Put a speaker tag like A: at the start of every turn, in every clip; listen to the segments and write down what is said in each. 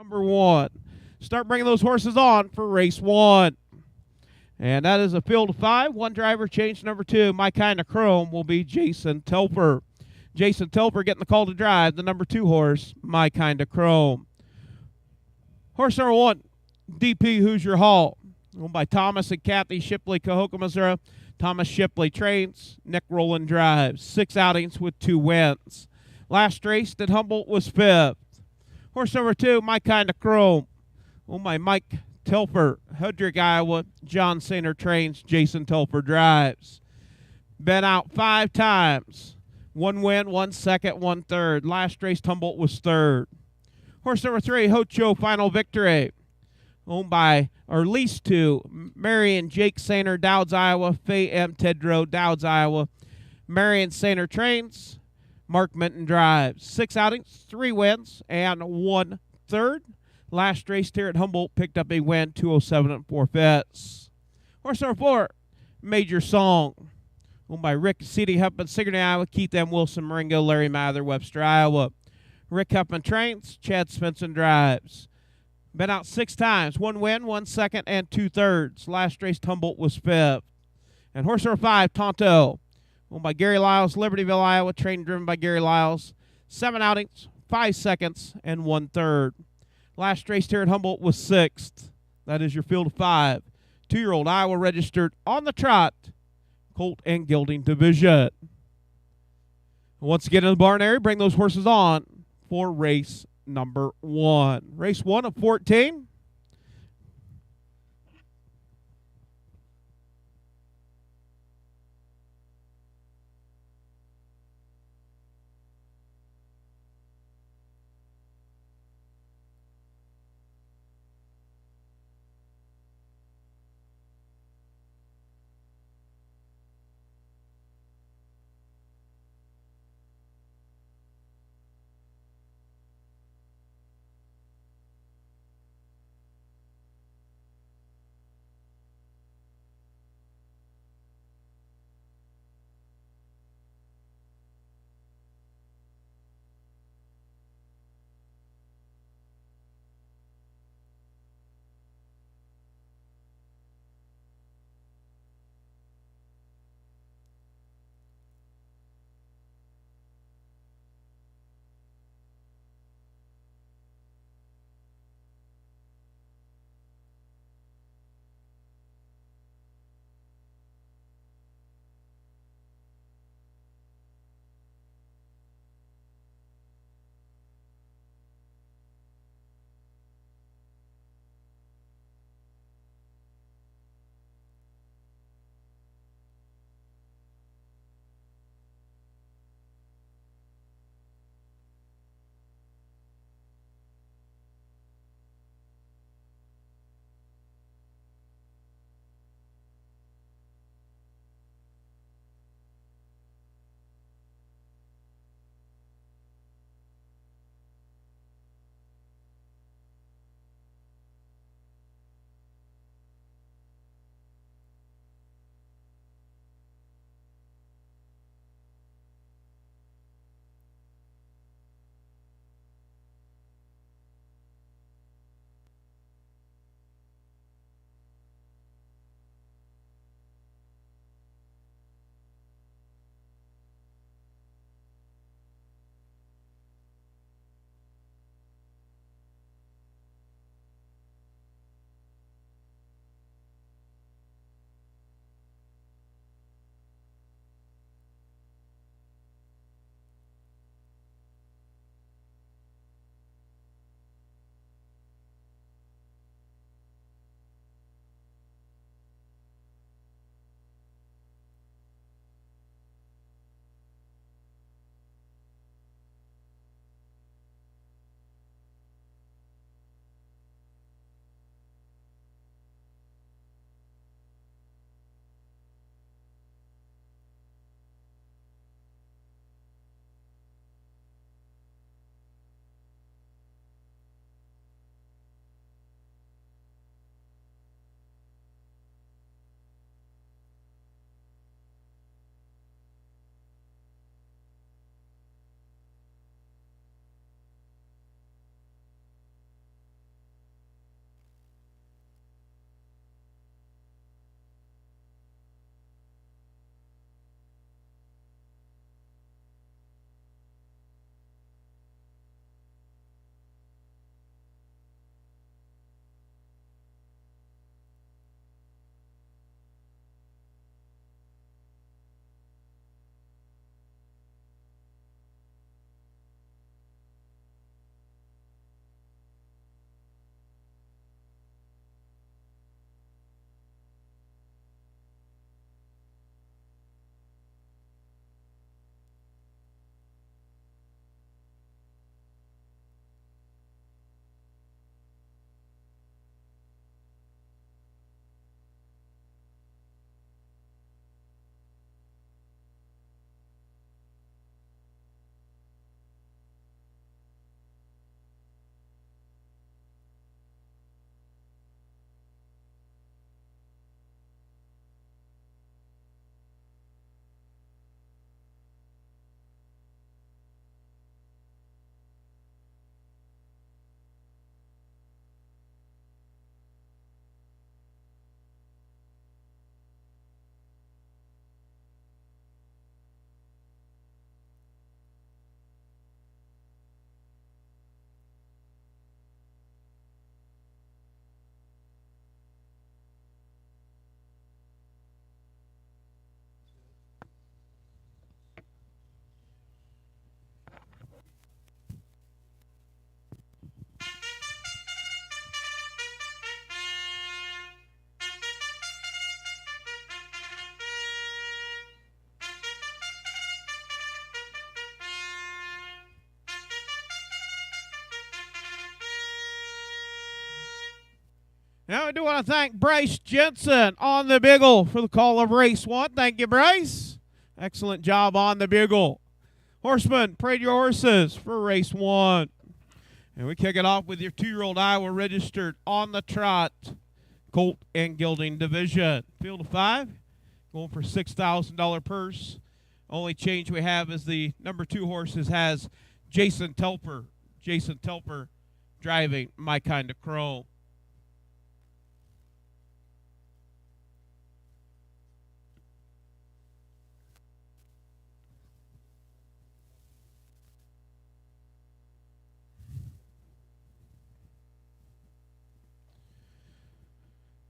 A: number 1. Start bringing those horses on for race 1. And that is a field of 5. One driver change. Number 2, My Kinda Chrome, will be Jason Telfer. Jason Telfer getting the call to drive the number 2 horse, My Kinda Chrome. Horse number 1, DP Hoosier Hall, owned by Thomas and Kathy Shipley, Cahokia, Missouri. Thomas Shipley trains, Nick Rowland drives. 6 outings with 2 wins. Last race at Humboldt was 5th. Horse number 2, My Kinda Chrome, owned by Mike Telfer, Hudrick, Iowa. John Sainer trains, Jason Telfer drives. Been out 5 times. 1 win, 1 second, 1 third. Last race, Humboldt was 3rd. Horse number 3, Hocho Final Victory, owned by, or leased to, Marion Jake Sainer, Dowds, Iowa. Faye M. Tedrow, Dowds, Iowa. Marion Sainer trains, Mark Minton drives. 6 outings, 3 wins, and 1 third. Last race here at Humboldt picked up a win, 207 4/5. Horse number 4, Major Song, owned by Rick C.D. Huffman, Sigourney, Iowa. Keith M. Wilson, Marengo, Larry Mather, Webster, Iowa. Rick Huffman trains, Chad Svensson drives. Been out 6 times, 1 win, 1 second, and 2 thirds. Last race, Humboldt was 5th. And horse number 5, Tonto, owned by Gary Lyles, Libertyville, Iowa. Trained driven by Gary Lyles. 7 outings, 5 seconds, and 1 third. Last race here at Humboldt was 6th. That is your field of 5. 2-year-old Iowa registered on the trot, colt and gelding division. Once again in the barn area, bring those horses on for race number 1. Race 1 of 14. Now we do want to thank Bryce Jensen on the bugle for the call of race 1. Thank you, Bryce. Excellent job on the bugle. Horsemen, parade your horses for race 1. And we kick it off with your 2-year-old Iowa registered on the trot, colt and gelding division. Field of 5, going for $6,000 purse. Only change we have is the number 2 horses has Jason Telfer. Jason Telfer driving My Kind of Chrome.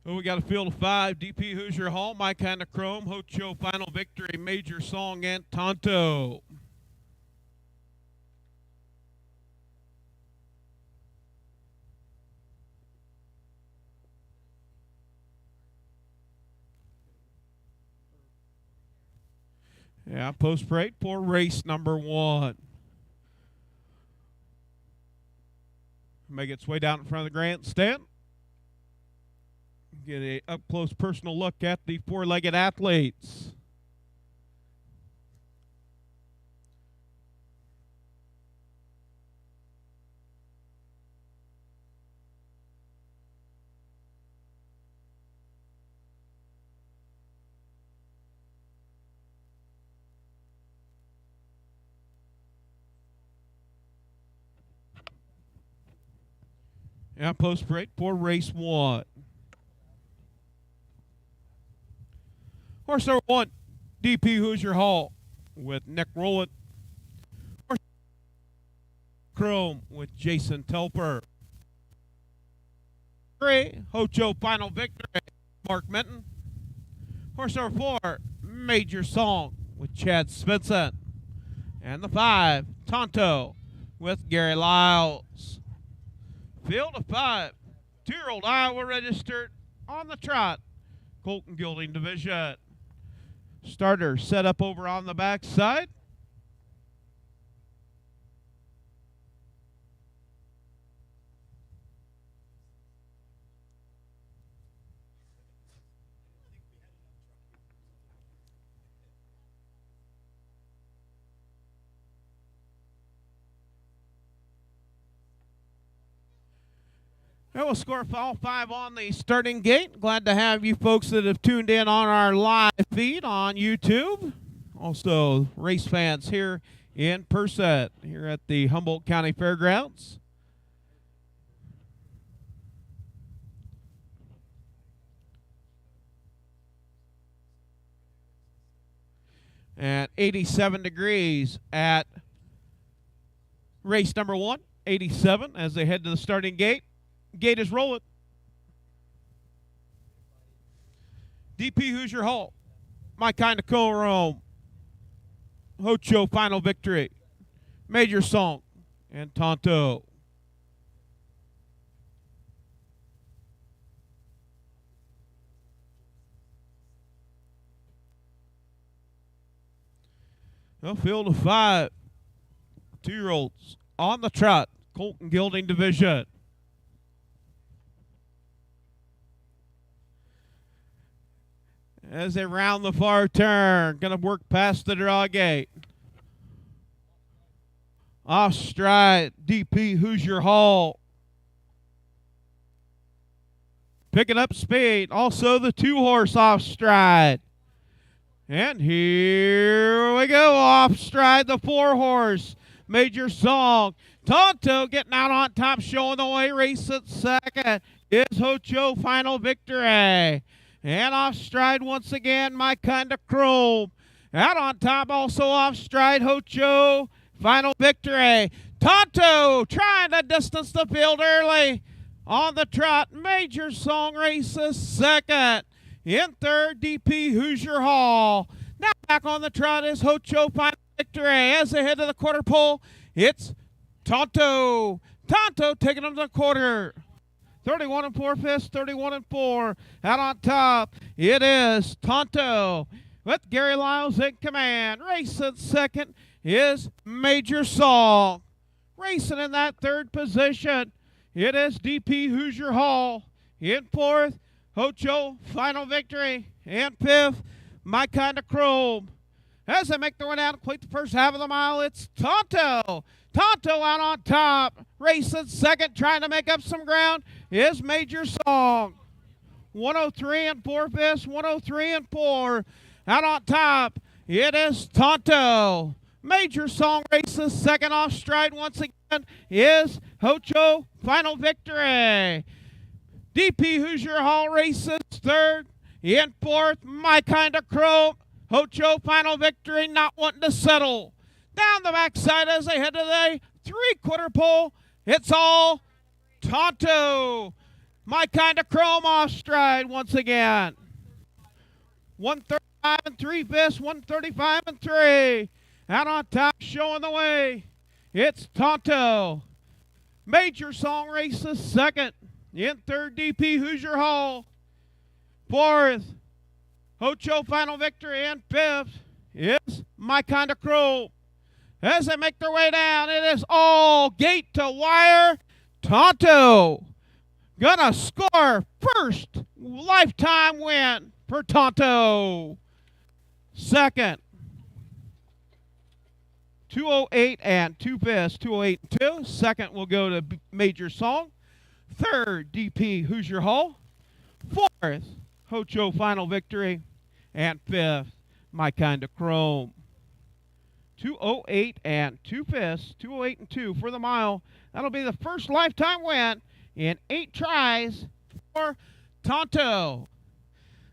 A: Well, we got a field of 5. DP Hoosier Hall, My Kind of Chrome, Hocho Final Victory, Major Song, and Tonto. Yeah, post parade for race number 1. Make its way down in front of the grandstand. Get a up-close personal look at the 4-legged athletes. Yeah, post parade for race 1. Horse number 1, DP Hoosier Hall with Nick Rowland. Horse Chrome with Jason Telfer. 3, Hocho Final Victory, Mark Minton. Horse number 4, Major Song with Chad Svensson. And the 5, Tonto with Gary Lyles. Field of 5, 2-year-old Iowa registered on the trot, colt and gelding division. Starter set up over on the backside. And we'll score all 5 on the starting gate. Glad to have you folks that have tuned in on our live feed on YouTube. Also, race fans here in person here at the Humboldt County Fairgrounds. And 87 degrees at race number 1. 87 as they head to the starting gate. Gate is rolling. DP Hoosier Hall, My Kind of Chrome, Hocho Final Victory, Major Song, and Tonto. A field of 5, 2-year-olds on the trot, colt and gelding division. As they round the far turn, going to work past the draw gate. Off stride, DP Hoosier Hall. Picking up speed. Also the 2-horse off stride. And here we go. Off stride, the 4-horse. Major Song. Tonto getting out on top, showing the way. Race at second is Hocho Final Victory. And off stride once again, My Kind of Chrome. Out on top, also off stride, Hocho Final Victory. Tonto trying to distance the field early. On the trot, Major Song races second. In third, DP Hoosier Hall. Now back on the trot is Hocho Final Victory. As they head to the quarter pole, it's Tonto. Tonto taking them to the quarter. 31 4/5, 31 4. Out on top, it is Tonto with Gary Lyles in command. Racing second is Major Song. Racing in that third position, it is DP Hoosier Hall. In fourth, Hocho, Final Victory. In fifth, My Kind of Chrome. As they make their way down to complete the first half of the mile, it's Tonto. Tonto out on top. Racing second, trying to make up some ground, is Major Song. 103 and 4/5, 103 and 4. Out on top, it is Tonto. Major Song races second off stride once again, is Hocho, Final Victory. DP Hoosier Hall races third. In fourth, My Kind of Chrome. Hocho, Final Victory, not wanting to settle. Down the backside as they head to the three-quarter pole, it's all Tonto. My Kind of Chrome off stride once again. 135 and 3/5, 135 and 3. Out on top, showing the way, it's Tonto. Major Song races second. In third, DP Hoosier Hall. Fourth, Hocho, Final Victory. And fifth is My Kind of Chrome. As they make their way down, it is all gate to wire. Tonto gonna score first lifetime win for Tonto. Second, 208 and 2/5, 208 and 2. Second will go to Major Song. Third, DP Hoosier Hall. Fourth, Hocho, Final Victory. And fifth, My Kind of Chrome. 208 and 2/5, 208 and 2 for the mile. That'll be the first lifetime win in 8 tries for Tonto.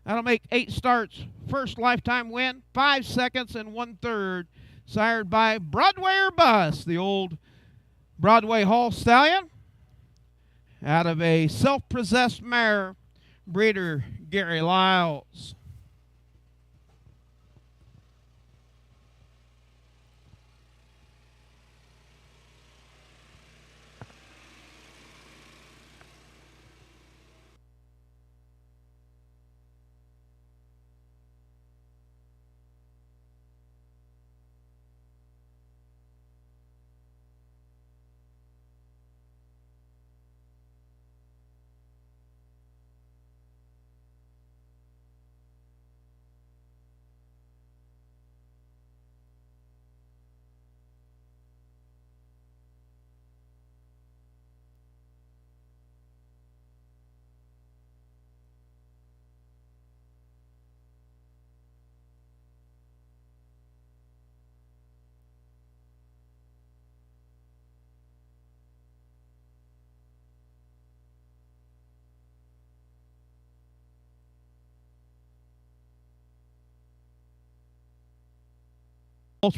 A: That'll make 8 starts, first lifetime win, 5 seconds and 1/3. Sired by Broadway or Bus, the old Broadway Hall Stallion, out of a self-possessed mare, breeder Gary Lyles.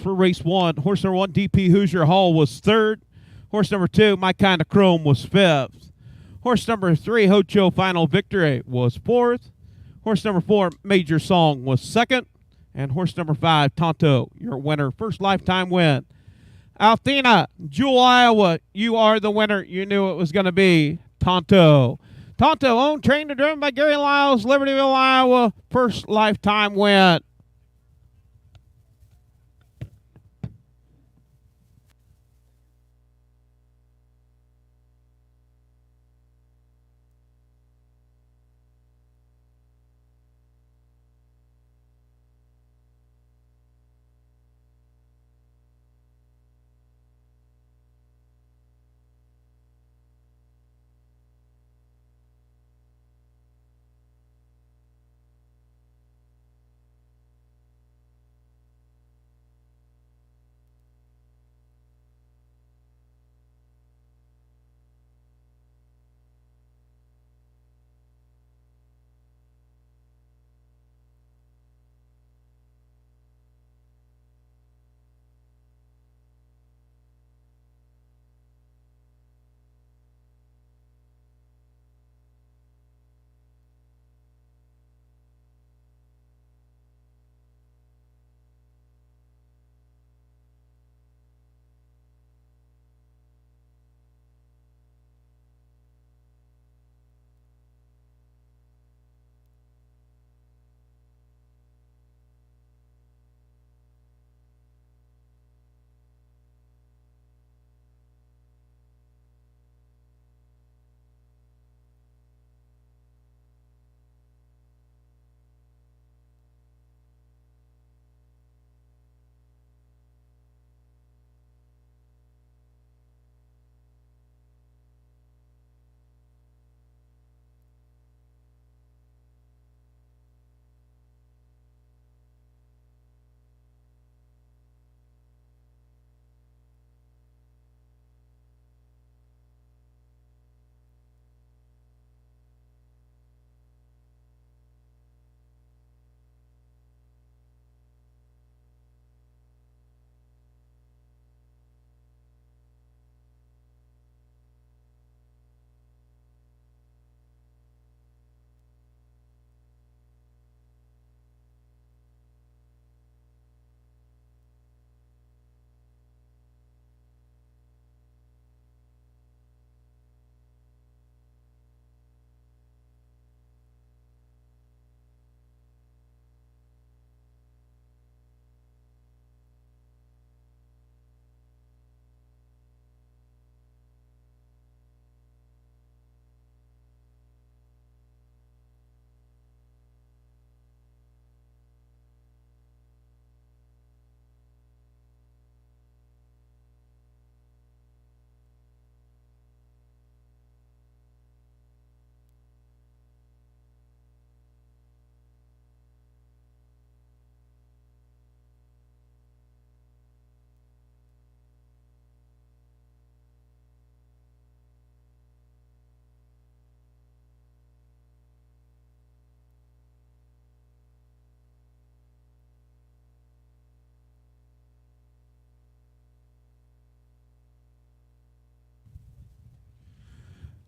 A: For race 1, horse number 1, DP Hoosier Hall, was third. Horse number 2, My Kind of Chrome, was fifth. Horse number 3, Hocho, Final Victory, was fourth. Horse number 4, Major Song, was second. And horse number 5, Tonto, your winner, first lifetime win. Althena, Jewel, Iowa, you are the winner. You knew it was going to be Tonto. Tonto, owned, trained, and driven by Gary Lyles, Libertyville, Iowa, first lifetime win.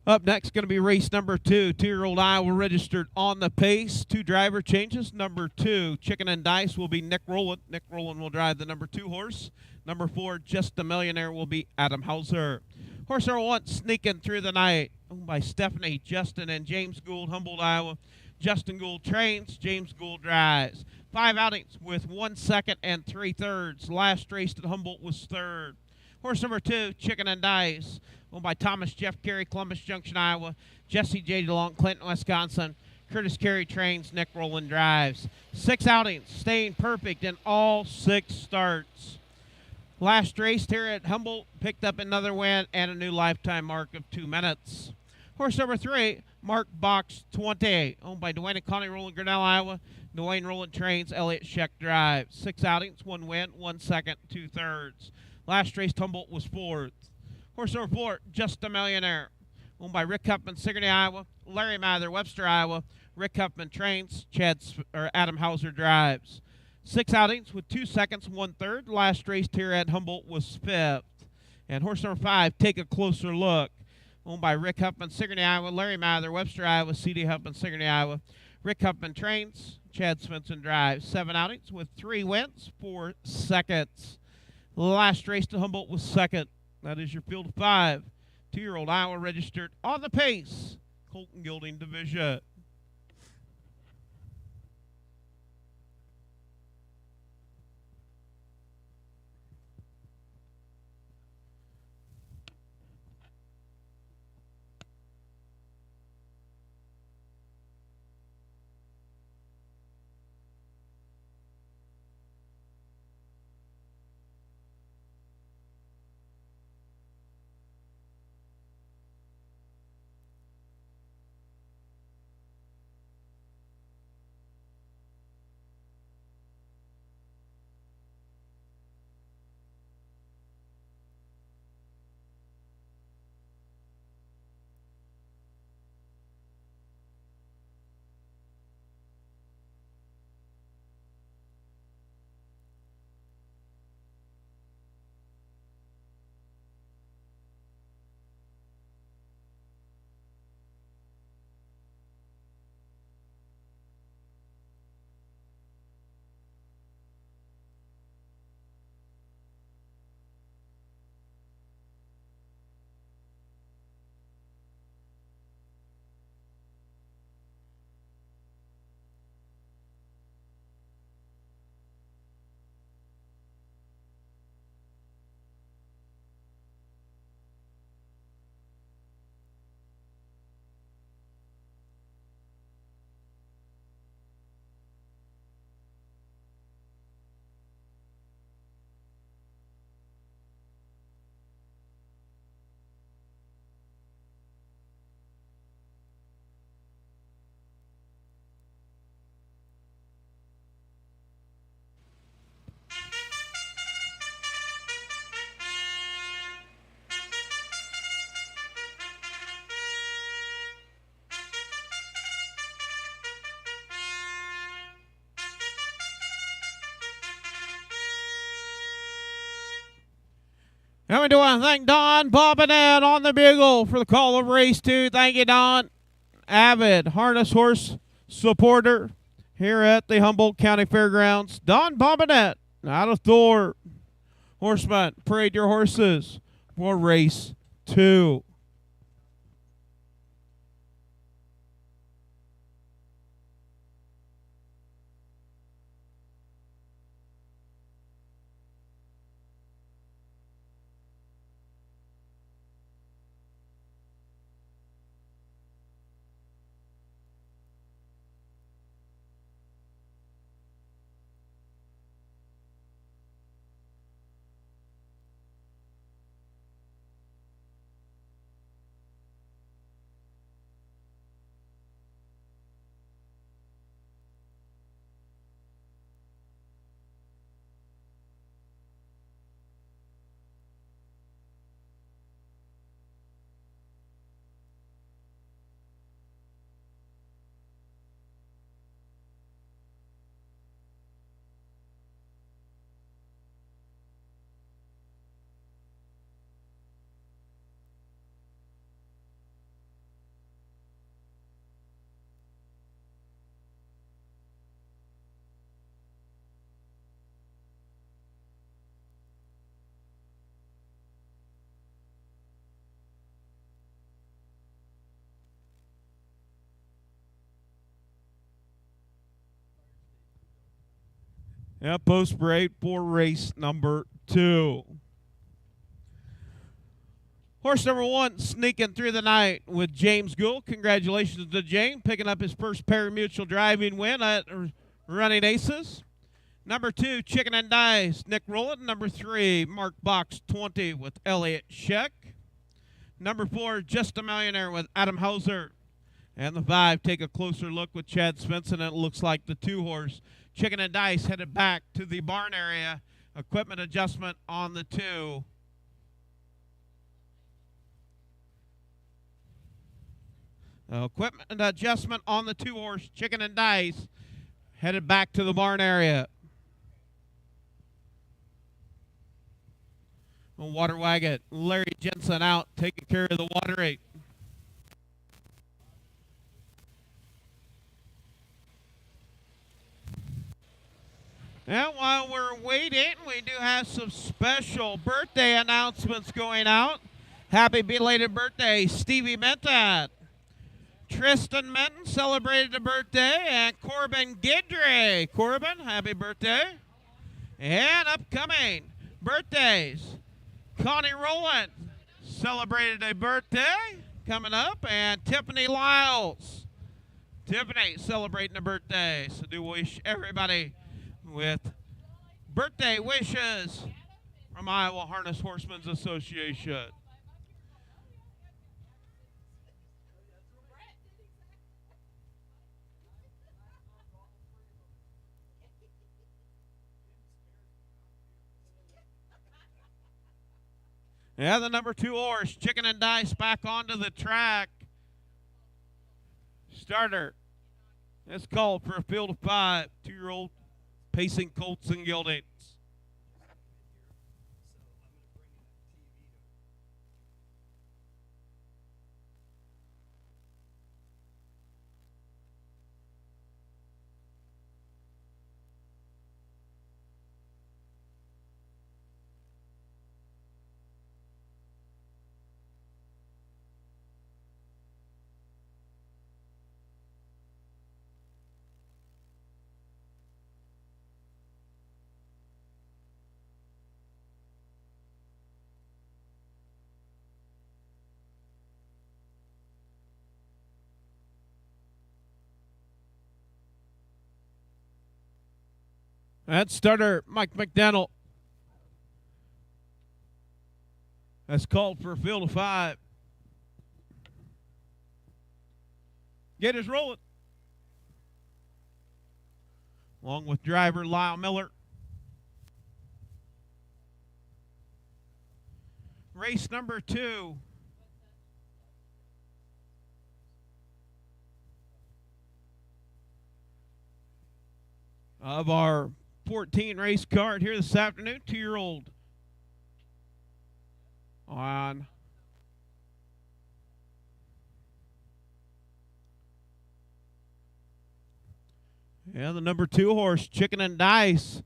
A: Up next, going to be race number 2. 2-year-old Iowa registered on the pace. 2 driver changes. Number 2, Chicken and Dice, will be Nick Rowland. Nick Rowland will drive the number 2 horse. Number 4, Just a Millionaire, will be Adam Hauser. Horse number 1, Sneaking Through the Night, owned by Stephanie, Justin, and James Gould, Humboldt, Iowa. Justin Gould trains, James Gould drives. 5 outings with 1 second and 3/3. Last race at Humboldt was 3rd. Horse number 2, Chicken and Dice, owned by Thomas Jeff Carey, Columbus Junction, Iowa. Jesse J. DeLong, Clinton, Wisconsin. Curtis Carey trains, Nick Rowland drives. 6 outings, staying perfect in all 6 starts. Last race here at Humboldt, picked up another win and a new lifetime mark of 2 minutes. Horse number 3, Mark Box 20, owned by Dwayne and Connie Rowland, Grinnell, Iowa. Dwayne Rowland trains, Elliott Scheck drives. 6 outings, 1 win, 1 second, 2/3. Last race, Humboldt was 4th. Horse number 4, Just a Millionaire, owned by Rick Huffman, Sigourney, Iowa. Larry Mather, Webster, Iowa. Rick Huffman trains, Adam Hauser drives. 6 outings with 2 seconds, 1/3. Last race here at Humboldt was 5th. And horse number 5, Take a Closer Look, owned by Rick Huffman, Sigourney, Iowa. Larry Mather, Webster, Iowa. C.D. Huffman, Sigourney, Iowa. Rick Huffman trains, Chad Svensson drives. 7 outings with 3 wins, 4 seconds. Last race to Humboldt was 2nd. That is your field of 5. 2-year-old Iowa registered on the pace. Colton Gilding Division. And we do want to thank Don Bobbinet on the bugle for the call of race 2. Thank you, Don. Avid harness horse supporter here at the Humboldt County Fairgrounds. Don Bobbinet out of Thor. Horsemen, parade your horses for race 2. Yeah, post parade for race number 2. Horse number 1 sneaking through the night with James Gould. Congratulations to James, picking up his first pari-mutuel driving win at Running Aces. Number 2, Chicken and Dice, Nick Rowland. Number 3, Mark Box 20 with Elliott Scheck. Number 4, Just a Millionaire with Adam Hauser. And the 5, Take a Closer Look with Chad Svensson. It looks like the 2-horse, Chicken and Dice, headed back to the barn area. Equipment adjustment on the 2. Equipment adjustment on the 2-horse, Chicken and Dice, headed back to the barn area. Water wagon, Larry Jensen out, taking care of the water rate. And while we're waiting, we do have some special birthday announcements going out. Happy belated birthday, Stevie Menton. Tristan Menton celebrated a birthday, and Corbin Gidry. Corbin, happy birthday. And upcoming birthdays, Connie Rowland celebrated a birthday coming up, and Tiffany Lyles. Tiffany celebrating a birthday. So do wish everybody with birthday wishes from Iowa Harness Horseman Association. Yeah, the number 2 horse, Chicken and Dice, back onto the track. Starter. It's called for a field of 5. 2-year-old pacing colts and geldings. That's starter Mike McDaniel. That's called for a field of 5. Gators rolling. Along with driver Lyle Miller. Race number 2. Of our 14 race card here this afternoon. 2-year-old on the number 2 horse, Chicken and Dice.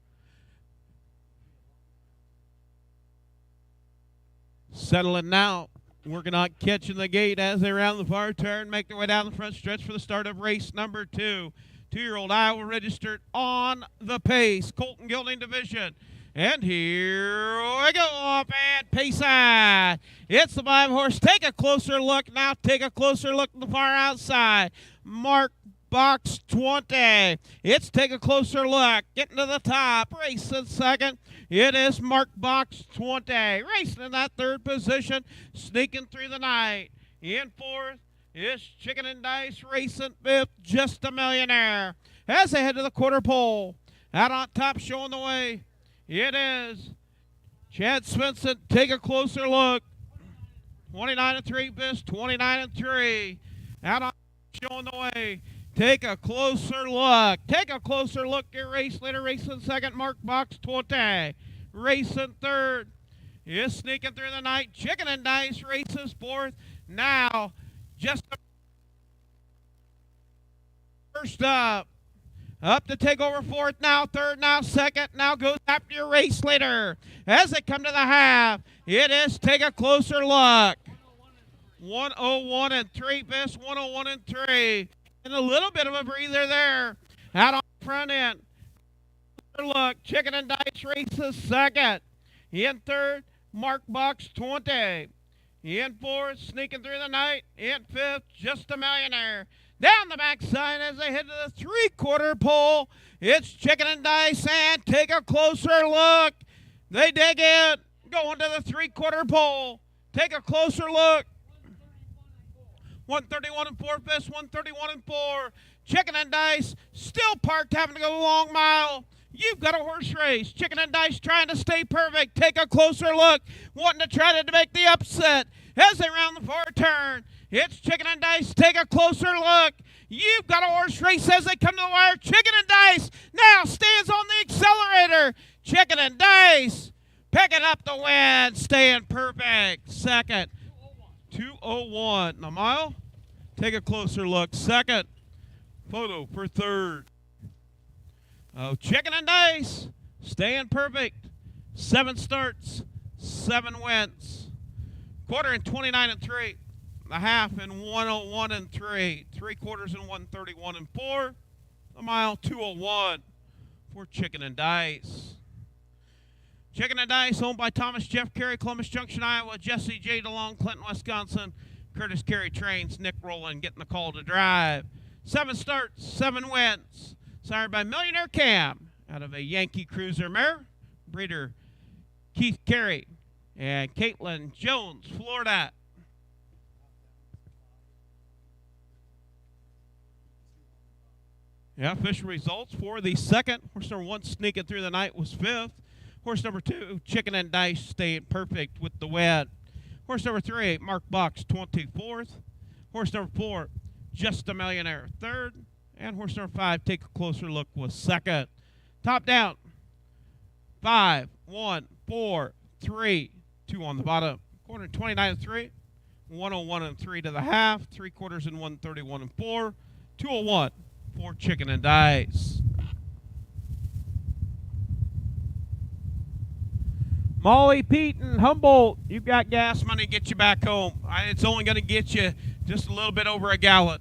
A: Settling now, working on catching the gate as they round the far turn, make their way down the front stretch for the start of race number 2. 2-year-old Iowa registered on the pace, Colton Gelding Division. And here we go, up and pace side. It's the 5-horse. Take a closer look now. Take a closer look to the far outside. Mark Box 20. It's take a closer look. Getting to the top. Racing second. It is Mark Box 20. Racing in that 3rd position. Sneaking through the night. In 4th. It's Chicken and Dice, racing 5th, Just a Millionaire. As they head to the quarter pole, out on top showing the way, it is Chad Svensson. Take a closer look. 29-3, Biss, 29-3. Out on top showing the way. Take a closer look. Take a closer look. Your race leader, racing 2nd, Mark Box 20. Racing 3rd is sneaking through the night. Chicken and Dice races 4th. Now, just first up to take over 4th, now 3rd, now 2nd, now goes after your race leader. As they come to the half, it is take a closer look. 101-3, Biss, 101-3. And a little bit of a breather there. Out on the front end. look. Chicken and Dice races second. In third, Mark Box 20. In fourth, sneaking through the night. In fifth, Just a Millionaire. Down the backside as they head to the three-quarter pole, it's Chicken and Dice, and take a closer look. They dig it, going to the three-quarter pole. Take a closer look. 131 and 4 fifths, 131 and 4. Chicken and Dice still parked, having to go the long mile. You've got a horse race. Chicken and Dice trying to stay perfect. Take a closer look, wanting to try to make the upset as they round the far turn. It's Chicken and Dice. Take a closer look. You've got a horse race as they come to the wire. Chicken and Dice now stands on the accelerator. Chicken and Dice picking up the win, staying perfect. Second, 2:01 a mile. Take a closer look. Second photo for third. Oh, Chicken and Dice staying perfect. 7 starts, 7 wins. Quarter in 29 and 3. The half in 101 and 3. 3/4 in 131 and 4. The mile 2:01 for Chicken and Dice. Chicken and Dice owned by Thomas Jeff Carey, Columbus Junction, Iowa. Jesse J. DeLong, Clinton, Wisconsin. Curtis Carey trains. Nick Rowland getting the call to drive. 7 starts, 7 wins. Sired by Millionaire Cam out of a Yankee Cruiser mare. Breeder Keith Carey and Caitlin Jones, Florida. Yeah, official results for the second. Horse number 1 sneaking through the night was 5th. Horse number 2, Chicken and Dice, staying perfect with the win. Horse number 3, Mark Box, 24th. Horse number 4, Just a Millionaire, 3rd. And horse number 5, take a closer look, was 2nd. Top down. 5, 1, 4, 3, 2 on the bottom. Quarter 29 and 3. 101 and 3 to the half. 3/4 in 131 and 4. 2:01 for Chicken and Dice. Molly, Pete, and Humboldt, you've got gas money to get you back home. It's only going to get you just a little bit over a gallon.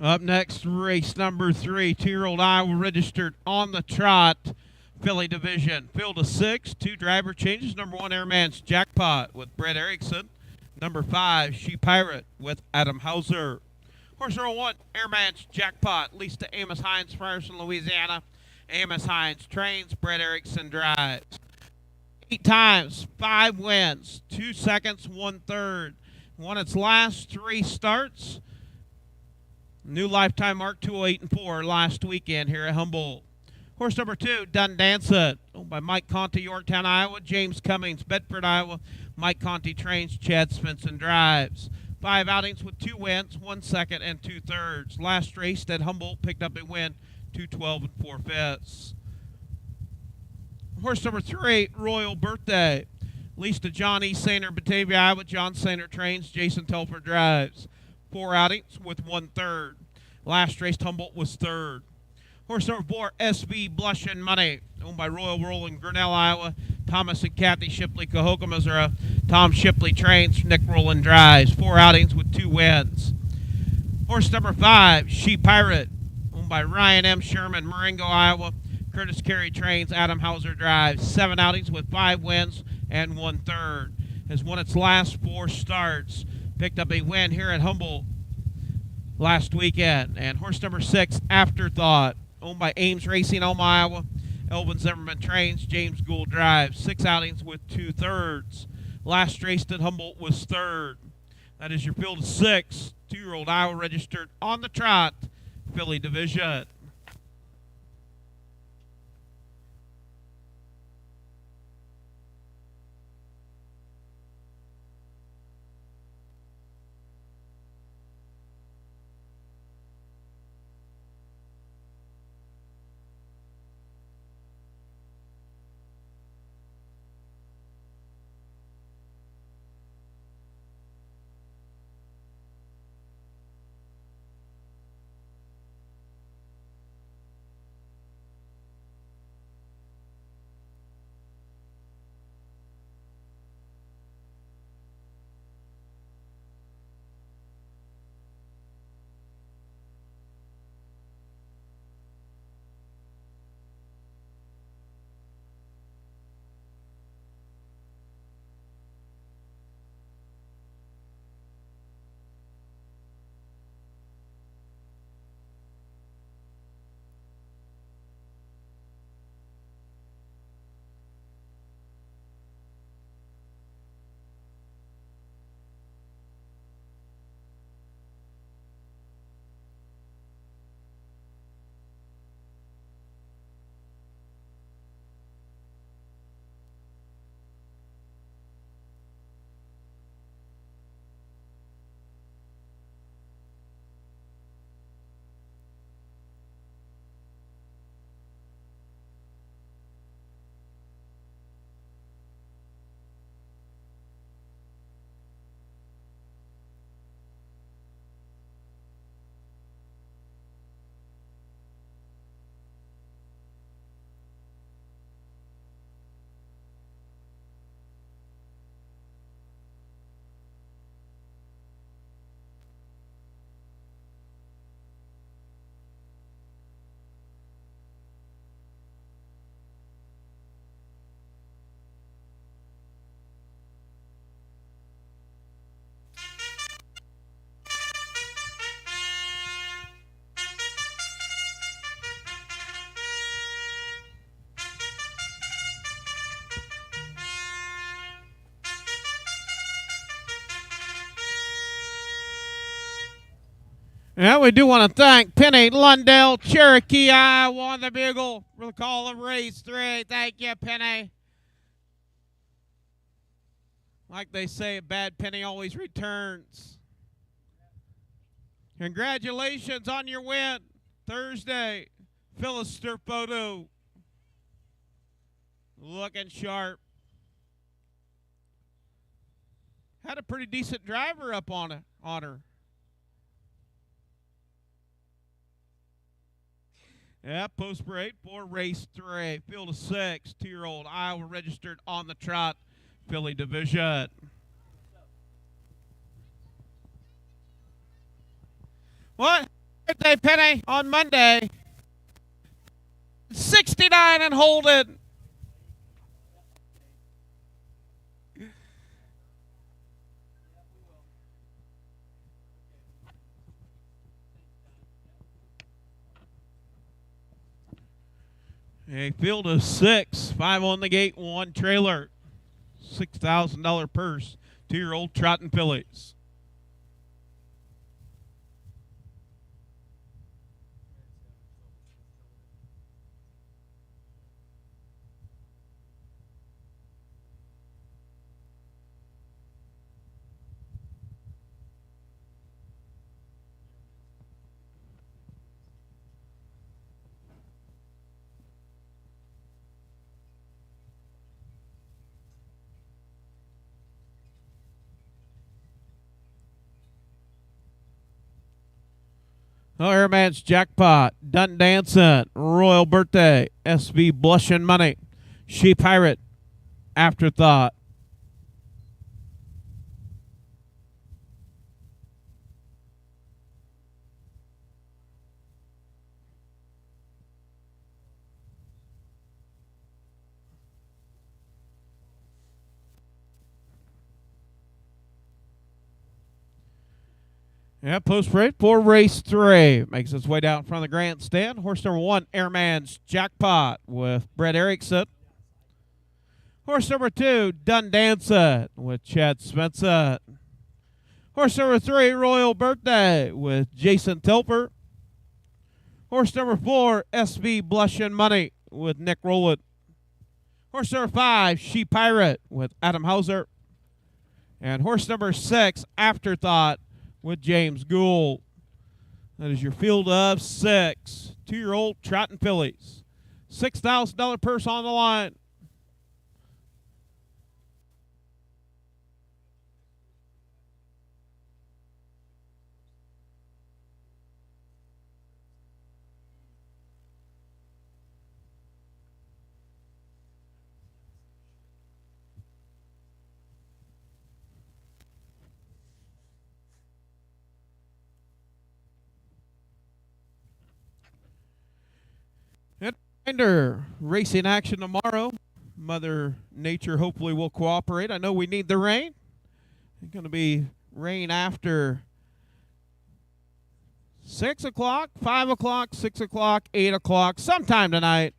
A: Up next, race number 3, 2-year-old Iowa registered on the trot, filly division. Field of 6, 2 driver changes. Number 1, Airman's Jackpot with Brett Erickson. Number 5, She Pirate with Adam Hauser. Horse number 1, Airman's Jackpot, leased to Amos Hines, Frierson, Louisiana. Amos Hines trains, Brett Erickson drives. 8 times, 5 wins, 2 seconds, 1/3. Won its last 3 starts. New lifetime mark 208-4 last weekend here at Humboldt. Horse number 2, Done Dancin', owned by Mike Conti, Yorktown, Iowa. James Cummings, Bedford, Iowa. Mike Conti trains, Chad Svensson drives. 5 outings with 2 wins, 1 second and 2/3. Last race at Humboldt picked up a win, 212 4/5. Horse number 3, Royal Birthday, leased to John E. Sainer, Batavia, Iowa. John Sainer trains, Jason Telfer drives. 4 outings with 1/3. Last race Humboldt was 3rd. Horse number 4, SV Blush and Money, owned by Royal Roll in Grinnell, Iowa. Thomas and Kathy Shipley, Cahokia, Missouri. Tom Shipley trains, Nick Rowland drives. 4 outings with 2 wins. Horse number 5, She Pirate, owned by Ryan M. Sherman, Marengo, Iowa. Curtis Carey trains, Adam Hauser drives. 7 outings with 5 wins and 1/3. Has won its last 4 starts. Picked up a win here at Humboldt last weekend. And horse number 6, Afterthought, owned by Ames Racing, Elma, Iowa. Elvin Zimmerman trains, James Gould drives. 6 outings with 2/3. Last race at Humboldt was 3rd. That is your field of 6, 2-year-old Iowa registered on the trot, filly division. And we do want to thank Penny Lundell, Cherokee, Iowa, on the bugle for the call of race 3. Thank you, Penny. Like they say, a bad penny always returns. Congratulations on your win Thursday. Philister photo. Looking sharp. Had a pretty decent driver up on her. Yeah, post parade for race 3. Field of 6, 2-year-old Iowa registered on the trot, filly division. What? birthday, Penny, on Monday. 69 and holding. A field of 6, 5 on the gate, 1 trailer. $6,000 purse, 2-year-old trotting fillies. Oh, Airman's Jackpot, Done Dancing, Royal Birthday, SV Blushing Money, She Pirate, Afterthought. Yeah, post parade for race 3. Makes its way down in front of the grandstand. Horse number 1, Airman's Jackpot with Brett Erickson. Horse number 2, Done Dancing with Chad Spencer. Horse number 3, Royal Birthday with Jason Telfer. Horse number 4, SV Blushing Money with Nick Rowland. Horse number 5, She Pirate with Adam Hauser. And horse number 6, Afterthought with James Gould. That is your field of 6 2-year-old trotting fillies. $6,000 purse on the line. Reminder, racing action tomorrow. Mother Nature hopefully will cooperate. I know we need the rain. It's going to be rain after 6 o'clock, 5 o'clock, 6 o'clock, 8 o'clock, sometime tonight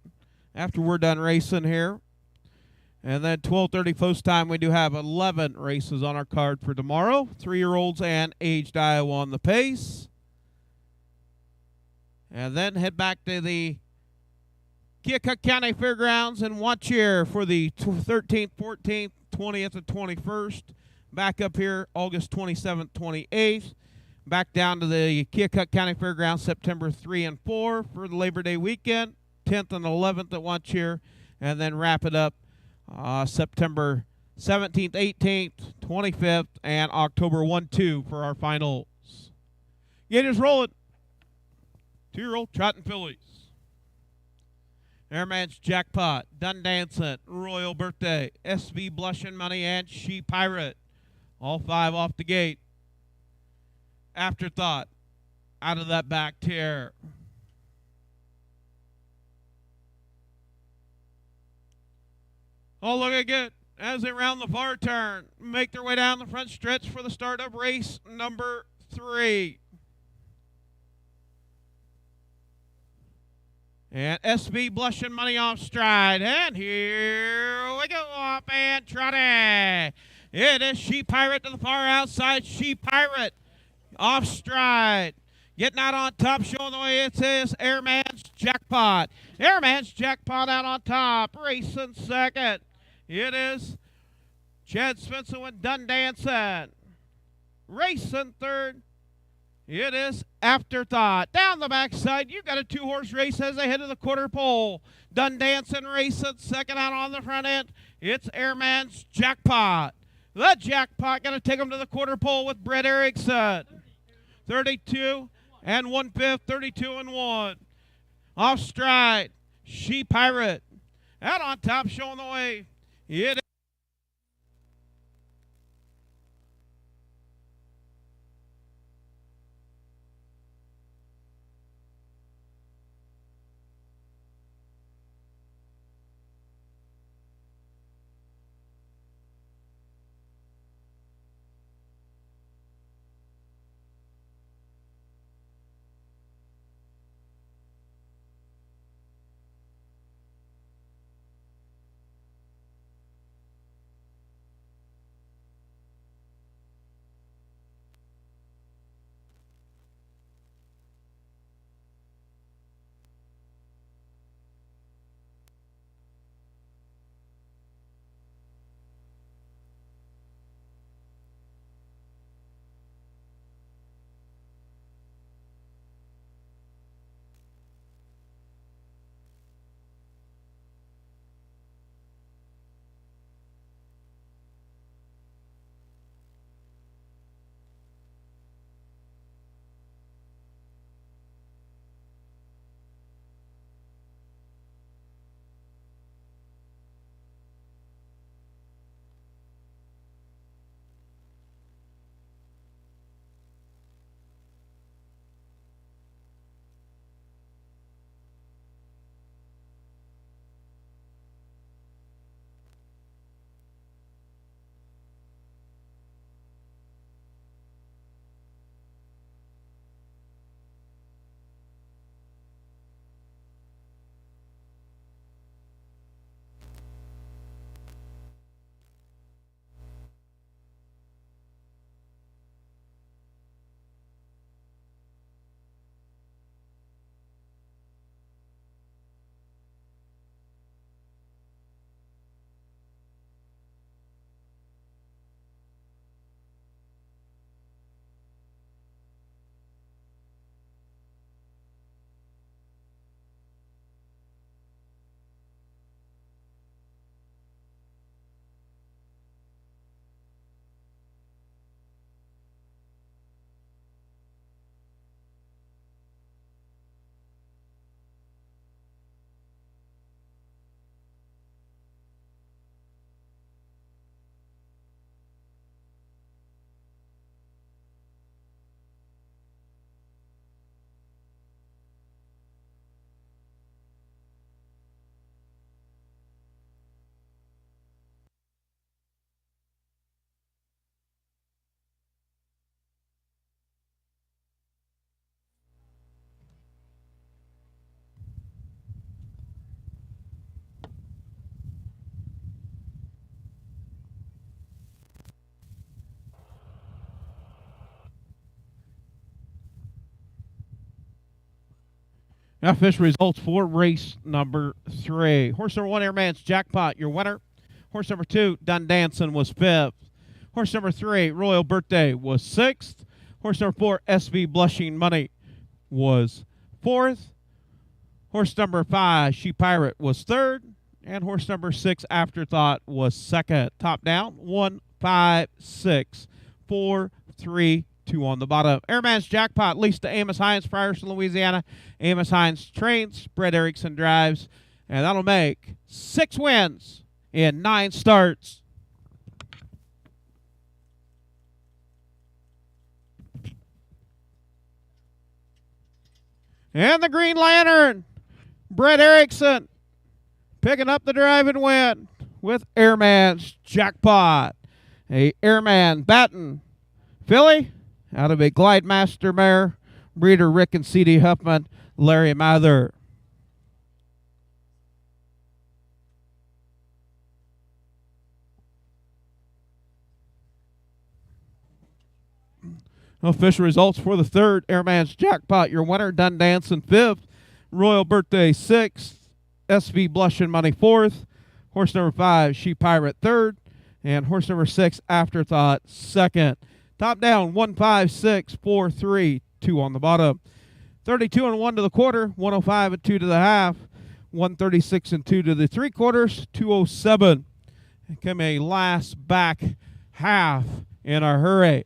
A: after we're done racing here. And then 12:30 post time, we do have 11 races on our card for tomorrow. 3-year-olds and aged Iowa on the pace. And then head back to the Keokuk County Fairgrounds and watch here for the 13th, 14th, 20th, and 21st. Back up here August 27th, 28th. Back down to the Keokuk County Fairgrounds September 3 and 4 for the Labor Day weekend. 10th and 11th at watch here. And then wrap it up September 17th, 18th, 25th, and October 1-2 for our finals. Gators rolling. 2-year-old trotting fillies. Airman's Jackpot, Done Dancing, Royal Birthday, SV Blushing Money, and She Pirate. All 5 off the gate. Afterthought out of that back tier. Oh, looking good as they round the far turn. Make their way down the front stretch for the start of race number 3. And SB Blushing Money off stride. And here we go up and trotting. It is She Pirate to the far outside. She Pirate off stride. Getting out on top, showing the way it is Airman's Jackpot. Airman's Jackpot out on top. Racing second. It is Chad Spencer with Done Dancing. Racing third. It is Afterthought. Down the backside, you've got a 2-horse race as they head to the quarter pole. Done Dancing racing. Second out on the front end, it's Airman's Jackpot. The Jackpot going to take them to the quarter pole with Brett Erickson. 32 and 1/5, 32 and 1. Off stride, She Pirate. Out on top, showing the way. It Official results for race number 3. Horse number 1, Airman's Jackpot, your winner. Horse number 2, Dun Dancin', was 5th. Horse number 3, Royal Birthday, was 6th. Horse number 4, SV Blushing Money, was 4th. Horse number 5, She Pirate, was 3rd. And horse number 6, Afterthought, was 2nd. Top down, 1, 5, 6, 4, 3, 2 on the bottom. Airman's Jackpot leased to Amos Hines, Frierson, Louisiana. Amos Hines trains, Brett Erickson drives, and that'll make 6 wins in 9 starts. And the Green Lantern, Brett Erickson, picking up the driving win with Airman's Jackpot. A Airman Batten filly out of a Glide Master mare, breeder Rick and C.D. Huffman, Larry Mather. Official results for the 3rd Airman's Jackpot. Your winner, Dun Dancin', 5th. Royal Birthday, 6th. SV Blushin' Money, 4th. Horse number 5, She Pirate, 3rd. And horse number 6, Afterthought, 2nd. Top down, 1, 5, 6, 4, 3, 2 on the bottom. 32 and 1 to the quarter, 105 and 2 to the half, 136 and 2 to the 3/4, 207. Come a last back half in a hurry.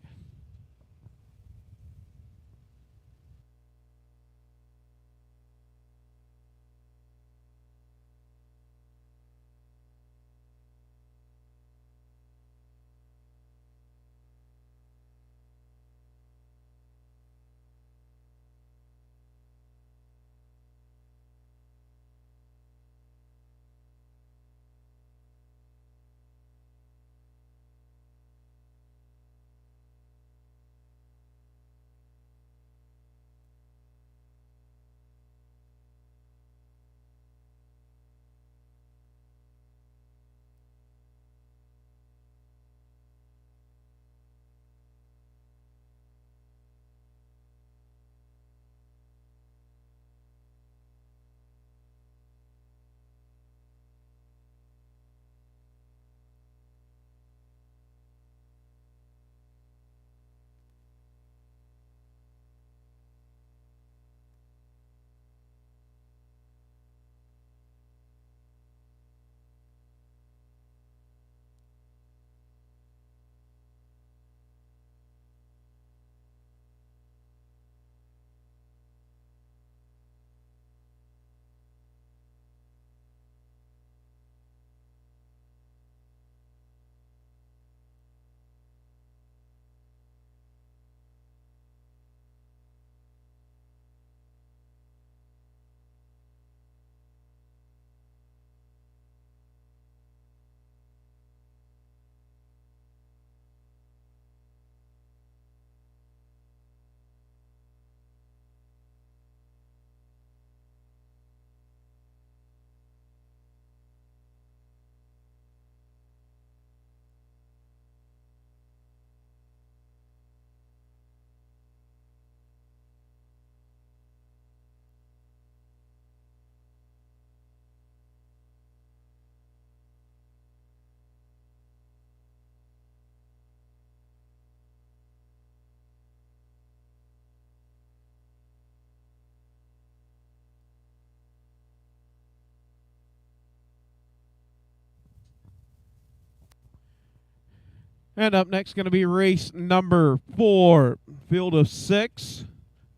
A: And up next going to be race number 4. Field of 6.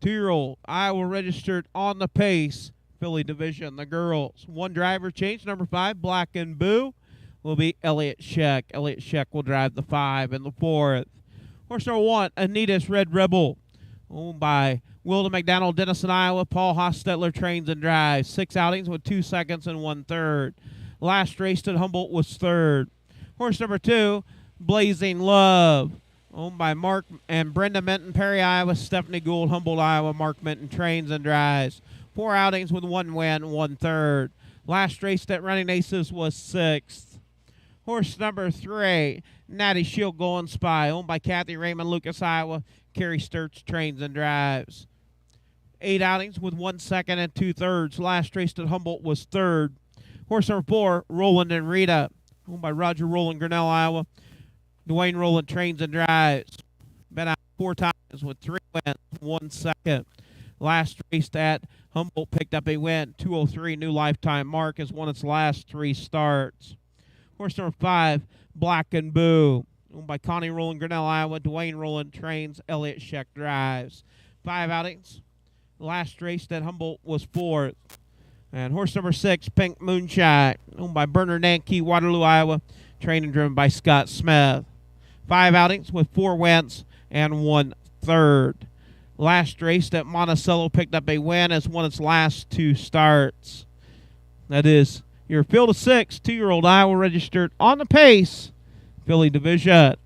A: 2-year-old Iowa registered on the pace. Filly division, the girls. 1 driver change. Number 5, Black and Boo, will be Elliott Scheck. Elliott Scheck will drive the 5 and the 4th. Horse number 1, Anita's Red Rebel, owned by Wilda McDonald, Denison, Iowa. Paul Hostetler trains and drives. 6 outings with 2 seconds and 1/3. Last race at Humboldt was 3rd. Horse number 2, Blazing Love, owned by Mark and Brenda Minton, Perry, Iowa. Stephanie Gould, Humboldt, Iowa. Mark Minton trains and drives. 4 outings with 1 win, 1/3. Last race at Running Aces was 6th. Horse number 3, Natty Shield Going Spy, owned by Kathy Raymond, Lucas, Iowa. Carrie Sturts trains and drives. 8 outings with 1 second and 2/3. Last race at Humboldt was third. Horse number 4, Roland and Rita, owned by Roger Roland, Grinnell, Iowa. Dwayne Roland trains and drives. Been out 4 times with 3 wins, 1 second. Last race at Humboldt picked up a win, 2:03, new lifetime mark, has won its last 3 starts. Horse number 5, Black and Boo, owned by Connie Roland, Grinnell, Iowa. Dwayne Roland trains, Elliott Scheck drives. 5 outings. Last race at Humboldt was 4th. And horse number 6, Pink Moonshine, owned by Bernard Nankey, Waterloo, Iowa. Trained and driven by Scott Smith. 5 outings with 4 wins and 1/3. Last race at Monticello picked up a win, has won its last 2 starts. That is your field of 6, 2-year-old Iowa registered on the pace, filly division.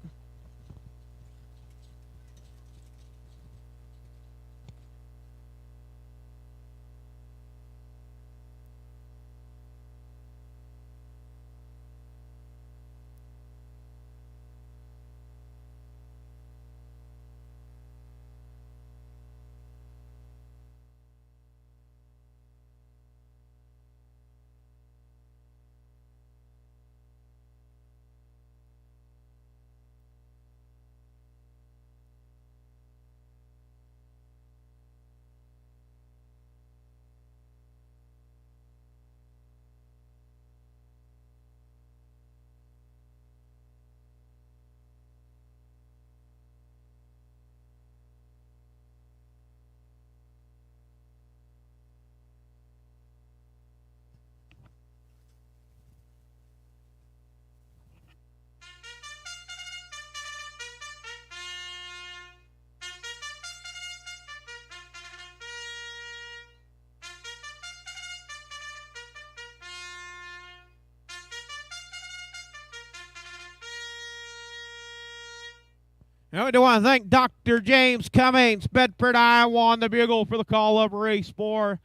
A: Now we do want to thank Dr. James Cummings, Bedford, Iowa, on the bugle for the call of race 4.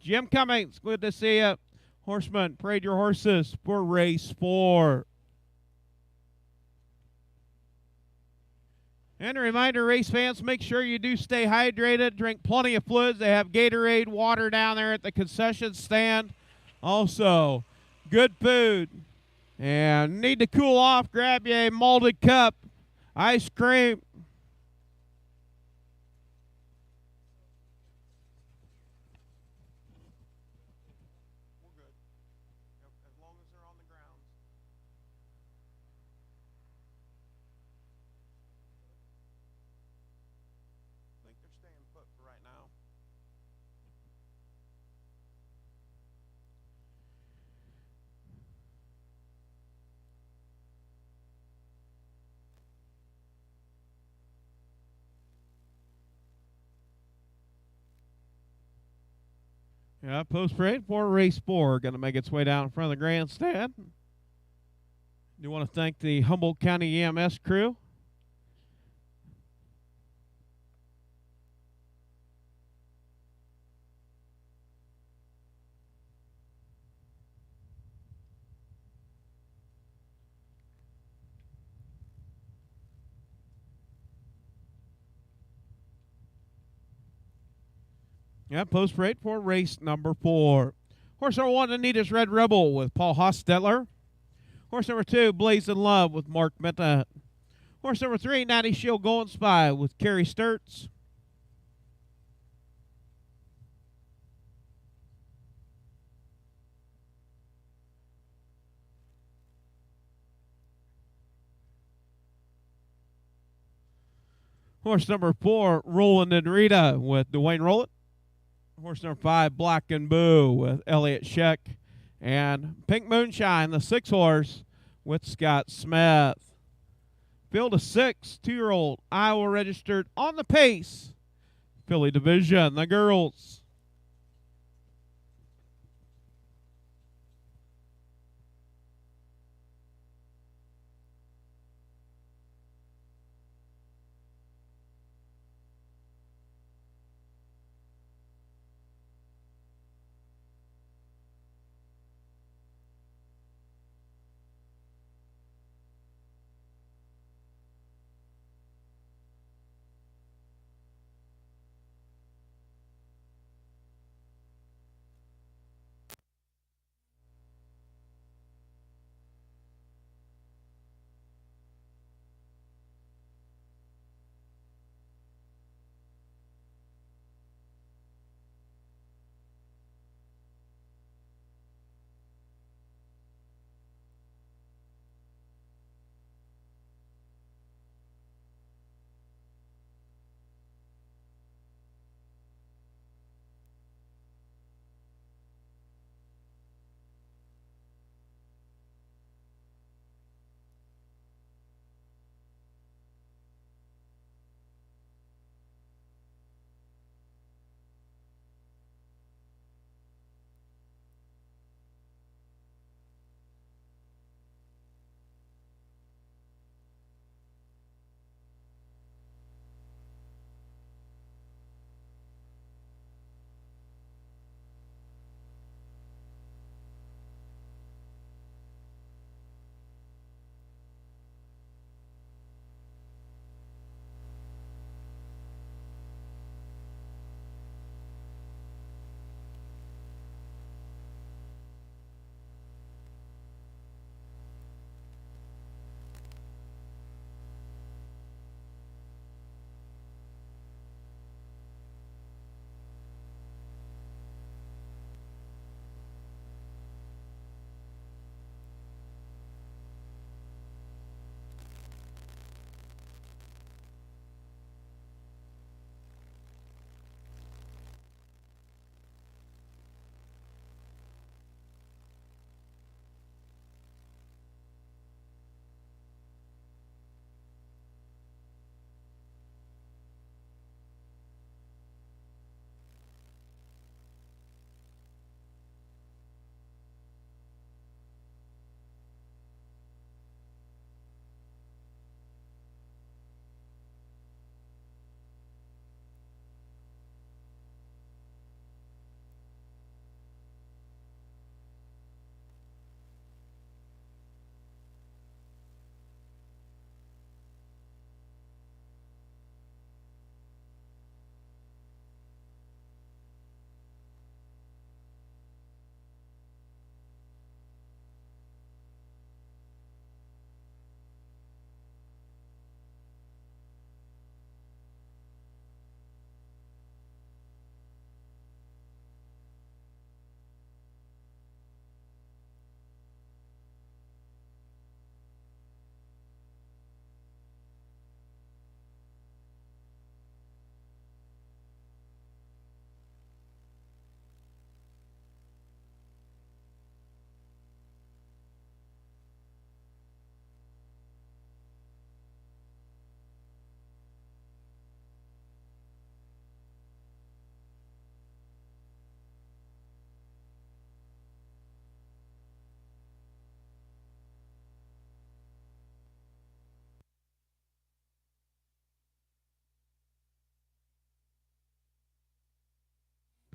A: Jim Cummings, good to see you. Horsemen, parade your horses for race 4. And a reminder, race fans, make sure you do stay hydrated. Drink plenty of fluids. They have Gatorade, water down there at the concession stand. Also, good food. And need to cool off, grab you a malted cup. Ice cream. We're good. Yep, as long as they're on the ground. I think they're staying put for right now. Yeah, post parade for race 4, going to make its way down in front of the grandstand. Do want to thank the Humboldt County EMS crew. Yeah, post parade for race number 4. Horse number 1, Anita's Red Rebel with Paul Hostetler. Horse number 2, Blaze in Love with Mark Menta. Horse number 3, Natty Shield Golden Spy with Kerry Sturts. Horse number 4, Roland and Rita with Dwayne Roland. Horse number 5, Black and Boo with Elliott Scheck. And Pink Moonshine, the 6 horse, with Scott Smith. Field of 6, 2-year-old Iowa registered on the pace. Filly division, the girls.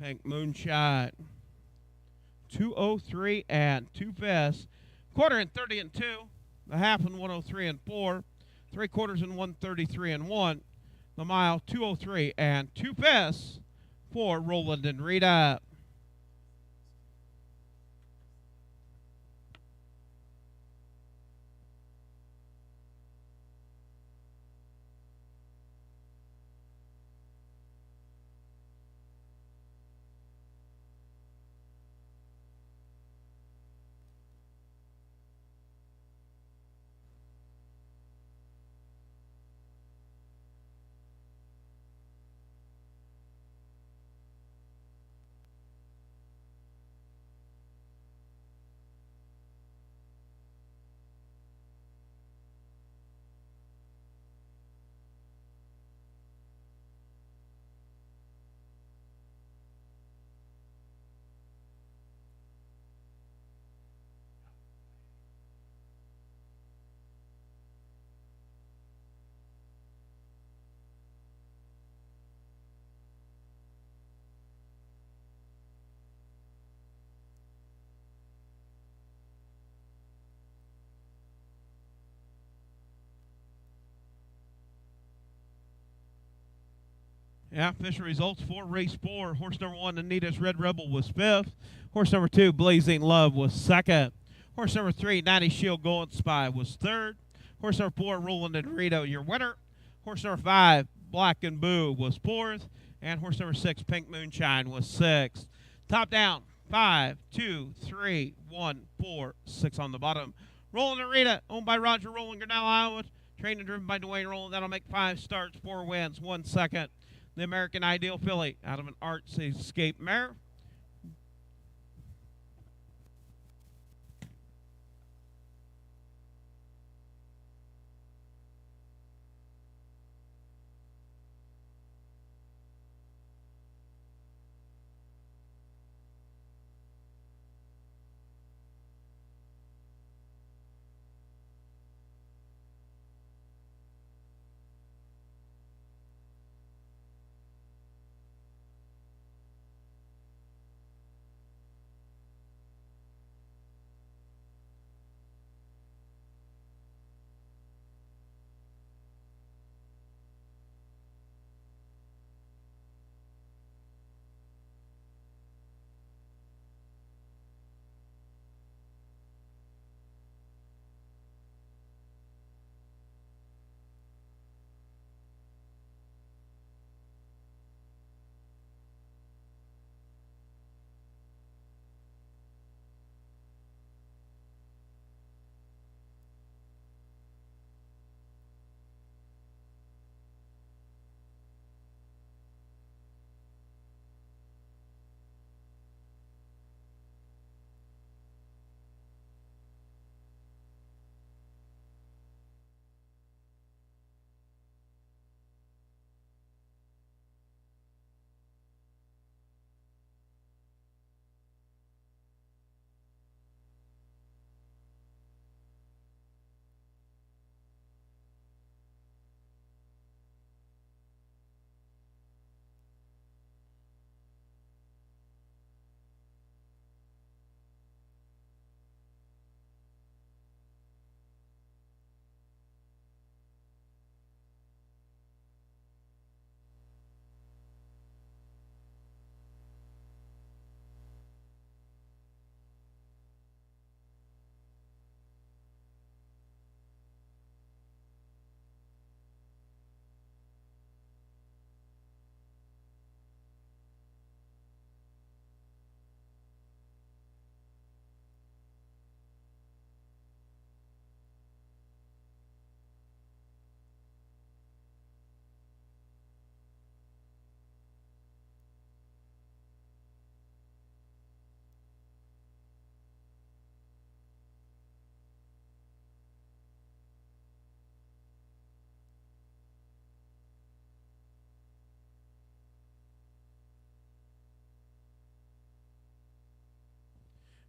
A: Pink Moonshine. 203 and 2 fifths. Quarter in 30 and 2. The half in 103 and 4. 3/4 in 133 and 1. The mile 203 and 2 fifths for Roland and Rita. Yeah, official results for race 4. Horse number 1, Anita's Red Rebel, was 5th. Horse number 2, Blazing Love, was 2nd. Horse number 3, 90 Shield Golden Spy, was 3rd. Horse number 4, Roland and Rito, your winner. Horse number 5, Black and Boo, was 4th. And horse number 6, Pink Moonshine, was 6th. Top down, 5, 2, 3, 1, 4, 6 on the bottom. Roland and Rita, owned by Roger Roland, Grinnell, Iowa. Trained and driven by Dwayne Roland. That'll make 5 starts, 4 wins, 1 second. The American Ideal filly out of an Arts Escape mare.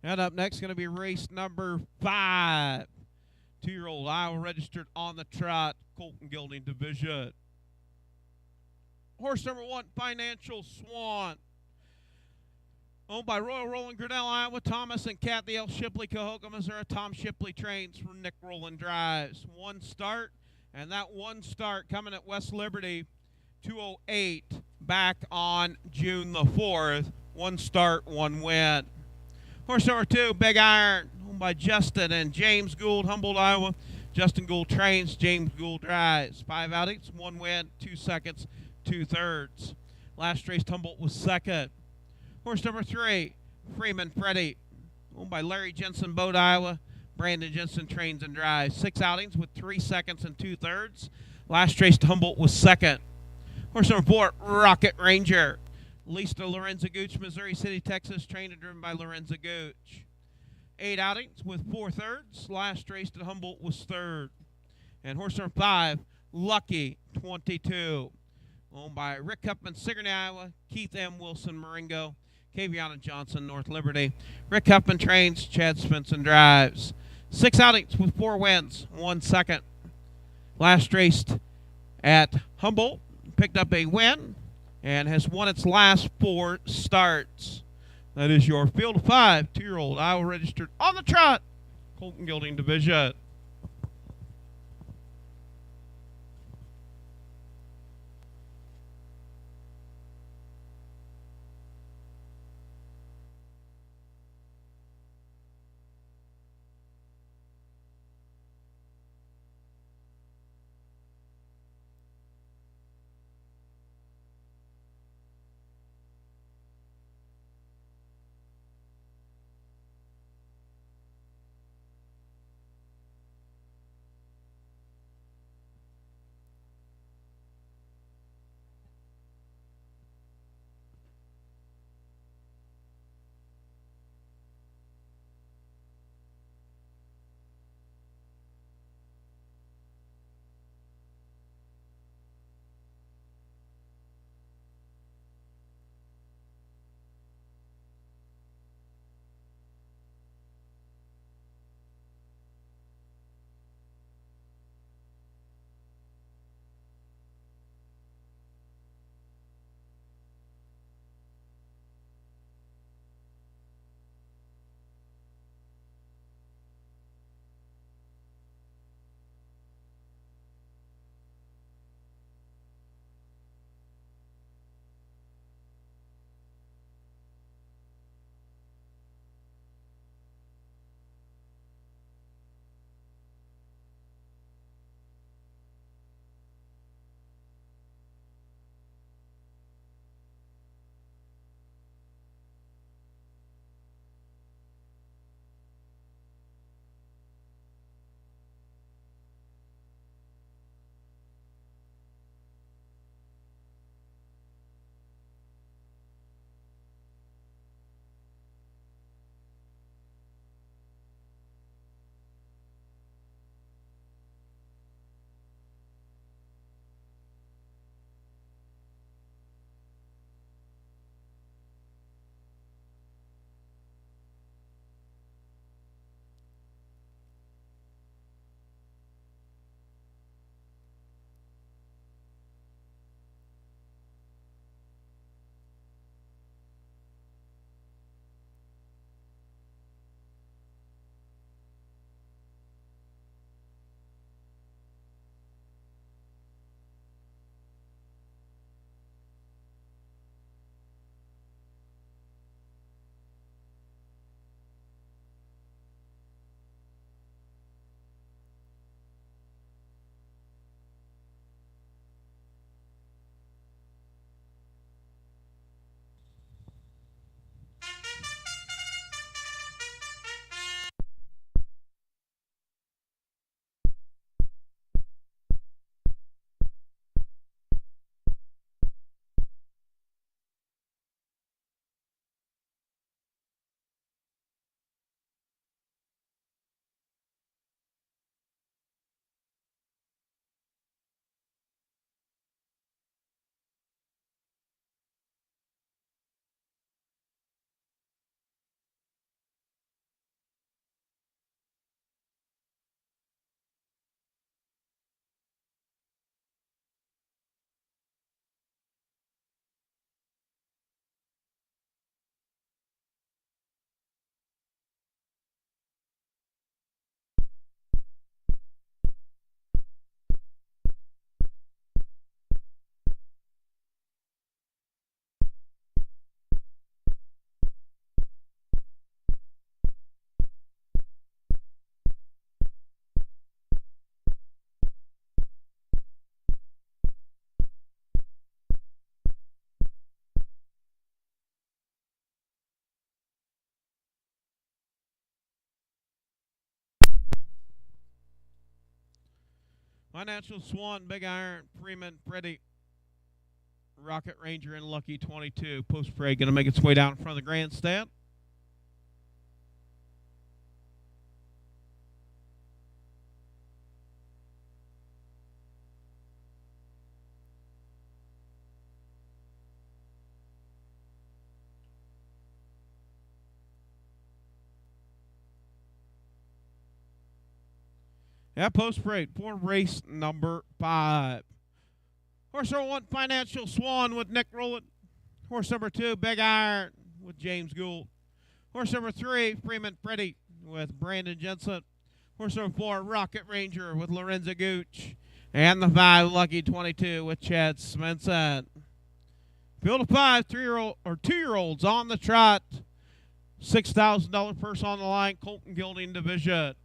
A: And up next, going to be race number 5. 2-year-old Iowa registered on the trot, Colton Gelding division. Horse number 1, Financial Swan. Owned by Royal Roland, Grinnell, Iowa. Thomas and Kathy L. Shipley, Cahoga, Missouri. Tom Shipley trains for Nick Rowland drives. One start, and that one start coming at West Liberty, 2:08, back on June the 4th. One start, one win. Horse number 2, Big Iron, owned by Justin and James Gould, Humboldt, Iowa. Justin Gould trains, James Gould drives. 5 outings, 1 win, 2 seconds, 2/3. Last race, Humboldt was second. Horse number 3, Freeman Freddy, owned by Larry Jensen, Boat, Iowa. Brandon Jensen trains and drives. 6 outings with 3 seconds and 2/3. Last race, Humboldt was second. Horse number 4, Rocket Ranger, leased to Lorenzo Gooch, Missouri City, Texas, trained and driven by Lorenzo Gooch. 8 outings with 4/3. Last race to Humboldt was third. And horse number 5, Lucky 22, owned by Rick Huffman, Sigourney, Iowa. Keith M. Wilson, Marengo. Kaviana Johnson, North Liberty. Rick Huffman trains, Chad Svensson drives. 6 outings with 4 wins, 1 second. Last raced at Humboldt, picked up a win, and has won its last 4 starts. That is your field of 5 2-year-old Iowa registered on the trot Colton Gilding Division. Financial Swan, Big Iron, Freeman, Pretty, Rocket Ranger, and Lucky 22. Post parade going to make its way down in front of the grandstand. Yeah, post parade for race number 5. Horse number 1, Financial Swan with Nick Rowland. Horse number 2, Big Iron with James Gould. Horse number 3, Freeman Freddy with Brandon Jensen. Horse number 4, Rocket Ranger with Lorenzo Gooch. And the 5, Lucky 22 with Chad Smenson. Field of 5, 2-year-olds on the trot. $6,000 purse on the line, Colton Gilding Division.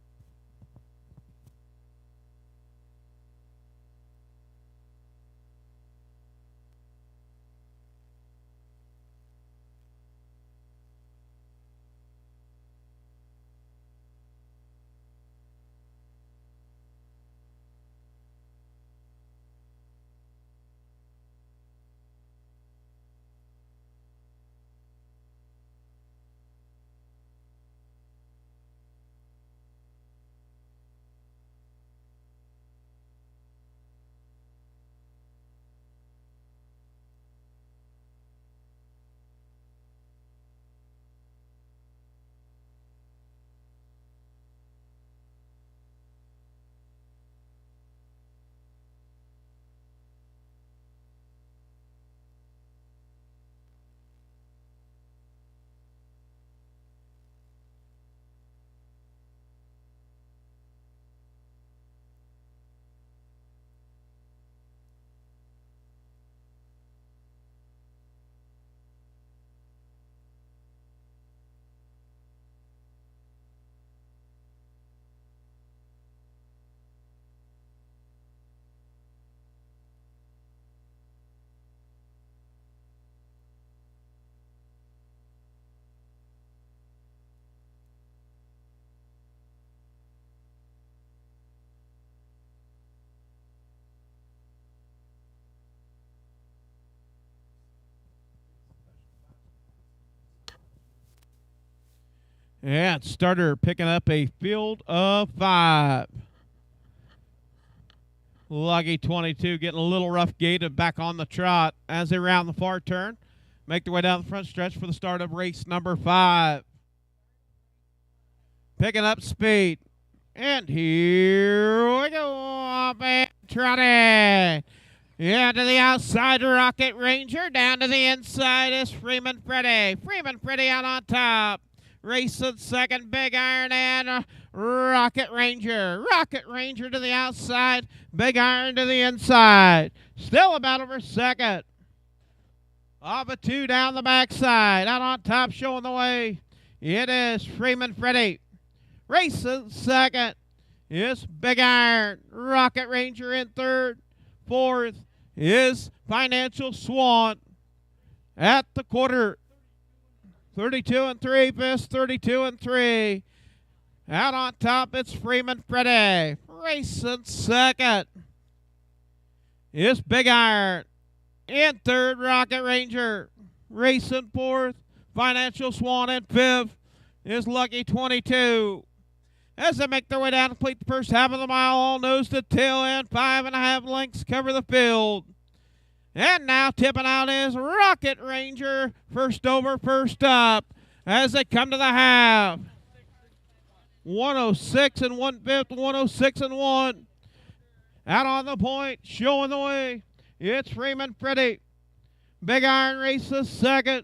A: And starter picking up a field of 5. Lucky 22 getting a little rough gated back on the trot as they round the far turn. Make their way down the front stretch for the start of race number 5. Picking up speed. And here we go. Up and trotting. Yeah, to the outside, Rocket Ranger. Down to the inside is Freeman Freddy. Freeman Freddy out on top. Racing second, Big Iron and Rocket Ranger. Rocket Ranger to the outside, Big Iron to the inside. Still a battle for second. Off a 2 down the backside. Out on top showing the way. It is Freeman Freddy. Racing second is Big Iron. Rocket Ranger in third. Fourth is Financial Swan at the quarter. 32-3, fifth, 32-3. Out on top, it's Freeman Freddy. Racing second is Big Iron. In third, Rocket Ranger. Racing fourth, Financial Swan. In fifth is Lucky 22. As they make their way down to complete the first half of the mile, all nose to tail end, 5.5 lengths cover the field. And now tipping out is Rocket Ranger. First over, first up. As they come to the half. 106 1/5, 106 1. Out on the point, showing the way. It's Freeman Freddy. Big Iron races second.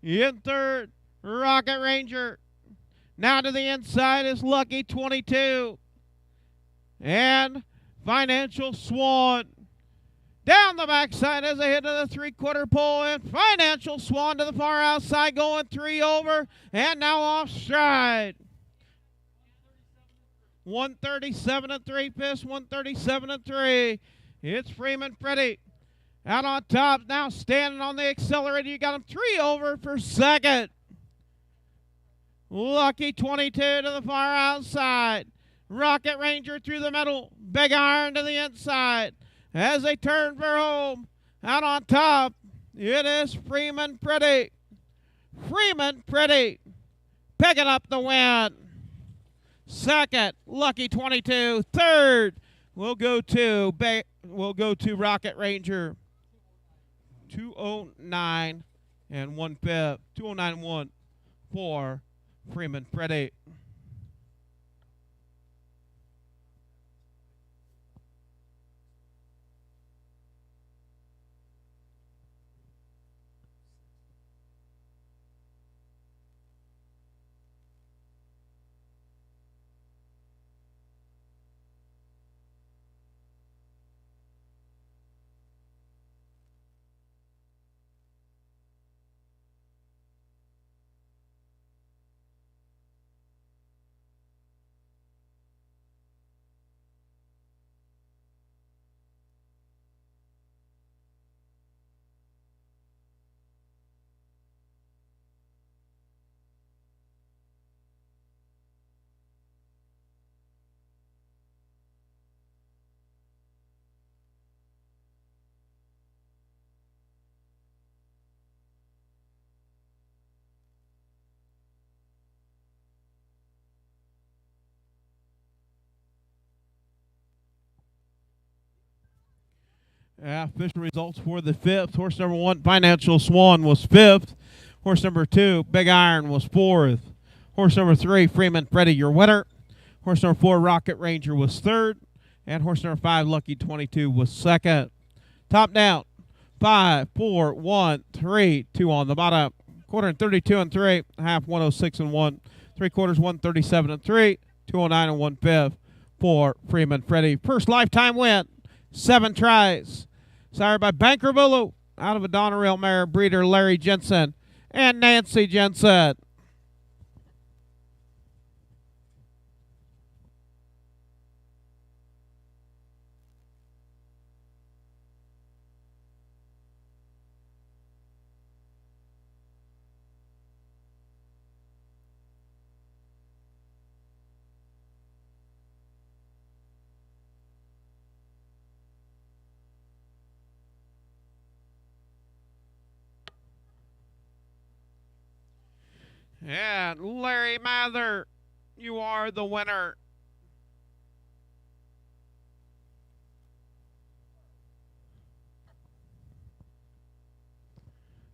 A: In third, Rocket Ranger. Now to the inside is Lucky 22. And Financial Swan. Down the backside as they hit to the 3/4 pole, and Financial Swan to the far outside going 3 over, and now off stride. 137-3, fifth, 137-3. It's Freeman Freddy. Out on top, now standing on the accelerator. You got him 3 over for second. Lucky 22 to the far outside. Rocket Ranger through the middle. Big Iron to the inside. As they turn for home, out on top, it is Freeman Pretty. Freeman Pretty picking up the win. Second, Lucky 22. Third, we'll go to Rocket Ranger. 209 and 1/5. 209 and 1 for Freeman Pretty. Official results for the fifth. Horse number 1, Financial Swan, was fifth. Horse number 2, Big Iron, was fourth. Horse number 3, Freeman Pretty, your winner. Horse number 4, Rocket Ranger, was third. And horse number 5, Lucky 22, was second. Top down. 5, 4, 1, 3, 2 on the bottom. Quarter and 32 and 3. Half 106 and 1. 3/4 137 and 3. 209 and 1/5 for Freeman Pretty. First lifetime win. 7 tries. Sired by Banker Bulu out of a Donerail mare breeder Larry Jensen and Nancy Jensen. And Larry Mather, you are the winner.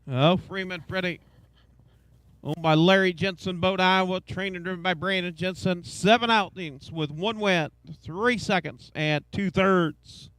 A: Oh, Freeman Pretty, owned by Larry Jensen, Boat, Iowa, trained and driven by Brandon Jensen. 7 outings with 1 win, 3 seconds, and 2/3.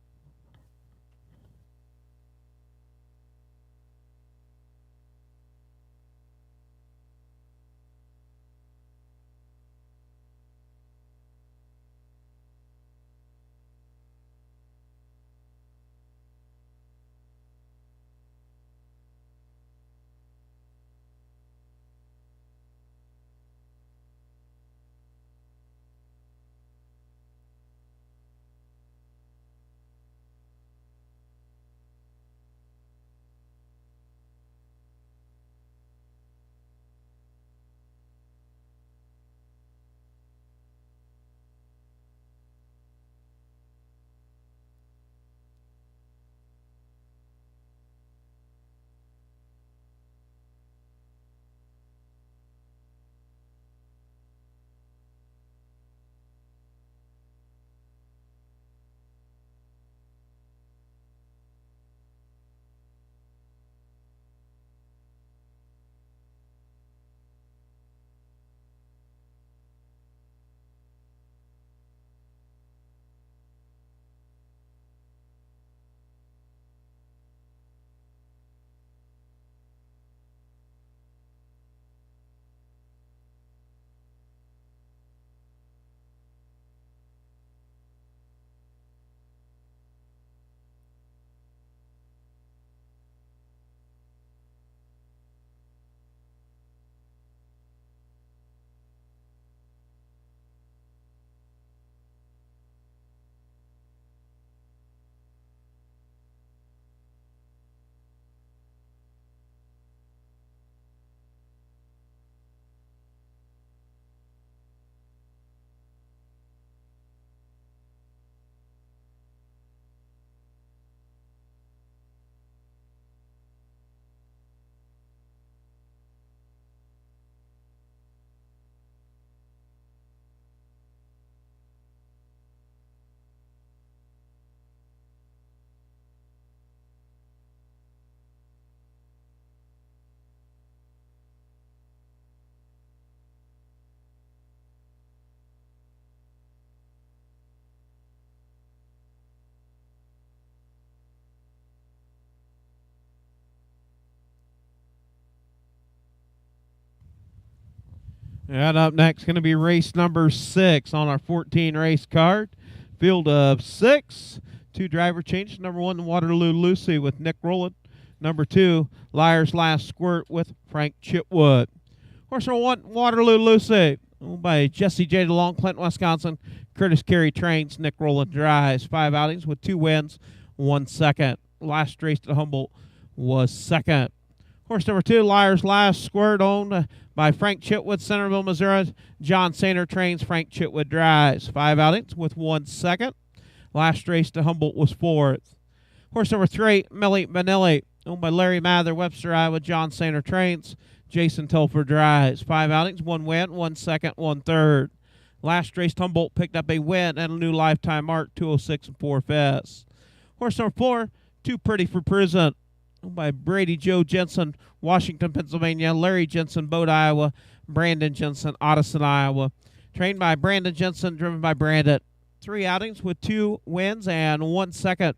A: And up next going to be race number 6 on our 14 race card. Field of 6. 2 driver changes. Number 1, Waterloo Lucy with Nick Rowland. Number 2, Liar's Last Squirt with Frank Chitwood. Horse number 1, Waterloo Lucy, owned by Jesse J. DeLong, Clinton, Wisconsin. Curtis Carey trains, Nick Rowland drives. 5 outings with 2 wins, 1 second. Last race at Humboldt was second. Horse number 2, Liar's Last Squirt, owned by Frank Chitwood, Centerville, Missouri. John Sainer trains, Frank Chitwood drives. 5 outings with 1 second. Last race to Humboldt was 4th. Horse number 3, Millie Manilli, owned by Larry Mather, Webster, Iowa. John Sainer trains, Jason Telfer drives. 5 outings, 1 win, 1 second, 1 third. Last race, Humboldt picked up a win and a new lifetime mark, 206 and 4/5. Horse number 4, Too Pretty for Prison, owned by Brady Joe Jensen, Washington, Pennsylvania. Larry Jensen, Bode, Iowa. Brandon Jensen, Odison, Iowa. Trained by Brandon Jensen, driven by Brandon. 3 outings with 2 wins and 1 second.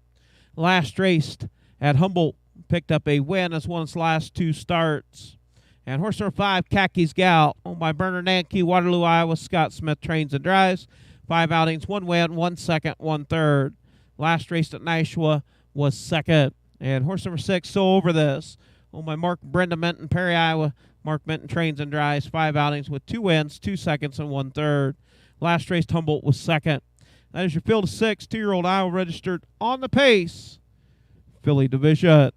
A: Last race at Humboldt picked up a win as one of its last 2 starts. And horse number 5, Khakis Gal, owned by Bernard Nanke, Waterloo, Iowa. Scott Smith trains and drives. 5 outings, 1 win, 1 second, 1 third. Last race at Nashua was second. And horse number 6, So Over This, owned by Mark Brenda Minton, Perry, Iowa. Mark Minton trains and drives. 5 outings with 2 wins, 2 seconds, and 1 third. Last race, Humboldt was second. That is your field of 6, 2-year-old Iowa registered on the pace filly division.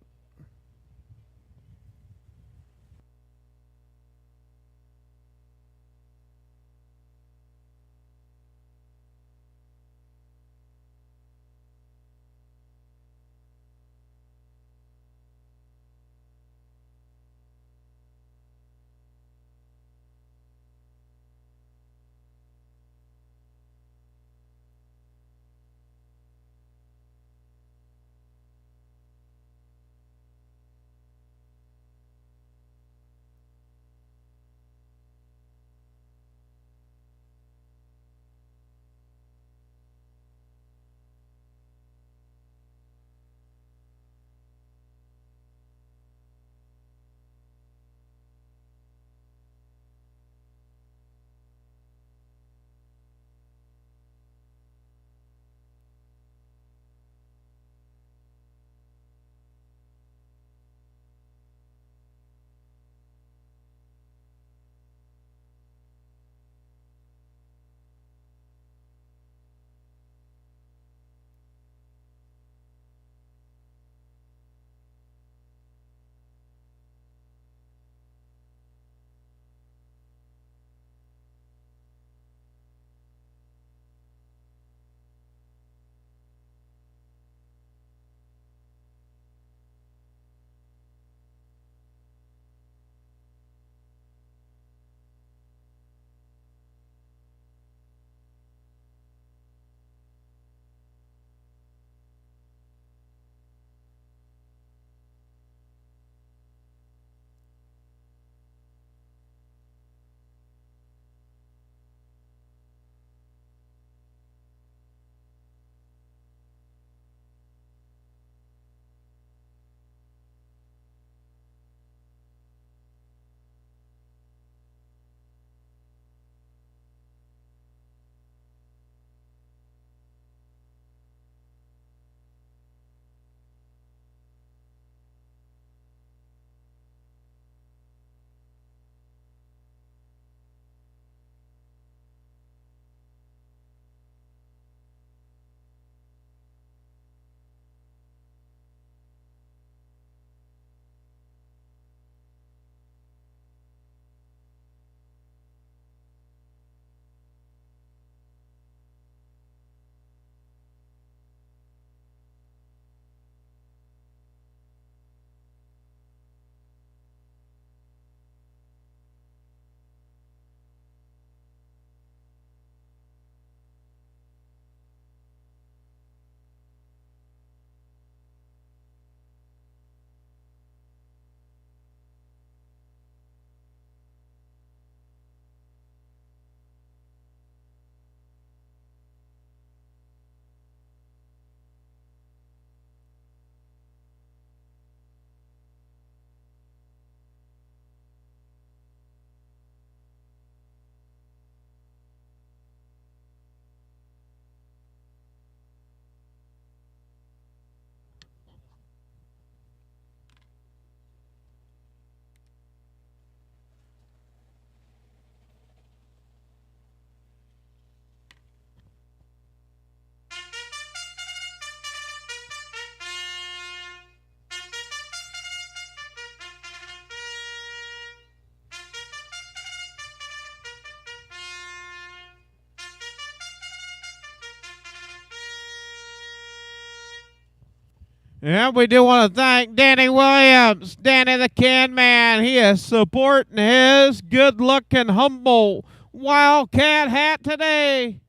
A: And we do want to thank Danny Williams, Danny the Can Man. He is supporting his good-looking Humboldt Wildcat hat today.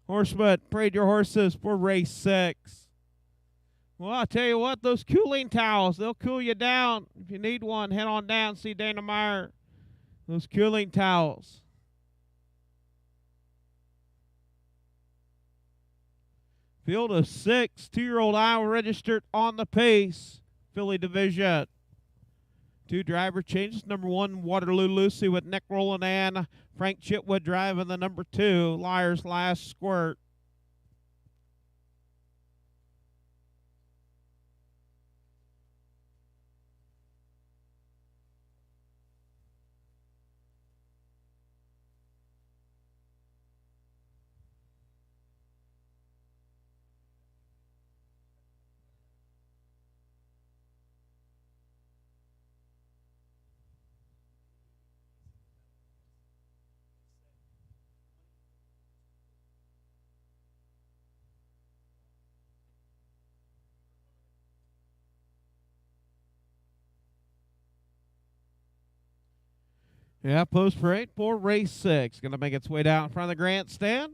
A: Horsemen, parade your horses for race 6. Well, I'll tell you what, those cooling towels, they'll cool you down. If you need one, head on down, see Dana Meyer. Those cooling towels. Field of 6, 2-year-old Iowa registered on the pace. Filly division. 2 driver changes. Number 1, Waterloo Lucy with Nick Rowland and Frank Chitwood driving the number 2, Liar's Last Squirt. Yeah, post parade for race 6. Going to make its way down in front of the grandstand.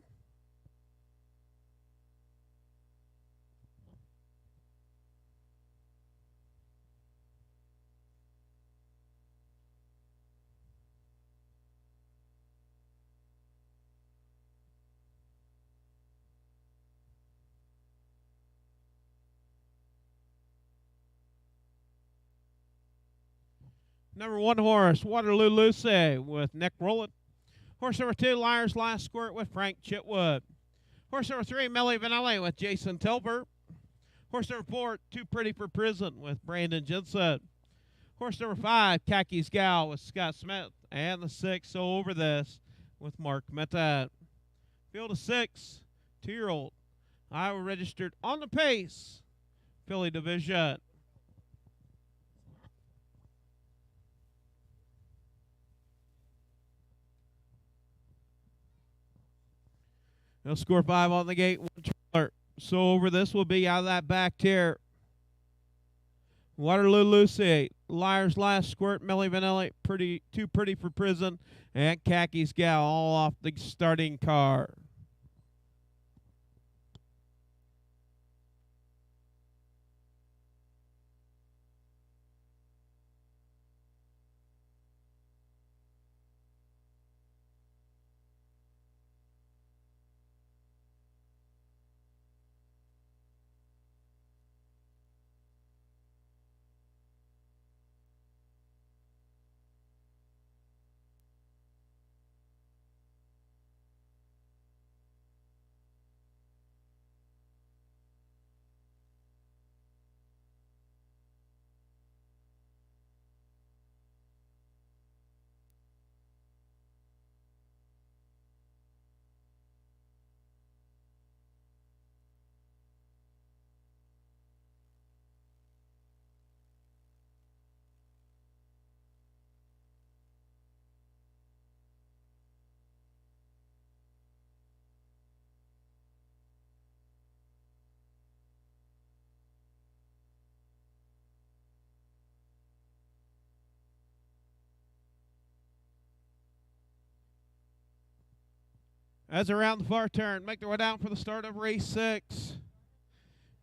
A: Number 1 horse, Waterloo Lucy with Nick Rowland. Horse number 2, Liar's Last Squirt with Frank Chitwood. Horse number 3, Millie Vanelli with Jason Telfer. Horse number 4, Too Pretty for Prison with Brandon Jensen. Horse number 5, Khakis Gal with Scott Smith. And the 6, So Over This with Mark Metta. Field of 6, 2-year-old Iowa registered on the pace. Filly division. They'll score 5 on the gate. 1 trailer. So Over This will be out of that back tier. Waterloo Lucy, Liar's Last Squirt, Millie Vanelli, Too Pretty for Prison, and Khakis Gal all off the starting car. As around the far turn, make their way down for the start of race 6.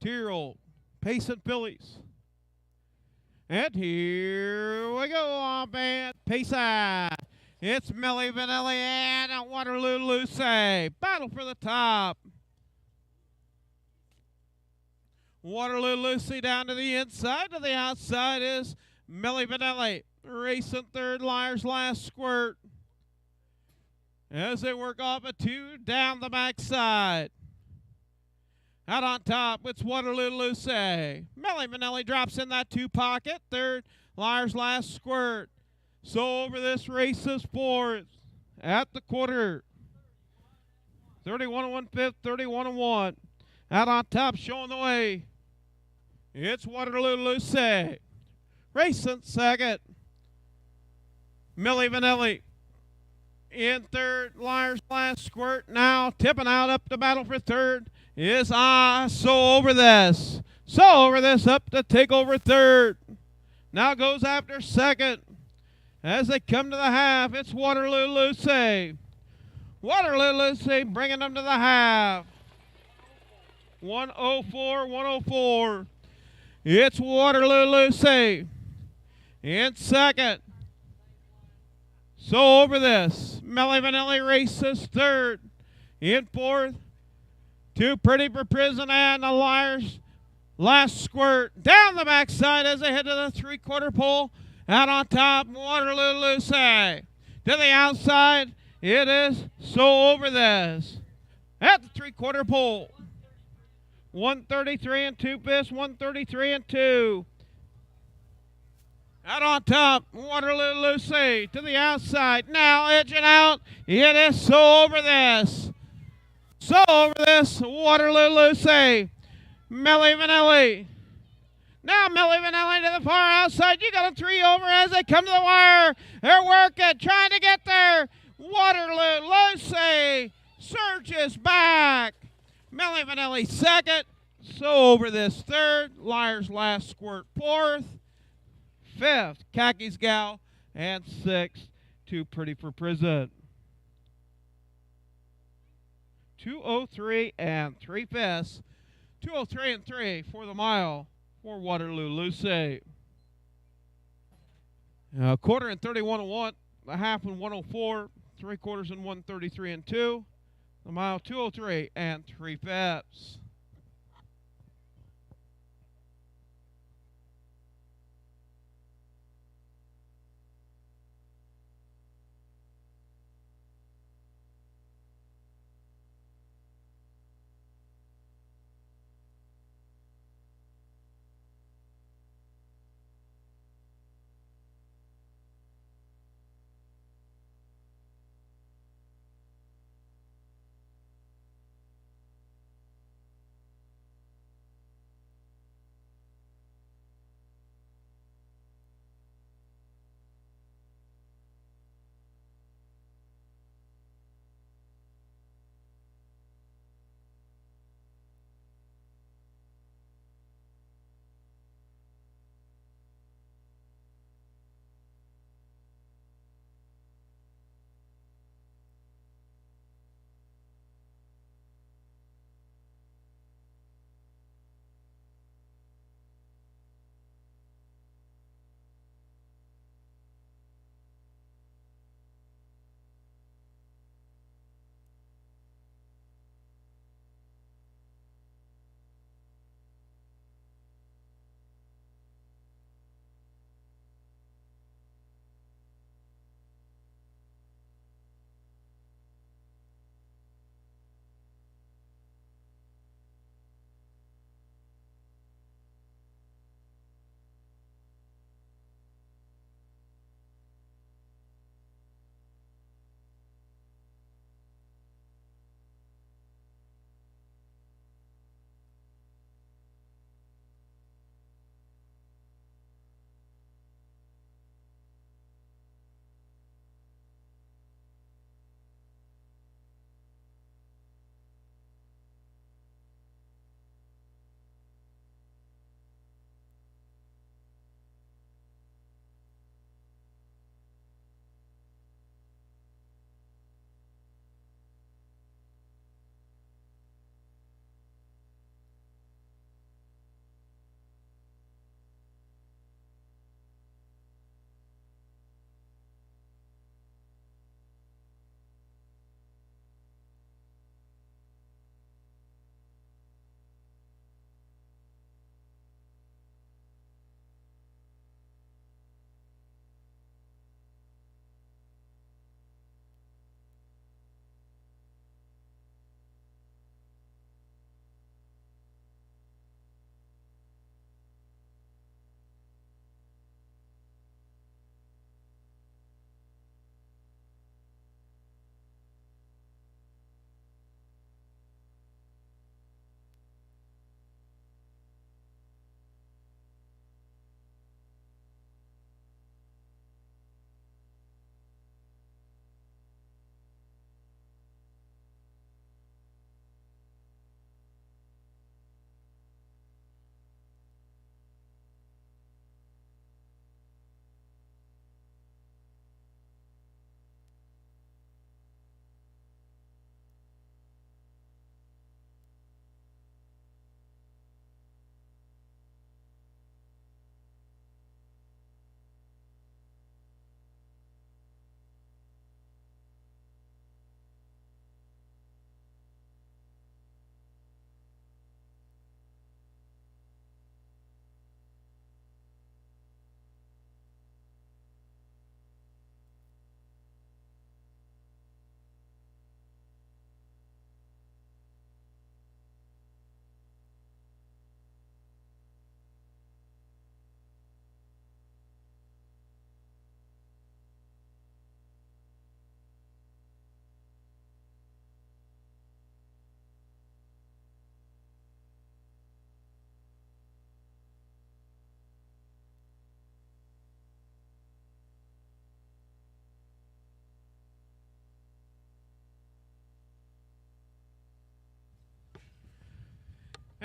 A: 2-year-old Pacing Fillies. And here we go on band. Pacing. It's Millie Vanelli and Waterloo Lucy. Battle for the top. Waterloo Lucy down to the inside. To the outside is Millie Vanelli. Racing third, Liar's Last Squirt. As they work off a 2 down the backside. Out on top, it's Waterloo Lucy. Millie Vanelli drops in that 2 pocket. Third, Liar's Last Squirt. So Over This race is 4th at the quarter. 31 1/5, 31 1. Out on top, showing the way. It's Waterloo Lucy. Racing second. Millie Vanelli. In third, Liar's Last Squirt now tipping out up to battle for third. is So Over This. So Over This up to take over third. Now goes after second. As they come to the half, it's Waterloo Lucy. Waterloo Lucy bringing them to the half. 104, 104. It's Waterloo Lucy in second. So Over This. Melly Vanilli races third. In fourth. Too Pretty for Prison and the Liars. Last squirt down the backside as they head to the three-quarter pole. Out on top, Waterloo Lucy. To the outside, it is So Over This. At the three-quarter pole. 133 and 2/5, 133 and 2. Out on top, Waterloo Lucy to the outside. Now edging out, it is So Over This. So Over This, Waterloo Lucy. Melly Vanilli. Now Melly Vanilli to the far outside. You got a 3 over as they come to the wire. They're working, trying to get there. Waterloo Lucy surges back. Melly Vanilli second. So Over This third. Liars Last Squirt fourth. Fifth, Khakis Gal. And sixth, Too Pretty for Prison. 2:03 and 3/5. 2:03 and 3 for the mile for Waterloo Lucy. Quarter and 31 and 1. The half in 104. 3/4 and 133 and 2. The mile 2:03 and 3/5.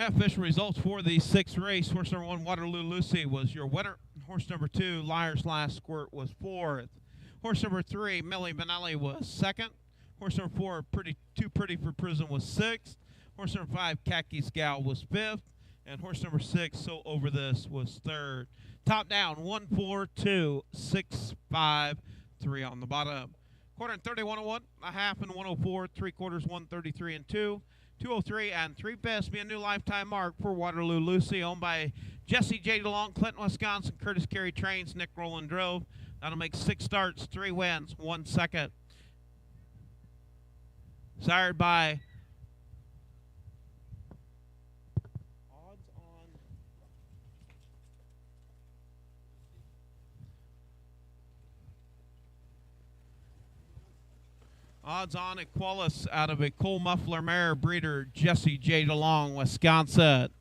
A: Official results for the sixth race. Horse number 1, Waterloo Lucy, was your winner. Horse number 2, Liar's Last Squirt, was fourth. Horse number 3, Millie Benelli, was second. Horse number 4, Too Pretty for Prison, was sixth. Horse number 5, Khaki's Gal, was fifth. And horse number 6, So Over This, was third. Top down, 1, 4, 2, 6, 5, 3 on the bottom. Quarter and 31-1, a half and 104, 3/4 133 and 2. 203 and 3/5 be a new lifetime mark for Waterloo Lucy, owned by Jesse J. DeLong, Clinton, Wisconsin. Curtis Carey trains, Nick Rowland drove. That'll make 6 starts, 3 wins, 1 second. Sired by Odds on Equalis out of a Coal Muffler mare breeder, Jesse J. DeLong, Wisconsin.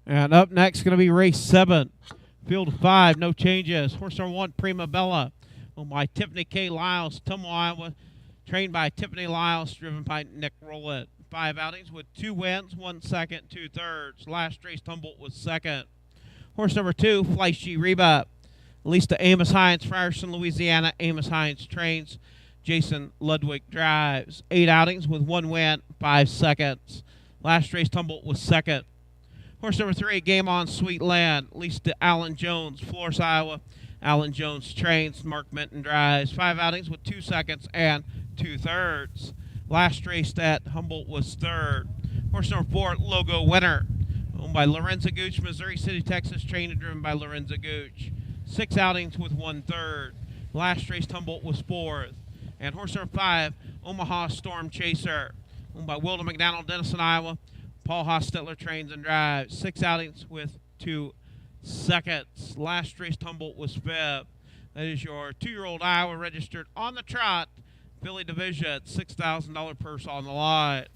A: And up next, going to be race 7. Field of 5, no changes. Horse number 1, Prima Bella, owned by Tiffany K. Lyles, Tummo, Iowa. Trained by Tiffany Lyles, driven by Nick Rowland. 5 outings with 2 wins, 1 second, 2 thirds. Last race, Humboldt was second. Horse number 2, Fleishy Reba, leased to Amos Hines, Frierson, Louisiana. Amos Hines trains, Jason Ludwig drives. 8 outings with 1 win, 5 seconds. Last race, Humboldt was second. Horse number 3, Game On Sweet Land, leased to Alan Jones, Florence, Iowa. Alan Jones trains, Mark Minton drives. 5 outings with 2 seconds and 2 thirds. Last race at Humboldt was third. Horse number 4, Logo Winner, owned by Lorenzo Gooch, Missouri City, Texas, trained and driven by Lorenzo Gooch. 6 outings with 1 third. Last race, Humboldt was fourth. And horse number 5, Omaha Storm Chaser, owned by Wilda McDonald, Denison, Iowa. Paul Hostetler trains and drives. 6 outings with 2 seconds. Last race, Humboldt was fifth. That is your 2-year-old Iowa registered on the trot. Philly Division, $6,000 purse on the lot.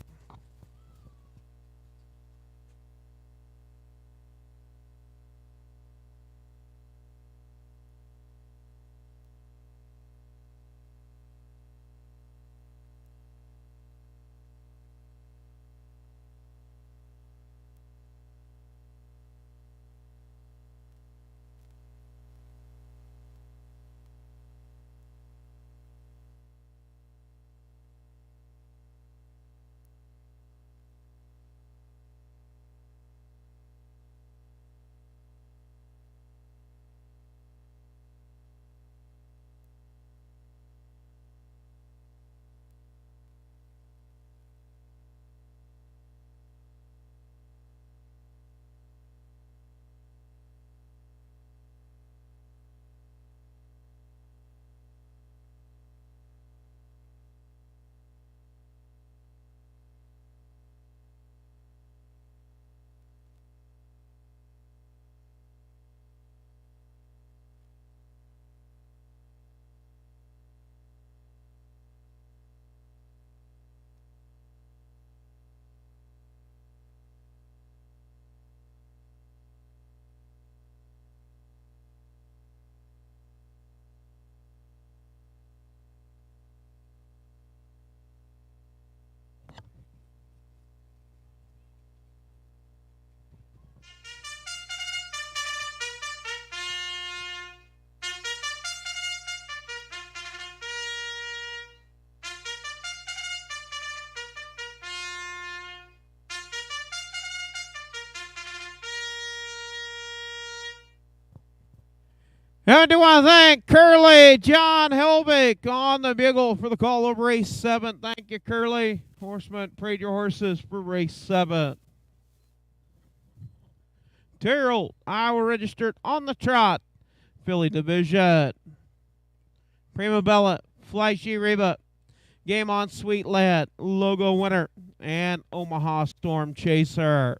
A: And I do want to thank Curly John Helbig on the bugle for the call of race 7. Thank you, Curly. Horsemen, parade your horses for race 7. 2-year-old Iowa registered on the trot, filly division. Prima Bella, Flashy Reba, Game On Sweet Lad, Logo Winner, and Omaha Storm Chaser.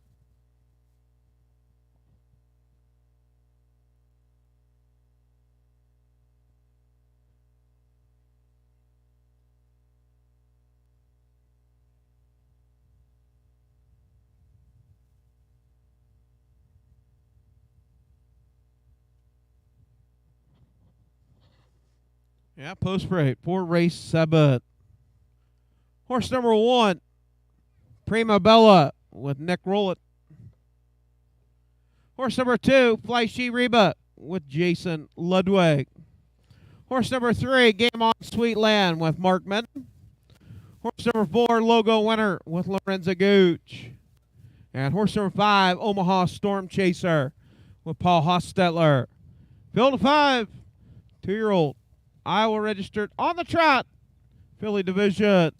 A: Yeah, post parade for race 7. Horse number 1, Prima Bella with Nick Rowlett. Horse number 2, Flashy Reba with Jason Ludwig. Horse number 3, Game On Sweet Land with Mark Menton. Horse number 4, Logo Winner with Lorenzo Gooch. And horse number 5, Omaha Storm Chaser with Paul Hostetler. Field of 5, 2-year-old Iowa registered on the trot, filly division.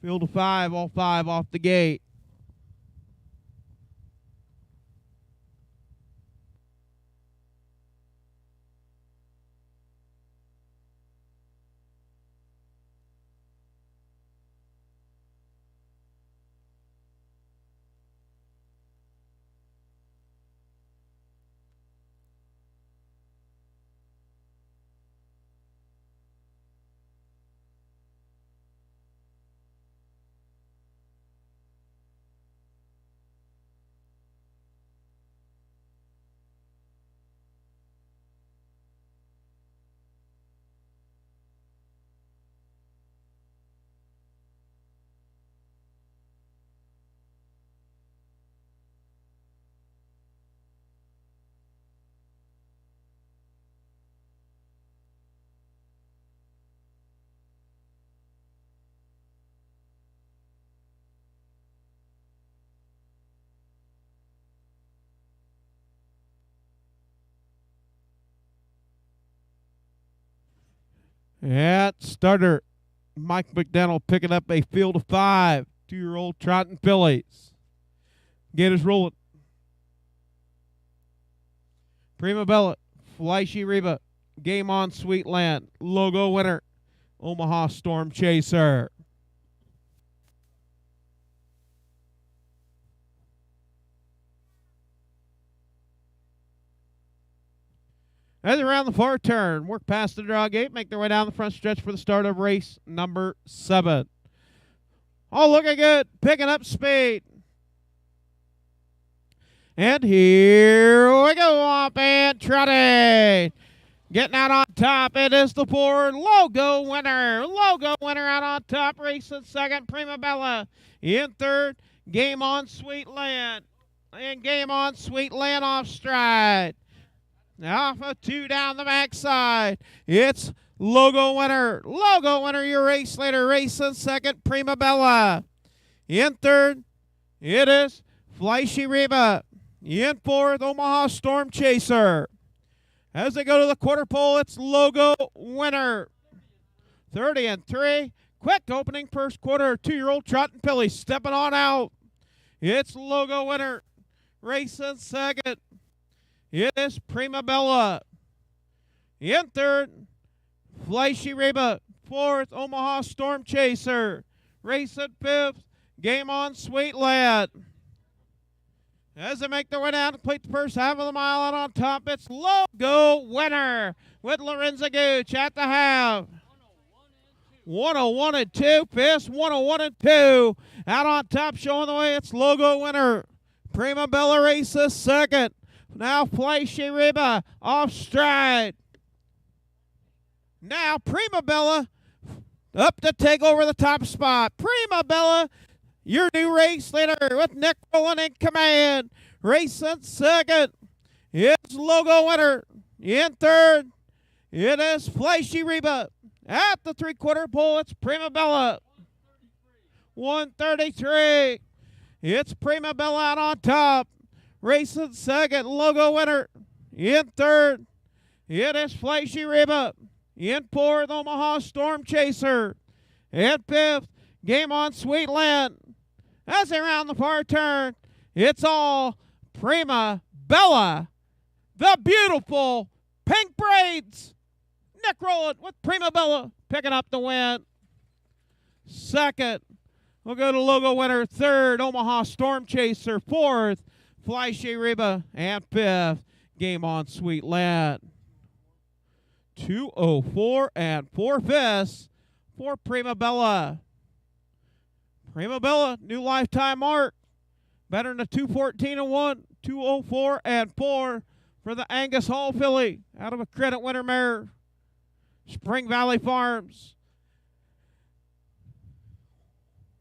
A: Field of 5, all 5 off the gate. At starter, Mike McDaniel picking up a field of 5, 2-year-old trotting fillies. Gate is rolling. Prima Bella, Flashy Reba, Game On Sweet Land, Logo Winner, Omaha Storm Chaser. As around the far turn, work past the draw gate, make their way down the front stretch for the start of race number 7. All looking good, picking up speed. And here we go, up and trotting. Getting out on top, it is the 4, Logo Winner. Logo Winner out on top, racing second, Prima Bella. In third, Game On Sweet Land. And Game On Sweet Land off stride. Off of 2 down the backside. It's Logo Winner. Logo Winner, your race leader. Racing second, Prima Bella. In third, it is Flashy Reba. In fourth, Omaha Storm Chaser. As they go to the quarter pole, it's Logo Winner. 30 and 3. Quick opening first quarter. 2-year-old trotting filly stepping on out. It's Logo Winner. Racing second. It is Prima Bella. In third, Flashy Reba. Fourth, Omaha Storm Chaser. Racing fifth, Game On Sweet Lad. As they make their way down to complete the first half of the mile, out on top, it's Logo Winner with Lorenzo Gooch at the half. 101 and 2, fifth, 101 and 2. Out on top, showing the way, it's Logo Winner. Prima Bella races second. Now Flashy Reba off stride. Now Prima Bella up to take over the top spot. Prima Bella, your new race leader with Nick Rowland in command. Racing second, it's Logo Winner. In third, it is Flashy Reba. At the 3/4 pole, it's Prima Bella. 133. It's Prima Bella out on top. Racing second, Logo Winner. In third, It is Flashy Reba in fourth, Omaha Storm Chaser. In fifth, Game on Sweetland. As they round the far turn, it's all Prima Bella. The beautiful pink braids. Nick Rowland with Prima Bella picking up the win. Second, we'll go to logo winner. Third, Omaha Storm Chaser. Fourth, Flashy Reba. And fifth, Game on Sweetland. 2:04 and 4/5 for Prima Bella. Prima Bella, new lifetime mark. Better than a 2:14 and 1, 2:04 and 4 for the Angus Hall filly out of a credit winner mare. Spring Valley Farms.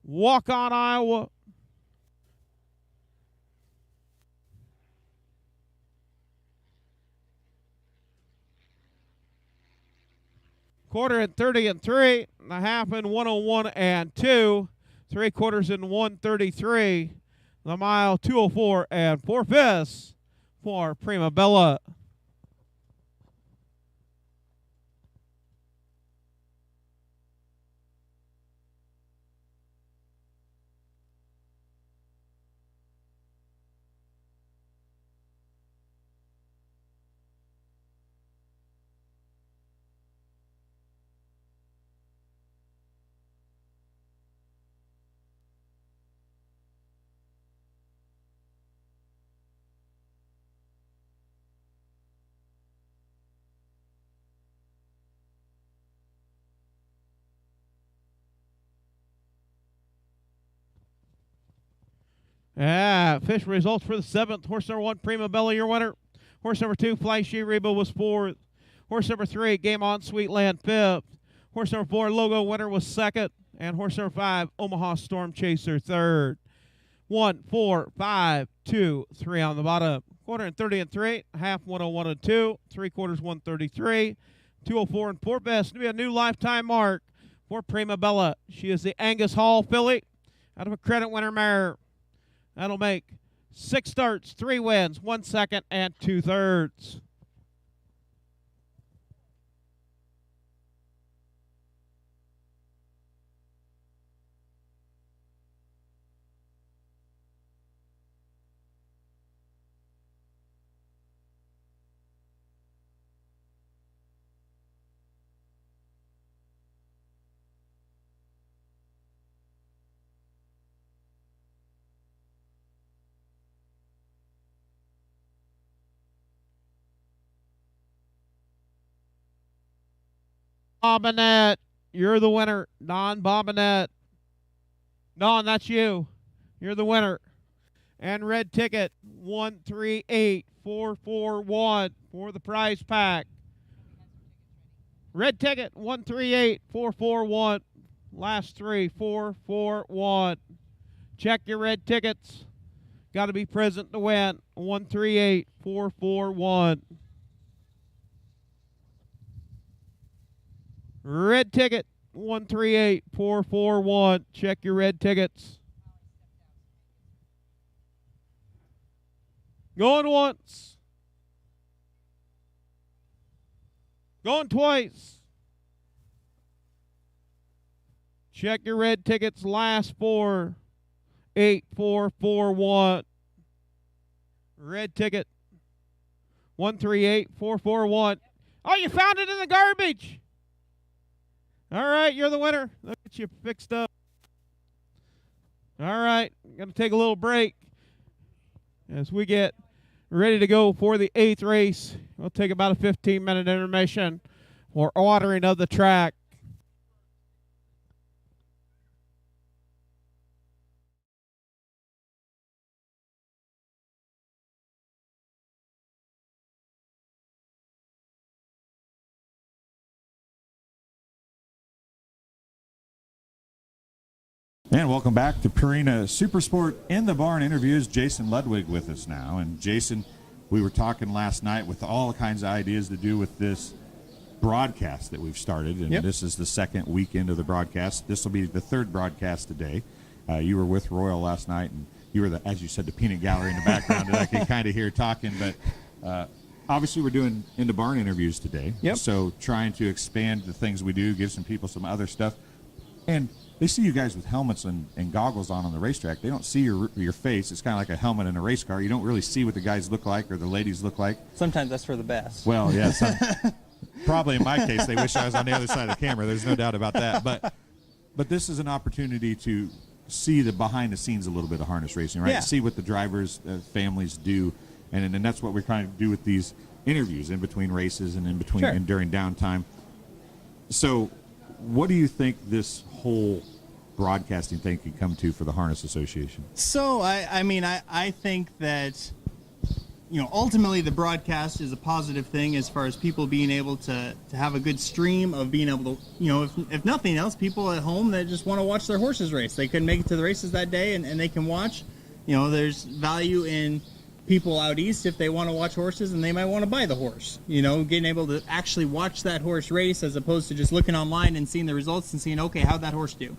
A: Walk on Iowa. Quarter in 30 and 3, and a half in 101 and 2, 3/4 in 133. The mile 2:04 and 4/5 for Prima Bella. Official results for the 7th. Horse number 1, Prima Bella, your winner. Horse number 2, Flashy Reba, was 4th. Horse number 3, Game on Sweetland, 5th. Horse number 4, Logo winner, was 2nd. And horse number 5, Omaha Storm Chaser, 3rd. 1, 4, 5, 2, 3 on the bottom. Quarter in 30 and 3, half 101 and 2, 3/4 133, 2:04 and 4/5. To be a new lifetime mark for Prima Bella. She is the Angus Hall filly out of a credit winner mare. That'll make 6 starts, 3 wins, 1 second, and 2/3. Bobinette, you're the winner. Don Bobinette. Don, that's you. You're the winner. And red ticket, 138441 for the prize pack. Red ticket, 138441. Last 3, 441. Check your red tickets. Got to be present to win. 138441. Red ticket, 138441. Check your red tickets. Going once. Going twice. Check your red tickets. Last 4, 8441. Red ticket, 138441. Oh, you found it in the garbage. All right, you're the winner. Look at you fixed up. All right, going to take a little break as we get ready to go for the 8th race. We'll take about a 15-minute intermission for ordering of the track.
B: And welcome back to Purina Supersport in the Barn interviews. Jason Ludwig with us now. And Jason, we were talking last night with all kinds of ideas to do with this broadcast that we've started. And This is the 2nd weekend of the broadcast. This will be the 3rd broadcast today. You were with Royal last night, and you were, as you said, the peanut gallery in the background that I could kind of hear talking. But obviously we're doing into barn interviews today.
C: Yep.
B: So trying to expand the things we do, give some people some other stuff. And they see you guys with helmets and goggles on the racetrack. They don't see your face. It's kind of like a helmet in a race car. You don't really see what the guys look like or the ladies look like.
C: Sometimes that's for the best.
B: Well, yeah. Probably in my case, they wish I was on the other side of the camera. There's no doubt about that. But this is an opportunity to see the behind the scenes a little bit of harness racing, right?
C: Yeah.
B: See what the drivers' families do, and that's what we're trying to do with these interviews in between races and in between
C: Sure.
B: and during downtime. So, what do you think this whole broadcasting thing can come to for the Harness Association?
C: So, I think that, ultimately the broadcast is a positive thing as far as people being able to have a good stream of being able to, if nothing else, people at home that just want to watch their horses race. They couldn't make it to the races that day, and they can watch. There's value in people out east if they want to watch horses, and they might want to buy the horse. Getting able to actually watch that horse race as opposed to just looking online and seeing the results and seeing, okay, how'd that horse do?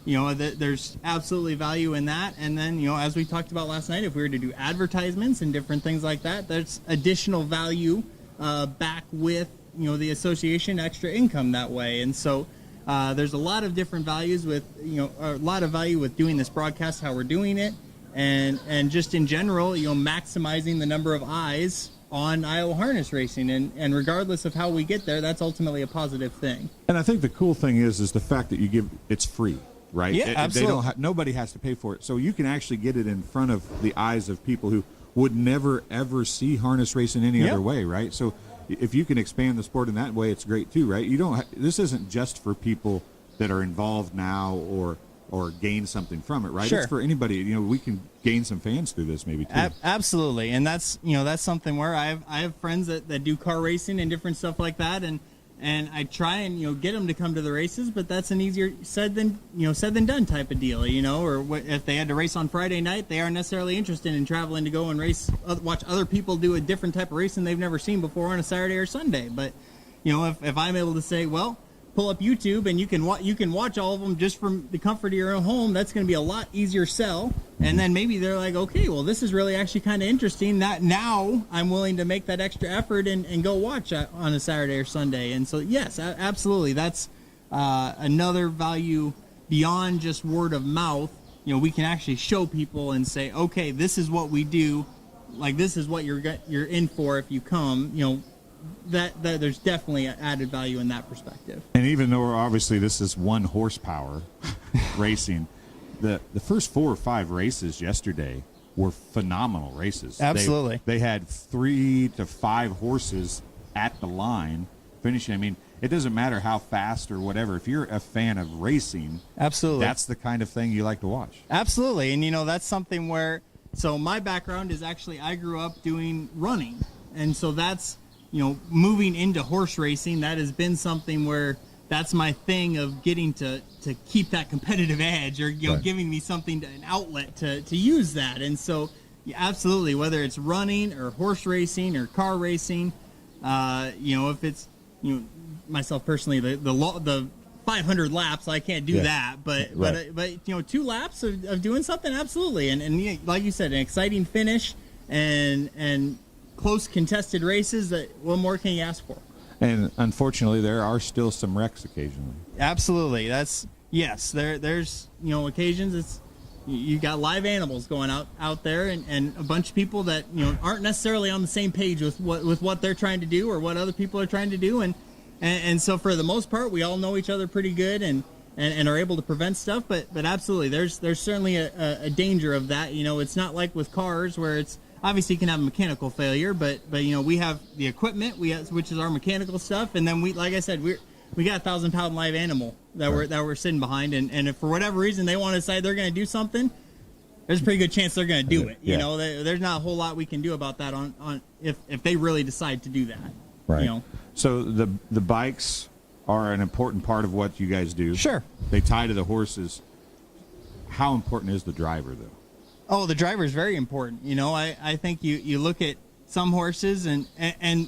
C: There's absolutely value in that. And then, as we talked about last night, if we were to do advertisements and different things like that, there's additional value back with, the association, extra income that way. And so there's a lot of different values with, a lot of value with doing this broadcast, how we're doing it, and just in general, maximizing the number of eyes on Iowa harness racing. And regardless of how we get there, that's ultimately a positive thing.
B: And I think the cool thing is the fact that it's free. Right?
C: Yeah, absolutely.
B: Nobody has to pay for it. So you can actually get it in front of the eyes of people who would never, ever see harness racing any other way, right? So if you can expand the sport in that way, it's great too, right? This isn't just for people that are involved now or gain something from it, right?
C: Sure.
B: It's for anybody. We can gain some fans through this maybe too.
C: Absolutely. And that's something where I have friends that do car racing and different stuff like that, and I try and get them to come to the races, but that's an easier said than done type of deal, or if they had to race on Friday night, they aren't necessarily interested in traveling to go and watch other people do a different type of racing they've never seen before on a Saturday or Sunday. But if I'm able to say, well, pull up YouTube and you can watch all of them just from the comfort of your own home, that's going to be a lot easier sell. And then maybe they're like, okay, well, this is really actually kind of interesting. That now I'm willing to make that extra effort and go watch on a Saturday or Sunday. And so, yes, absolutely. That's another value beyond just word of mouth. We can actually show people and say, okay, this is what we do. Like, this is what you're in for if you come, that there's definitely an added value in that perspective.
B: And even though obviously this is 1 horsepower racing, the first 4 or 5 races yesterday were phenomenal races.
C: Absolutely.
B: They had 3 to 5 horses at the line finishing. I mean, it doesn't matter how fast or whatever. If you're a fan of racing,
C: absolutely,
B: that's the kind of thing you like to watch.
C: Absolutely. And that's something where, so my background is actually, I grew up doing running, and so that's moving into horse racing, that has been something where that's my thing of getting to keep that competitive edge, or
B: right.
C: giving me something, an outlet to use that. And so, absolutely, whether it's running or horse racing or car racing, if it's myself personally, the 500 laps, I can't do that, but 2 laps of doing something, absolutely, and like you said, an exciting finish and close contested races, that what more can you ask for?
B: And unfortunately, there are still some wrecks occasionally.
C: Absolutely. There's occasions it's you got live animals going out there, and a bunch of people that aren't necessarily on the same page with what they're trying to do or what other people are trying to do, and so for the most part, we all know each other pretty good and are able to prevent stuff, but absolutely there's certainly a danger of that. It's not like with cars where it's obviously you can have a mechanical failure, but we have the equipment, which is our mechanical stuff, and then like I said, we got a 1,000-pound live animal that we're sitting behind, and if for whatever reason they want to decide they're going to do something, there's a pretty good chance they're going to do it. There's not a whole lot we can do about that on if they really decide to do that.
B: Right. So the bikes are an important part of what you guys do.
C: Sure.
B: They tie to the horses. How important is the driver, though?
C: Oh, the driver is very important. I think you look at some horses and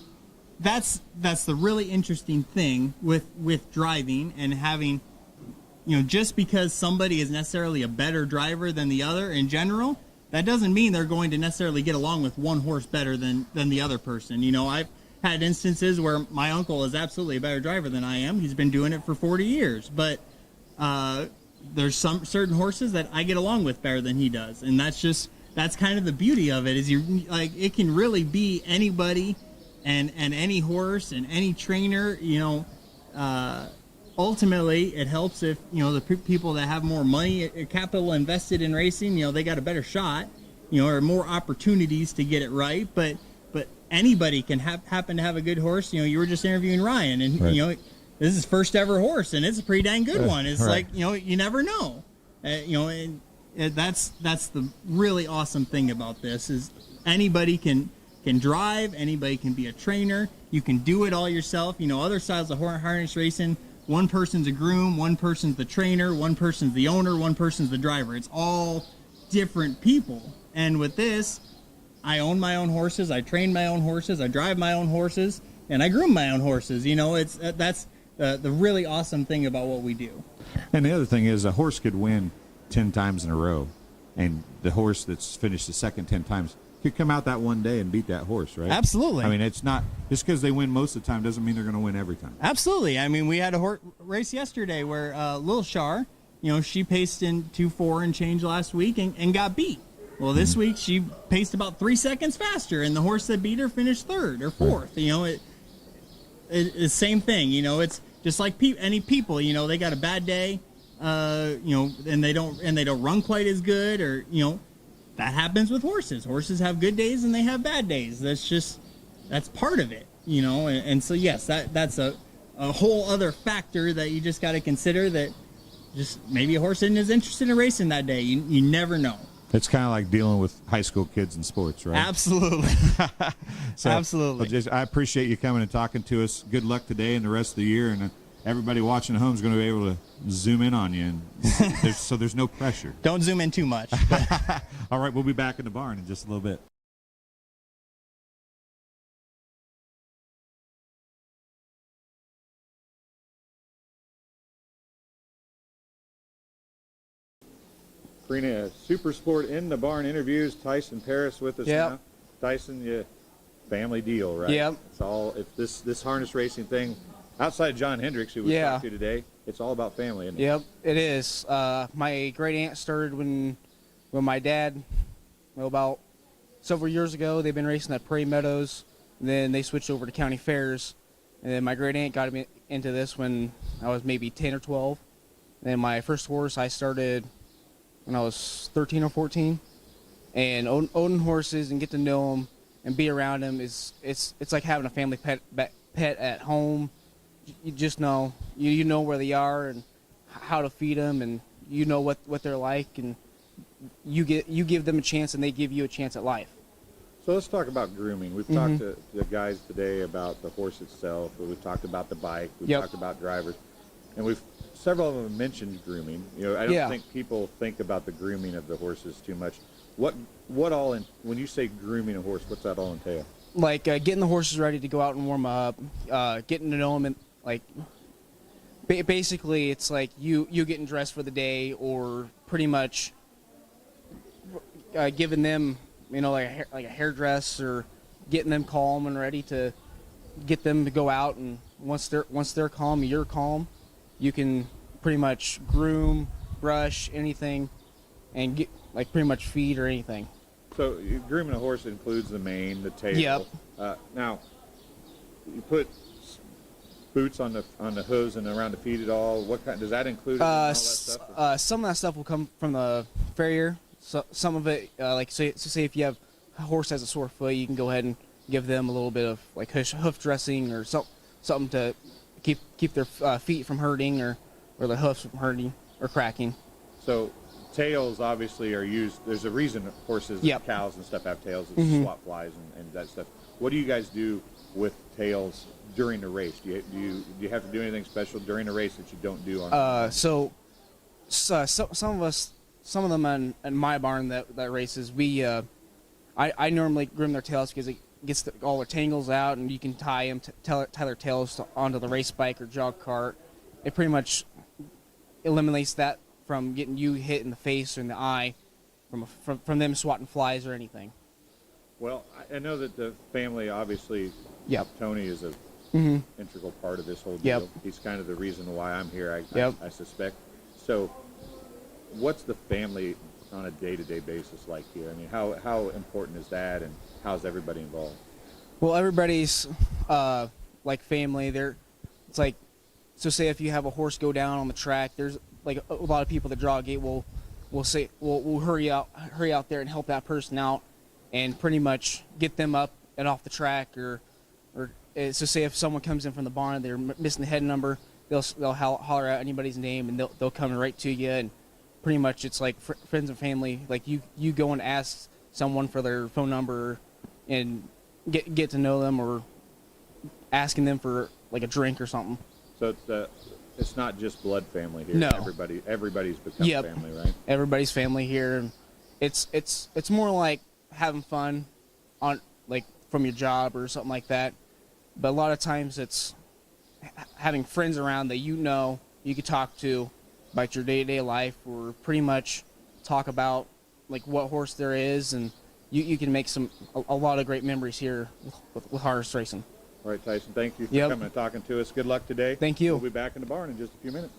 C: that's the really interesting thing with driving and having, just because somebody is necessarily a better driver than the other in general, that doesn't mean they're going to necessarily get along with one horse better than the other person. You know, I've had instances where my uncle is absolutely a better driver than I am. He's been doing it for 40 years, but there's some certain horses that I get along with better than he does, and that's kind of the beauty of it. Is it can really be anybody and any horse and any trainer. You know, ultimately it helps if, you know, the people that have more money, capital invested in racing, you know, they got a better shot, you know, or more opportunities to get it right. But anybody can happen to have a good horse. You know, you were just interviewing Ryan, and
B: right.
C: you know, this is his first ever horse, and it's a pretty dang good one. It's
B: right.
C: like, you know, you never know. You know, and that's the really awesome thing about this is anybody can drive, anybody can be a trainer. You can do it all yourself. You know, other styles of harness racing, one person's a groom, one person's the trainer, one person's the owner, one person's the driver. It's all different people. And with this, I own my own horses, I train my own horses, I drive my own horses, and I groom my own horses. You know, that's the really awesome thing about what we do.
B: And the other thing is, a horse could win 10 times in a row, and the horse that's finished the second 10 times could come out that one day and beat that horse, right?
C: Absolutely.
B: I mean, it's not just because they win most of the time doesn't mean they're going to win every time.
C: Absolutely. I mean, we had a race yesterday where Lil Shar, you know, she paced in 2:04 and change last week and got beat. Well, this week she paced about 3 seconds faster, and the horse that beat her finished third or fourth. Right. You know, it's the same thing. You know, it's just like any people. You know, they got a bad day, you know, and they don't run quite as good, or, you know, that happens with horses. Horses have good days and they have bad days. That's part of it. You know, and so yes, that's a whole other factor that you just got to consider. That just maybe a horse isn't as interested in racing that day. You never know.
B: It's kind of like dealing with high school kids in sports, right?
C: Absolutely.
B: So,
C: absolutely.
B: Well, I appreciate you coming and talking to us. Good luck today and the rest of the year. And everybody watching at home is going to be able to zoom in on you. And so there's no pressure.
C: Don't zoom in too much.
B: All right, we'll be back in the barn in just a little bit. Karina, Super Sport in the Barn interviews. Tyson Paris with us now. Tyson, you family deal, right?
D: Yep.
B: It's all this harness racing thing. Outside John Hendricks, who we talked to today, it's all about family, isn't it?
D: Yep, it is. My great aunt started when my dad, well, about several years ago. They've been racing at Prairie Meadows, and then they switched over to county fairs. And then my great aunt got me into this when I was maybe 10 or 12. And then my first horse I started when I was 13 or 14, and owning horses and get to know them and be around them it's like having a family pet at home. You just know you know where they are and how to feed them, and you know what they're like, and you give them a chance and they give you a chance at life.
B: So let's talk about grooming. We've talked to the guys today about the horse itself. We've talked about the bike. We've talked about drivers, and several of them mentioned grooming. You know, I don't think people think about the grooming of the horses too much. What all when you say grooming a horse, what's that all entail?
D: Like getting the horses ready to go out and warm up, getting to know them, and like basically it's like you getting dressed for the day, or pretty much giving them, you know, like a hairdress, or getting them calm and ready to get them to go out. And once they're calm, you're calm. You can pretty much groom, brush, anything, and get like pretty much feed or anything.
B: So grooming a horse includes the mane, the tail.
D: Yep.
B: Now, you put boots on the hooves and around the feet at all. What kind does that include? All that stuff?
D: Some of that stuff will come from the farrier. So some of it, like say if you have a horse has a sore foot, you can go ahead and give them a little bit of like hoof dressing or something to keep their feet from hurting, or the hoofs from hurting or cracking.
B: So tails obviously are used. There's a reason horses, and cows and stuff have tails. It's swat flies and that stuff. What do you guys do with tails during the race? Do you have to do anything special during the race that you don't do on?
D: So some of them in my barn that races, I normally groom their tails because it gets all their tangles out, and you can tie their tails onto the race bike or jog cart. It pretty much eliminates that from getting you hit in the face or in the eye from them swatting flies or anything.
B: Well, I know that the family, obviously,
D: Yep.
B: Tony is a integral part of this whole
D: Yep.
B: deal. He's kind of the reason why I'm here,
D: Yep.
B: I suspect. So what's the family on a day-to-day basis like here? I mean, how important is that, and how's everybody involved?
D: Well, everybody's like family. It's like, so say if you have a horse go down on the track, there's like a lot of people that draw a gate will say we'll hurry out there and help that person out, and pretty much get them up and off the track, or so say if someone comes in from the barn, they're missing the head number, they'll holler out anybody's name, and they'll come right to you, and pretty much it's like friends and family. Like you go and ask someone for their phone number and get to know them, or asking them for like a drink or something.
B: So it's not just blood family here.
D: No.
B: Everybody's become
D: Yep.
B: family, right?
D: Everybody's family here, and it's more like having fun on like from your job or something like that. But a lot of times it's having friends around that you could talk to about your day-to-day life, or pretty much talk about like what horse there is, and you can make a lot of great memories here with harness racing.
B: All right, Tyson, thank you for
D: Yep.
B: coming and talking to us. Good luck today.
D: Thank you.
B: We'll be back in the barn in just a few minutes.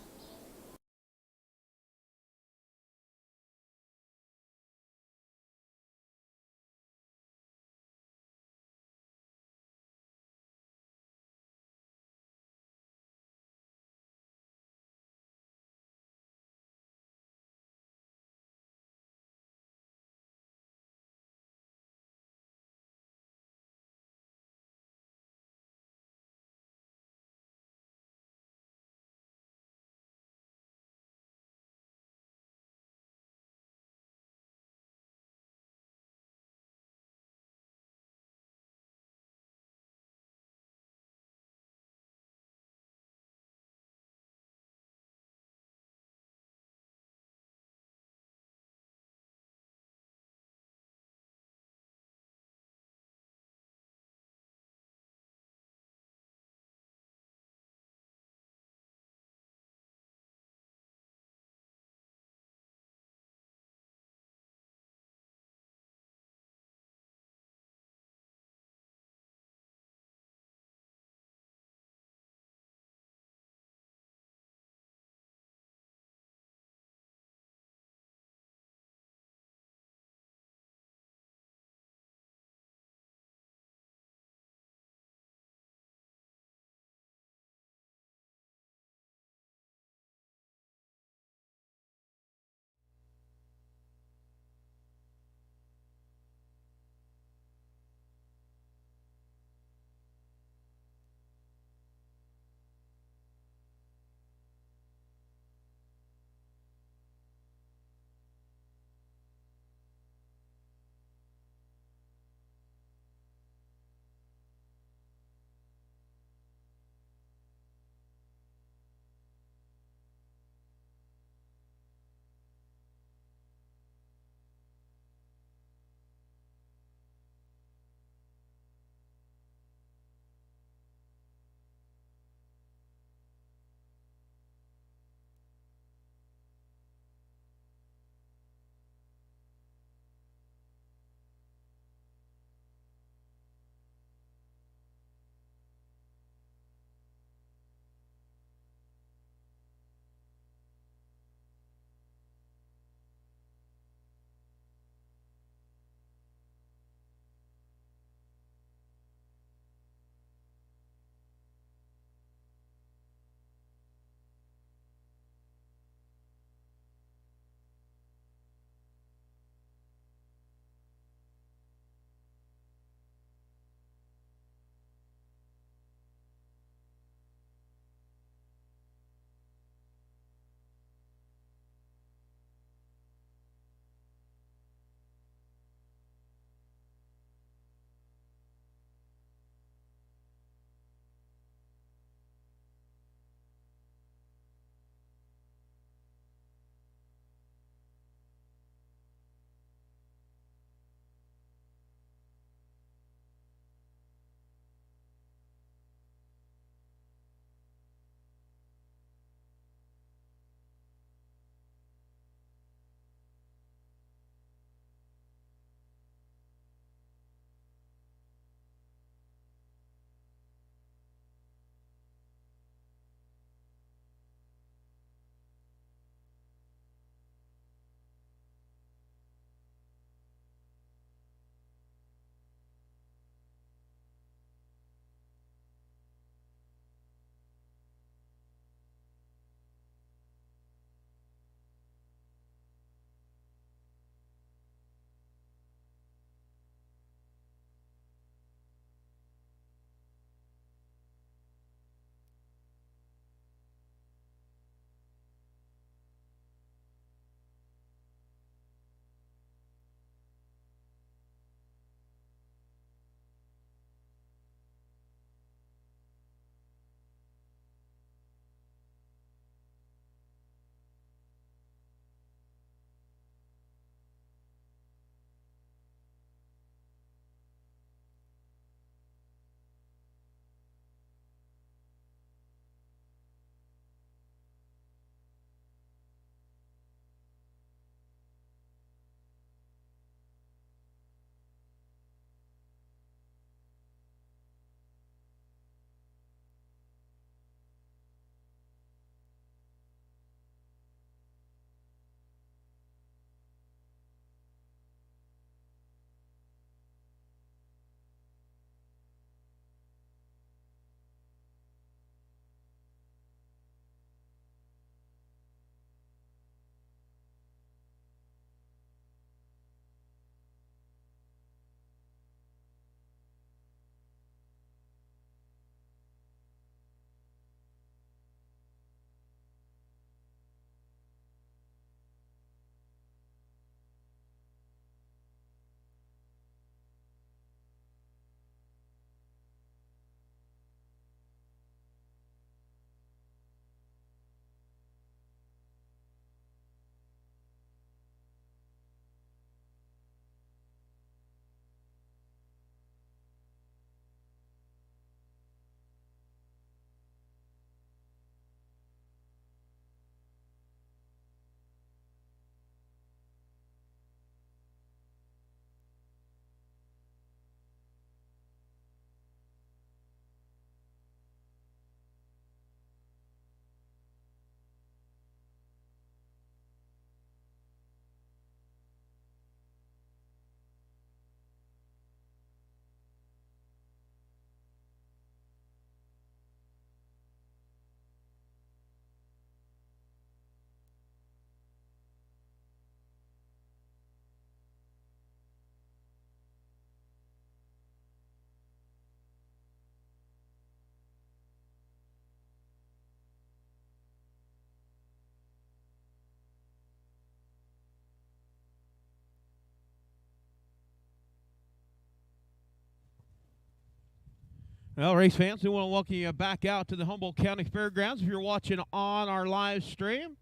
A: Well, race fans, we want to welcome you back out to the Humboldt County Fairgrounds. If you're watching on our live stream,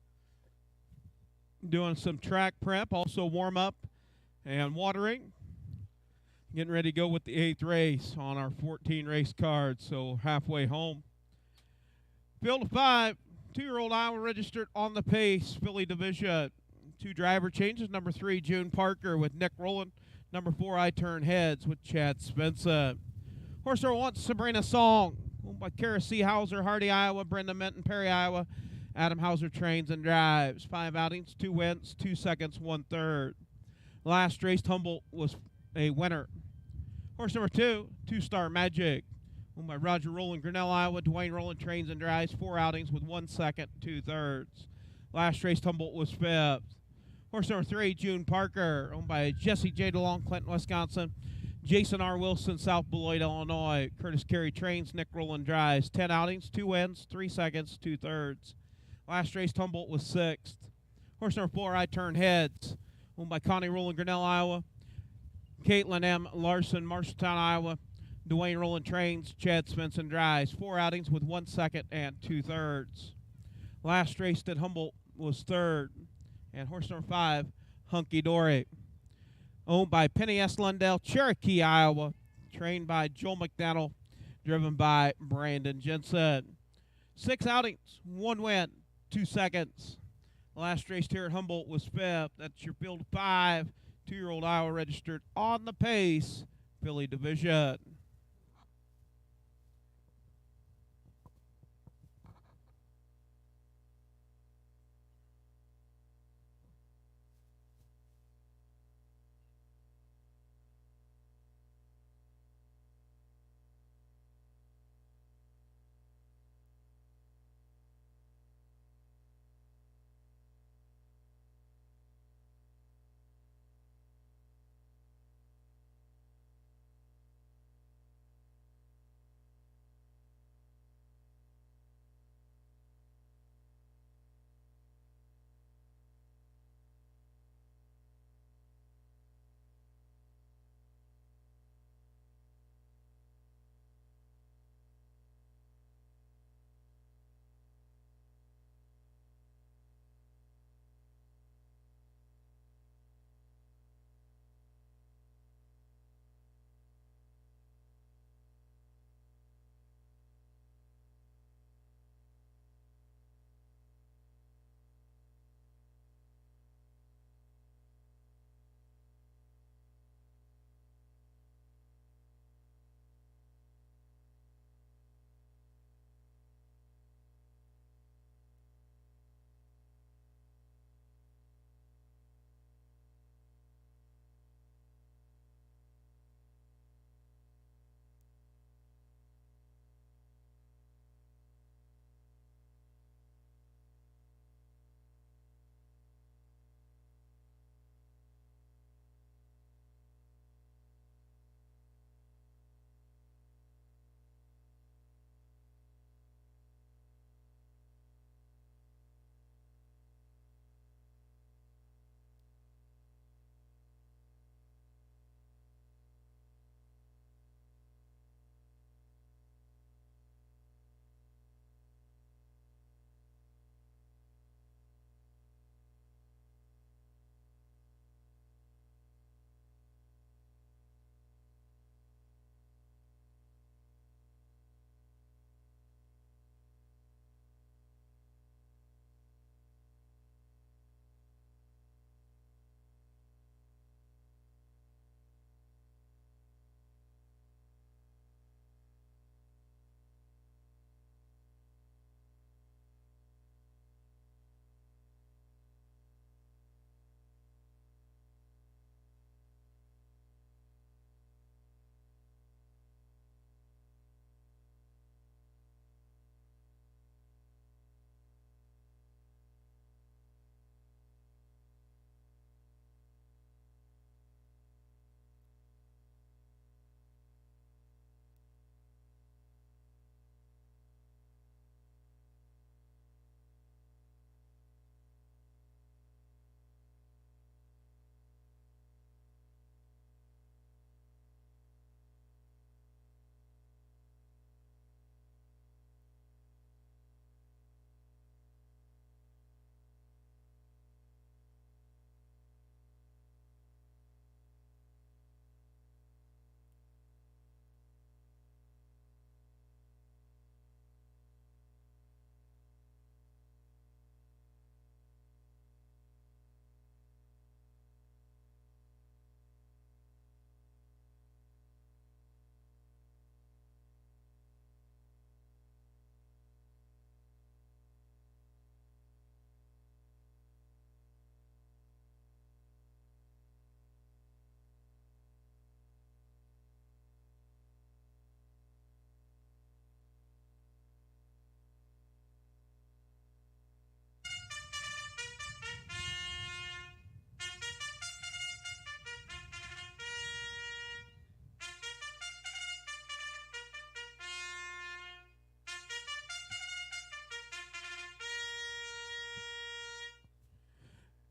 A: doing some track prep, also warm up and watering. Getting ready to go with the 8th race on our 14 race card, so halfway home. Field of 5, 2-year-old Iowa registered on the pace, Filly Division. 2 driver changes, number 3, June Parker with Nick Rowland. Number 4, I Turn Heads with Chad Spencer. Horse number 1, Sabrina Song, owned by Kara Seehauser, Hardy, Iowa, Brenda Minton, Perry, Iowa. Adam Hauser trains and drives. 5 outings, 2 wins, 2 seconds, 1/3. Last race, Humboldt was a winner. Horse number 2, 2-Star Magic, owned by Roger Rowland, Grinnell, Iowa. Dwayne Rowland trains and drives. 4 outings with 1 second, 2/3. Last race, Humboldt was 5th. Horse number 3, June Parker, owned by Jesse J. DeLong, Clinton, Wisconsin. Jason R. Wilson, South Beloit, Illinois. Curtis Carey trains, Nick Rowland drives. 10 outings, 2 wins, 3 seconds, 2/3. Last race, Humboldt was 6th. Horse number 4, I Turn Heads, owned by Connie Rowland, Grinnell, Iowa. Caitlin M. Larson, Marshalltown, Iowa. Dwayne Rowland trains, Chad Svensson drives. 4 outings with 1 second and 2/3. Last race at Humboldt was 3rd. And horse number 5, Hunky Dory, owned by Penny S. Lundell, Cherokee, Iowa. Trained by Joel McDaniel, driven by Brandon Jensen. 6 outings, 1 win, 2 seconds. Last race here at Humboldt was 5th. That's your field of 5. 2-year-old Iowa registered on the pace, Filly Division.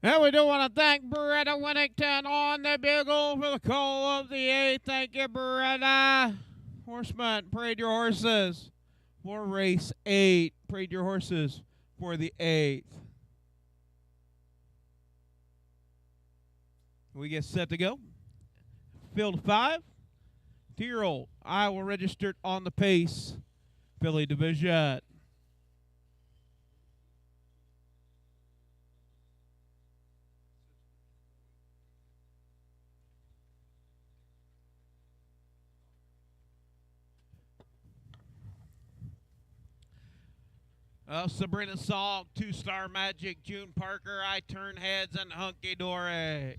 A: And we do want to thank Beretta Winnington on the bugle for the call of the 8th. Thank you, Beretta. Horsemen, parade your horses for race 8. Parade your horses for the 8th. We get set to go. Field 5. 2-year-old Iowa registered on the pace. Filly division. Sabrina Song, 2-Star Magic, June Parker, I Turn Heads, and Hunky Dory.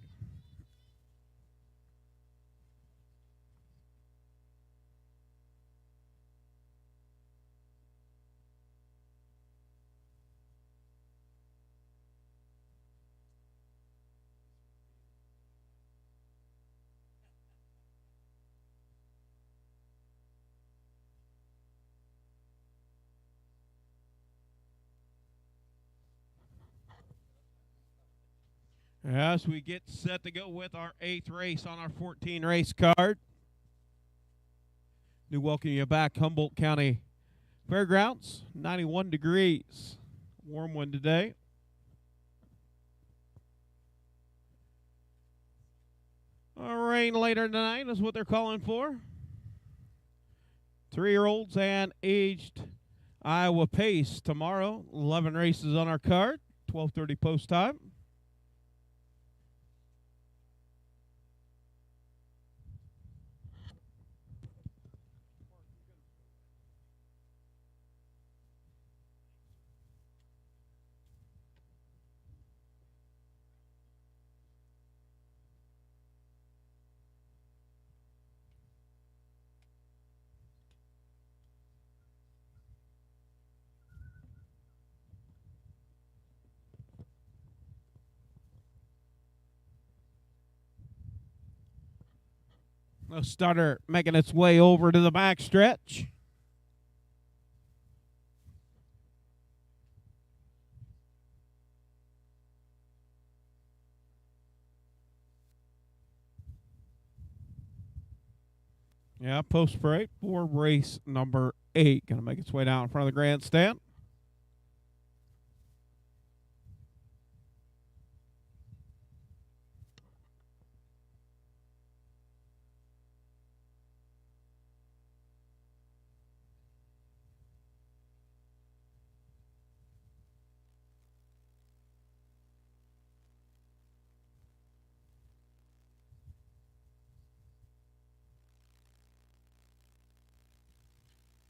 A: As we get set to go with our 8th race on our 14 race card. Do welcome you back, Humboldt County Fairgrounds. 91 degrees. Warm one today. Rain later tonight is what they're calling for. 3-year-olds and aged Iowa pace tomorrow. 11 races on our card. 12:30 post time. The starter making its way over to the back stretch. Yeah, post parade for race number 8. Going to make its way down in front of the grandstand.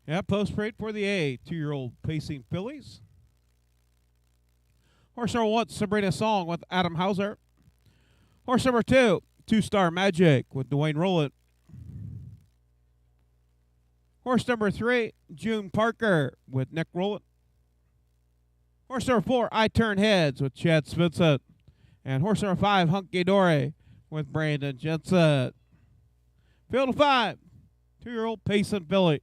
A: Yeah, post parade for the A. 2-year-old pacing fillies. Horse number 1, Sabrina Song with Adam Hauser. Horse number 2, 2-Star Magic with Dwayne Rowland. Horse number 3, June Parker with Nick Rowland. Horse number 4, I Turn Heads with Chad Svensson. And horse number 5, Hunky Dory with Brandon Jensen. Field of 5, 2-year-old pacing fillies.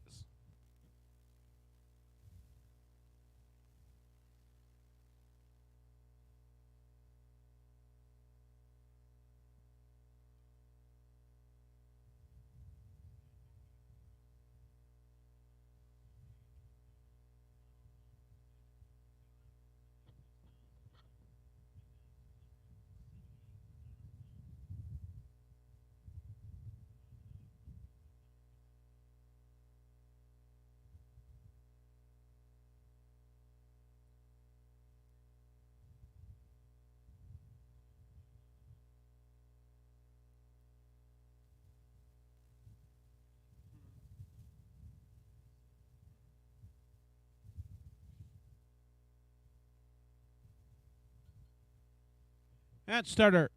A: And starter,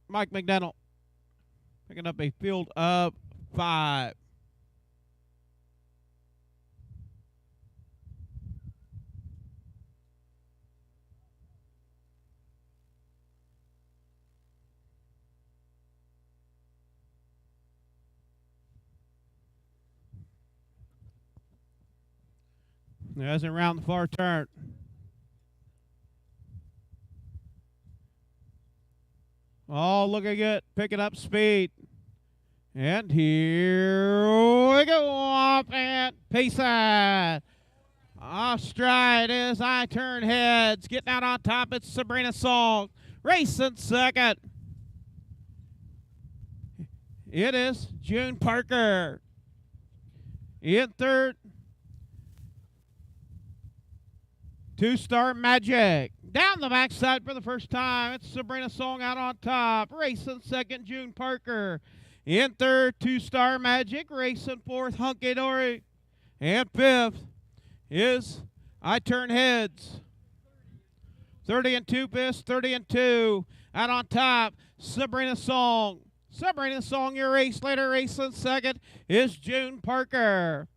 A: Mike McDaniel, picking up a field of 5. As around the far turn. Oh, looking good. Picking up speed. And here we go. Off and pace that. Off stride is I Turn Heads. Getting out on top, it's Sabrina Song. Racing second. It is June Parker. In third, Two Star Magic. Down the backside for the first time, it's Sabrina Song out on top. Racing second, June Parker. In third, Two Star Magic. Racing fourth, Hunky Dory. And fifth is I Turn Heads. 30 and 2 fifths, 30 and 2. Out on top, Sabrina Song. Sabrina Song, your race later. Racing second is June Parker.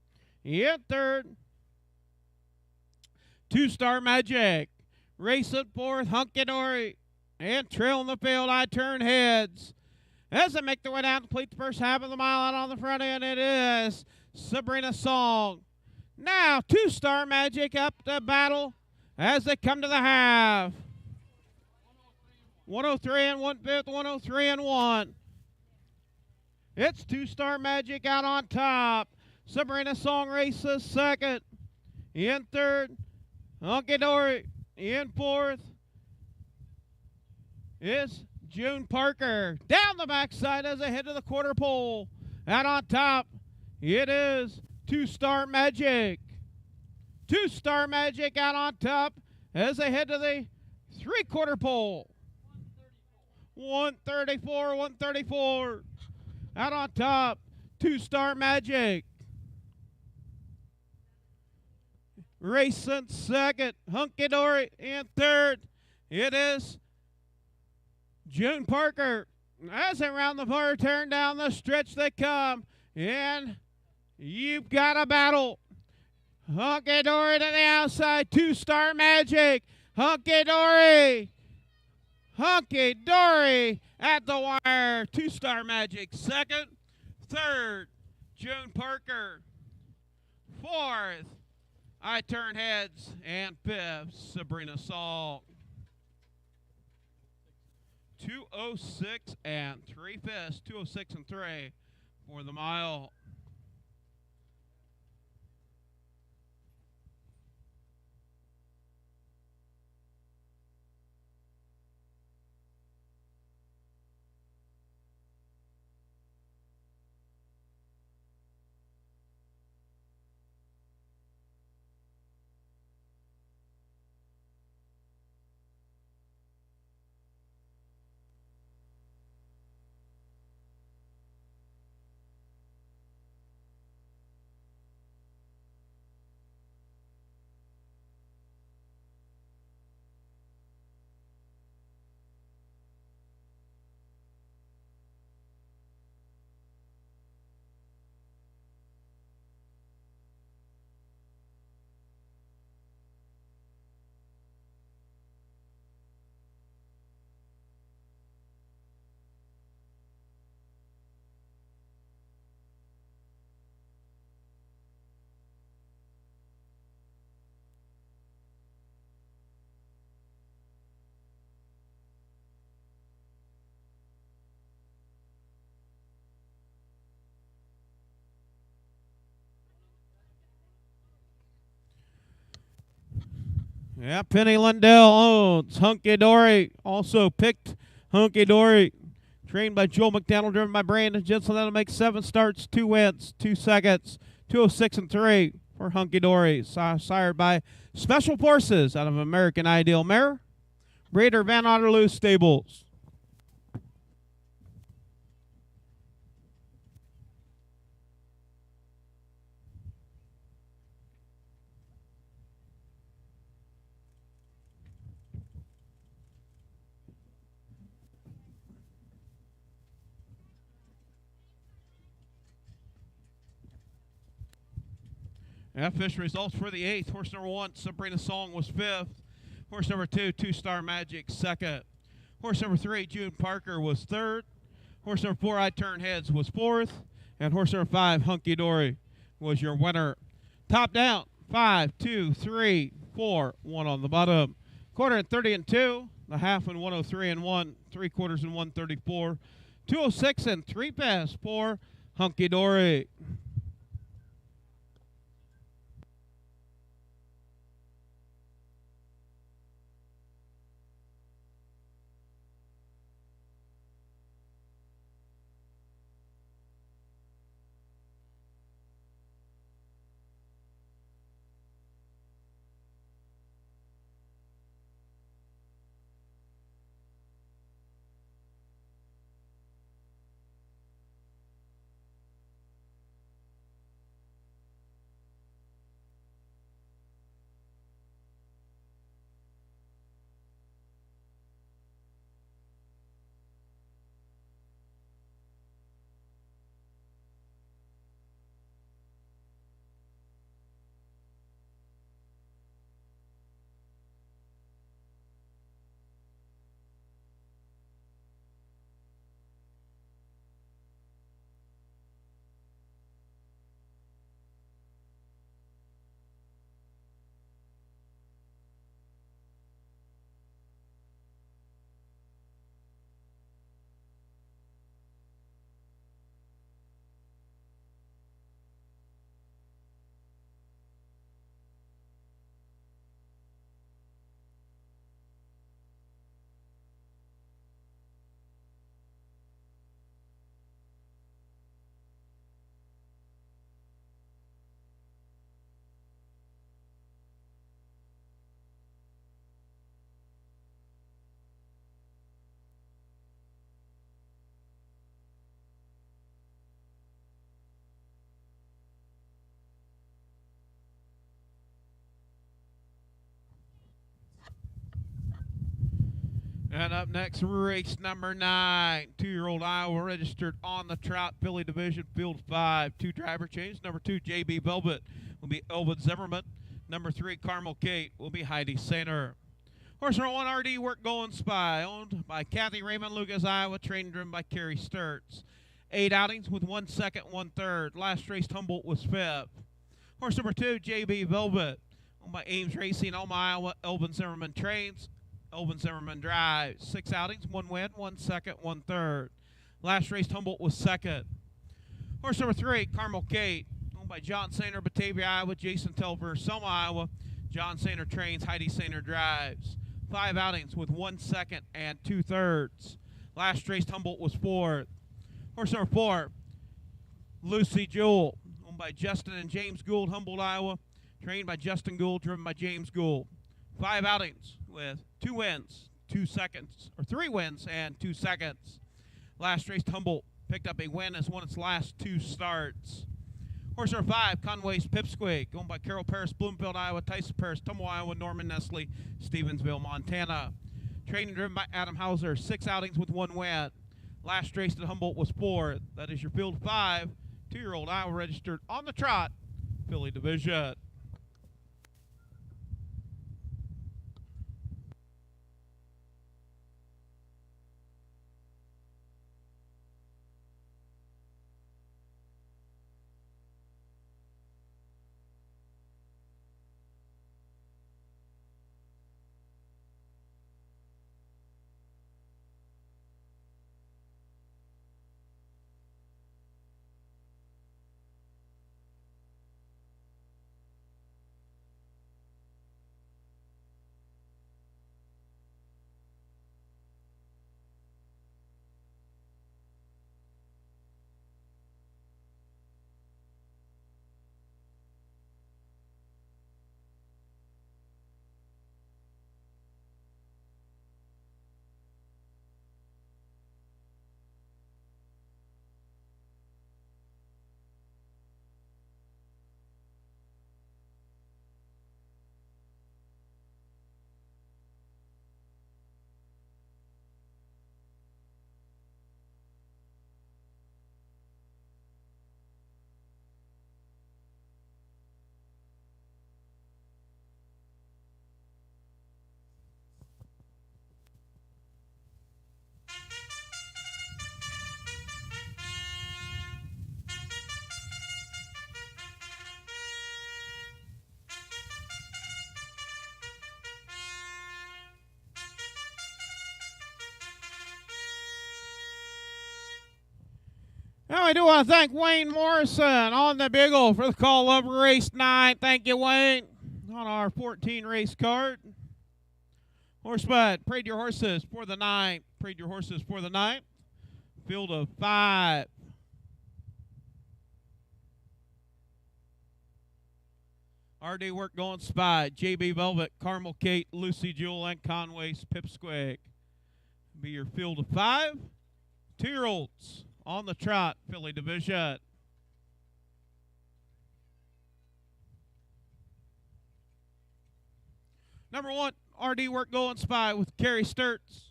A: In third, Two Star Magic. Racing fourth, Hunky Dory. And trailing the field, I Turn Heads. As they make their way down to complete the first half of the mile, out on the front end, it is Sabrina Song. Now, Two Star Magic up to battle as they come to the half. 103 and 1/5, 103 and 1. It's Two Star Magic out on top. Sabrina Song races second. In third, Hunky Dory. In fourth is June Parker. Down the backside as they head to the quarter pole. Out on top, it is Two Star Magic. Two Star Magic out on top as they head to the three-quarter pole. 134, 134. Out on top, Two Star Magic. Racing second, Hunky Dory. In third, it is June Parker. As they round the far turn, down the stretch they come. And you've got a battle. Hunky Dory to the outside, Two Star Magic. Hunky Dory. Hunky Dory at the wire. Two Star Magic second. Third, June Parker. Fourth, I Turn Heads. And fifth, Sabrina Song. 2:06 and 3/5, 2:06 and 3 for the mile. Yeah, Penny Lundell owns Hunky Dory. Also picked Hunky Dory. Trained by Joel McDonald, driven by Brandon Jensen. That'll make 7 starts, 2 wins, 2 seconds. 2:06 and 3 for Hunky Dory. Sired by Special Forces out of American Ideal Mare. Breeder Van Otterloo Stables. Official results for the 8th. Horse number 1, Sabrina Song, was 5th. Horse number 2, Two Star Magic, 2nd. Horse number 3, June Parker, was 3rd. Horse number 4, I Turn Heads, was 4th. And horse number 5, Hunky Dory, was your winner. Top down, 5, 2, 3, 4, 1 on the bottom. Quarter and 30 and 2. The half in 103 and 3/4 in 134. 206 and 3 pass for Hunky Dory. And up next, race number 9. 2-year-old Iowa registered on the Trot Filly Division, field 5. 2 driver change. Number 2, JB Velvet, will be Elvin Zimmerman. Number 3, Carmel Kate, will be Heidi Sainer. Horse number 1, RD Work Going Spy, owned by Kathy Raymond, Lucas, Iowa, trained and driven by Carrie Sturts. 8 outings with 1 second, 1 third. Last race, Humboldt was 5th. Horse number 2, JB Velvet, owned by Ames Racing, Alma, Iowa, Elvin Zimmerman trains. Elvin Zimmerman drives. 6 outings, 1 win, 1 second, 1 third. Last race, Humboldt was 2nd. Horse number 3, Carmel Kate, owned by John Sainer, Batavia, Iowa, Jason Telfer, Selma, Iowa. John Sainer trains, Heidi Sainer drives. 5 outings with 1 second and 2 thirds. Last race, Humboldt was 4th. Horse number 4, Lucy Jewell, owned by Justin and James Gould, Humboldt, Iowa. Trained by Justin Gould, driven by James Gould. 5 outings with 2 wins, 2 seconds, or 3 wins and 2 seconds. Last race, Humboldt picked up a win as won its last 2 starts. Horse number 5, Conway's Pipsqueak, owned by Carol Paris, Bloomfield, Iowa, Tyson Paris, Tumble, Iowa, Norman Nestle, Stevensville, Montana. Trained and driven by Adam Hauser, 6 outings with 1 win. Last race at Humboldt was 4th. That is your field 5. 2-year-old Iowa registered on the Trot Filly Division. Now, I do want to thank Wayne Morrison on the Beagle for the call of race 9. Thank you, Wayne, on our 14 race card. Horsebud, prayed your horses for the 9. Prayed your horses for the 9. Field of 5. RD Work Going Spy, JB Velvet, Carmel Kate, Lucy Jewel, and Conway's Pipsquig. Be your field of 5. 2-year-olds on the trot, filly division. Number 1, RD Work Going Spy with Carrie Sturts.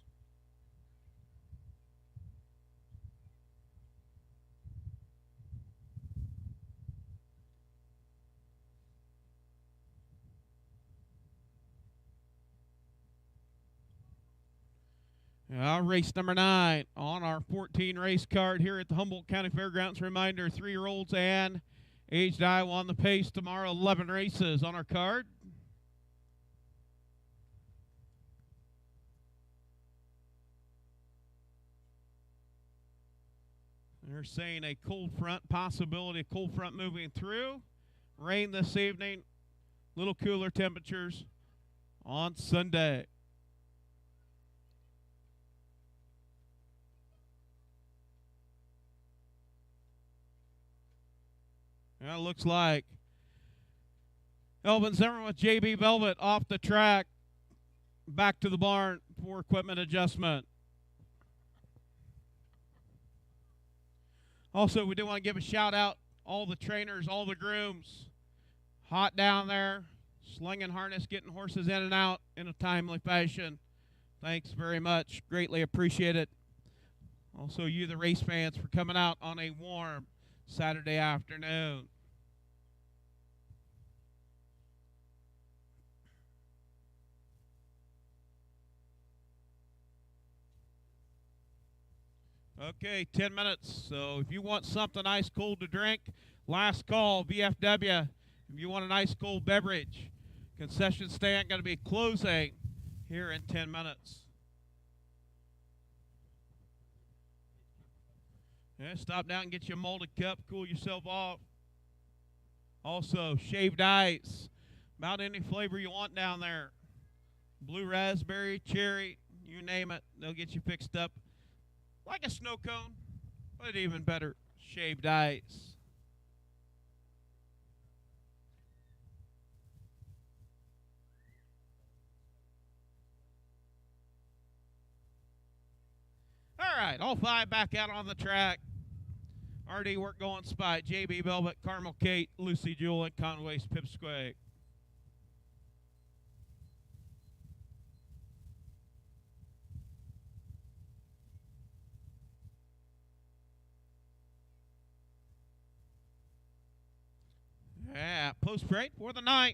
A: Race number 9 on our 14 race card here at the Humboldt County Fairgrounds. Reminder, 3-year-olds and aged Iowa on the pace tomorrow. 11 races on our card. They're saying a cold front, possibility of cold front moving through. Rain this evening, little cooler temperatures on Sunday. It looks like Elvin Zimmerman with JB Velvet off the track, back to the barn for equipment adjustment. Also, we do want to give a shout out all the trainers, all the grooms, hot down there, slinging harness, getting horses in and out in a timely fashion. Thanks very much. Greatly appreciate it. Also, you, the race fans, for coming out on a warm Saturday afternoon. Okay, 10 minutes. So if you want something ice cold to drink, last call, VFW. If you want an ice cold beverage, concession stand going to be closing here in 10 minutes. Yeah, stop down and get you a molded cup, cool yourself off. Also, shaved ice, about any flavor you want down there. Blue raspberry, cherry, you name it, they'll get you fixed up like a snow cone, but even better, shaved ice. All right, all 5 back out on the track. RD Work Going Spy, JB Velvet, Carmel Kate, Lucy Jewel, and Conway's Pipsquig. Yeah, post parade for the 9.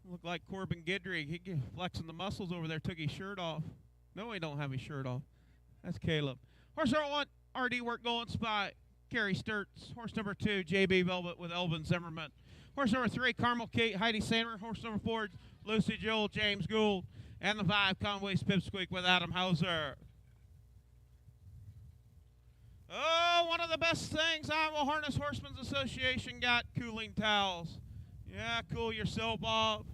A: Look like Corbin Guidry. He flexing the muscles over there. Took his shirt off. No, he don't have his shirt off. That's Caleb. Horse number 1, RD Work Going Spy, Carrie Sturts. Horse number 2, JB Velvet with Elvin Zimmerman. Horse number 3, Carmel Kate, Heidi Sander. Horse number 4, Lucy Joel, James Gould. And the 5, Conway's Pipsqueak with Adam Hauser. Oh, one of the best things Iowa Harness Horseman Association got, cooling towels. Yeah, cool yourself off.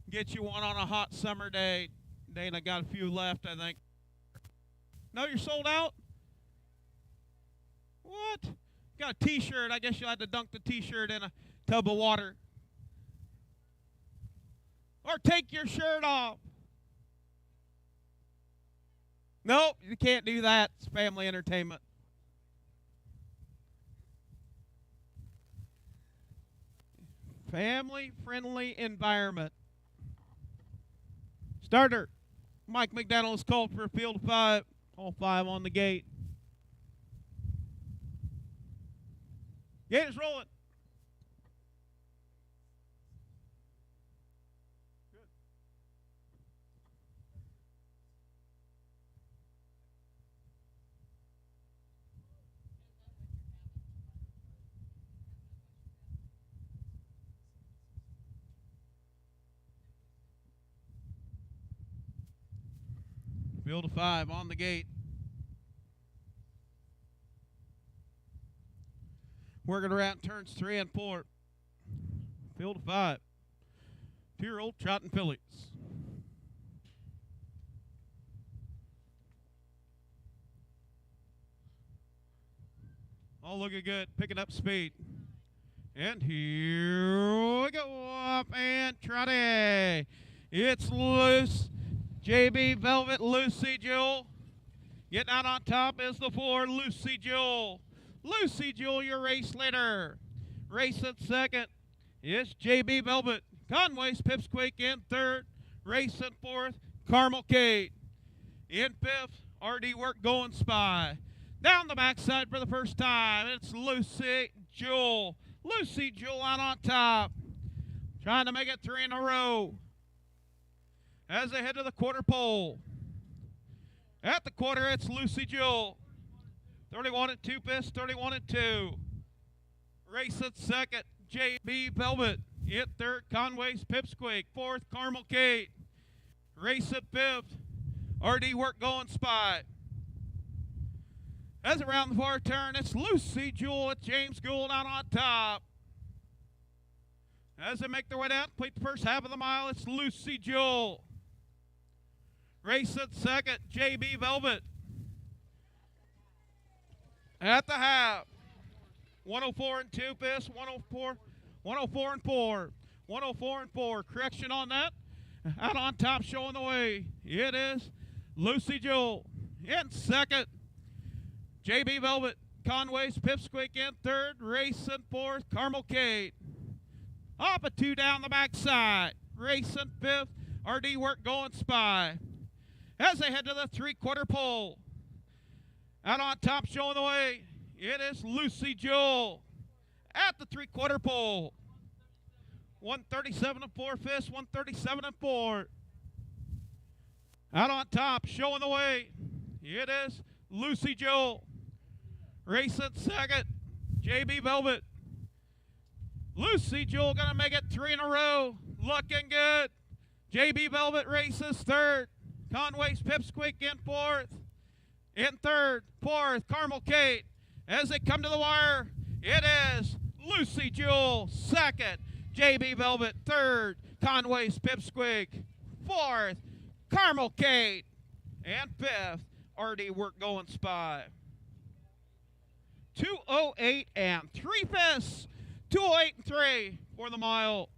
A: Get you one on a hot summer day. Dana got a few left, I think. No, you're sold out? What? Got a t-shirt. I guess you'll have to dunk the t-shirt in a tub of water. Or take your shirt off. Nope, you can't do that. It's family entertainment. Family-friendly environment. Starter. Mike McDonald is called for a field of 5. All 5 on the gate. Gate is rolling. Good. Field of 5 on the gate. Working around turns 3 and 4. Field of 5. 2-year-old trotting fillies. All looking good, picking up speed. And here we go, up and trotty. It's loose. JB Velvet, Lucy Jewel. Getting out on top is the 4, Lucy Jewel. Lucy Jewel, your race leader. Race at second is JB Velvet. Conway's Pipsqueak in third. Race at fourth, Carmel Kate. In fifth, RD Work Going Spy. Down the backside for the first time, it's Lucy Jewel. Lucy Jewel out on top. Trying to make it 3 in a row. As they head to the quarter pole. At the quarter, it's Lucy Jewel. 31 and 2 piss, 31 and 2. Race at second, JB Velvet. In third, Conway's Pipsqueak. Fourth, Carmel Kate. Race at fifth, RD Work Going Spy. As around the far turn, it's Lucy Jewel with James Gould out on top. As they make their way down, complete the first half of the mile, it's Lucy Jewel. Race at second, JB Velvet. At the half, 104 and 2 piss, 104 and 4. 104 and 4. Correction on that. Out on top, showing the way. It is Lucy Jewel. In second, JB Velvet. Conway's Pipsqueak in third. Race in fourth, Carmel Kate. Up a 2 down the backside. Race in fifth, RD Work Going Spy. As they head to the 3/4 pole. Out on top, showing the way, it is Lucy Jewel. At the 3/4 pole. 137 and 4 fifths, 137 and 4. Out on top, showing the way, it is Lucy Jewel. Race at second, JB Velvet. Lucy Jewel gonna make it 3 in a row. Looking good. JB Velvet races third. Conway's Pipsqueak in fourth. In third, fourth, Carmel Kate. As they come to the wire, it is Lucy Jewel second. JB Velvet third. Conway's Pipsqueak fourth. Carmel Kate. And fifth, RD Work Going Spy. 2:08 and 3 fifths. 2:08 and 3 for the mile.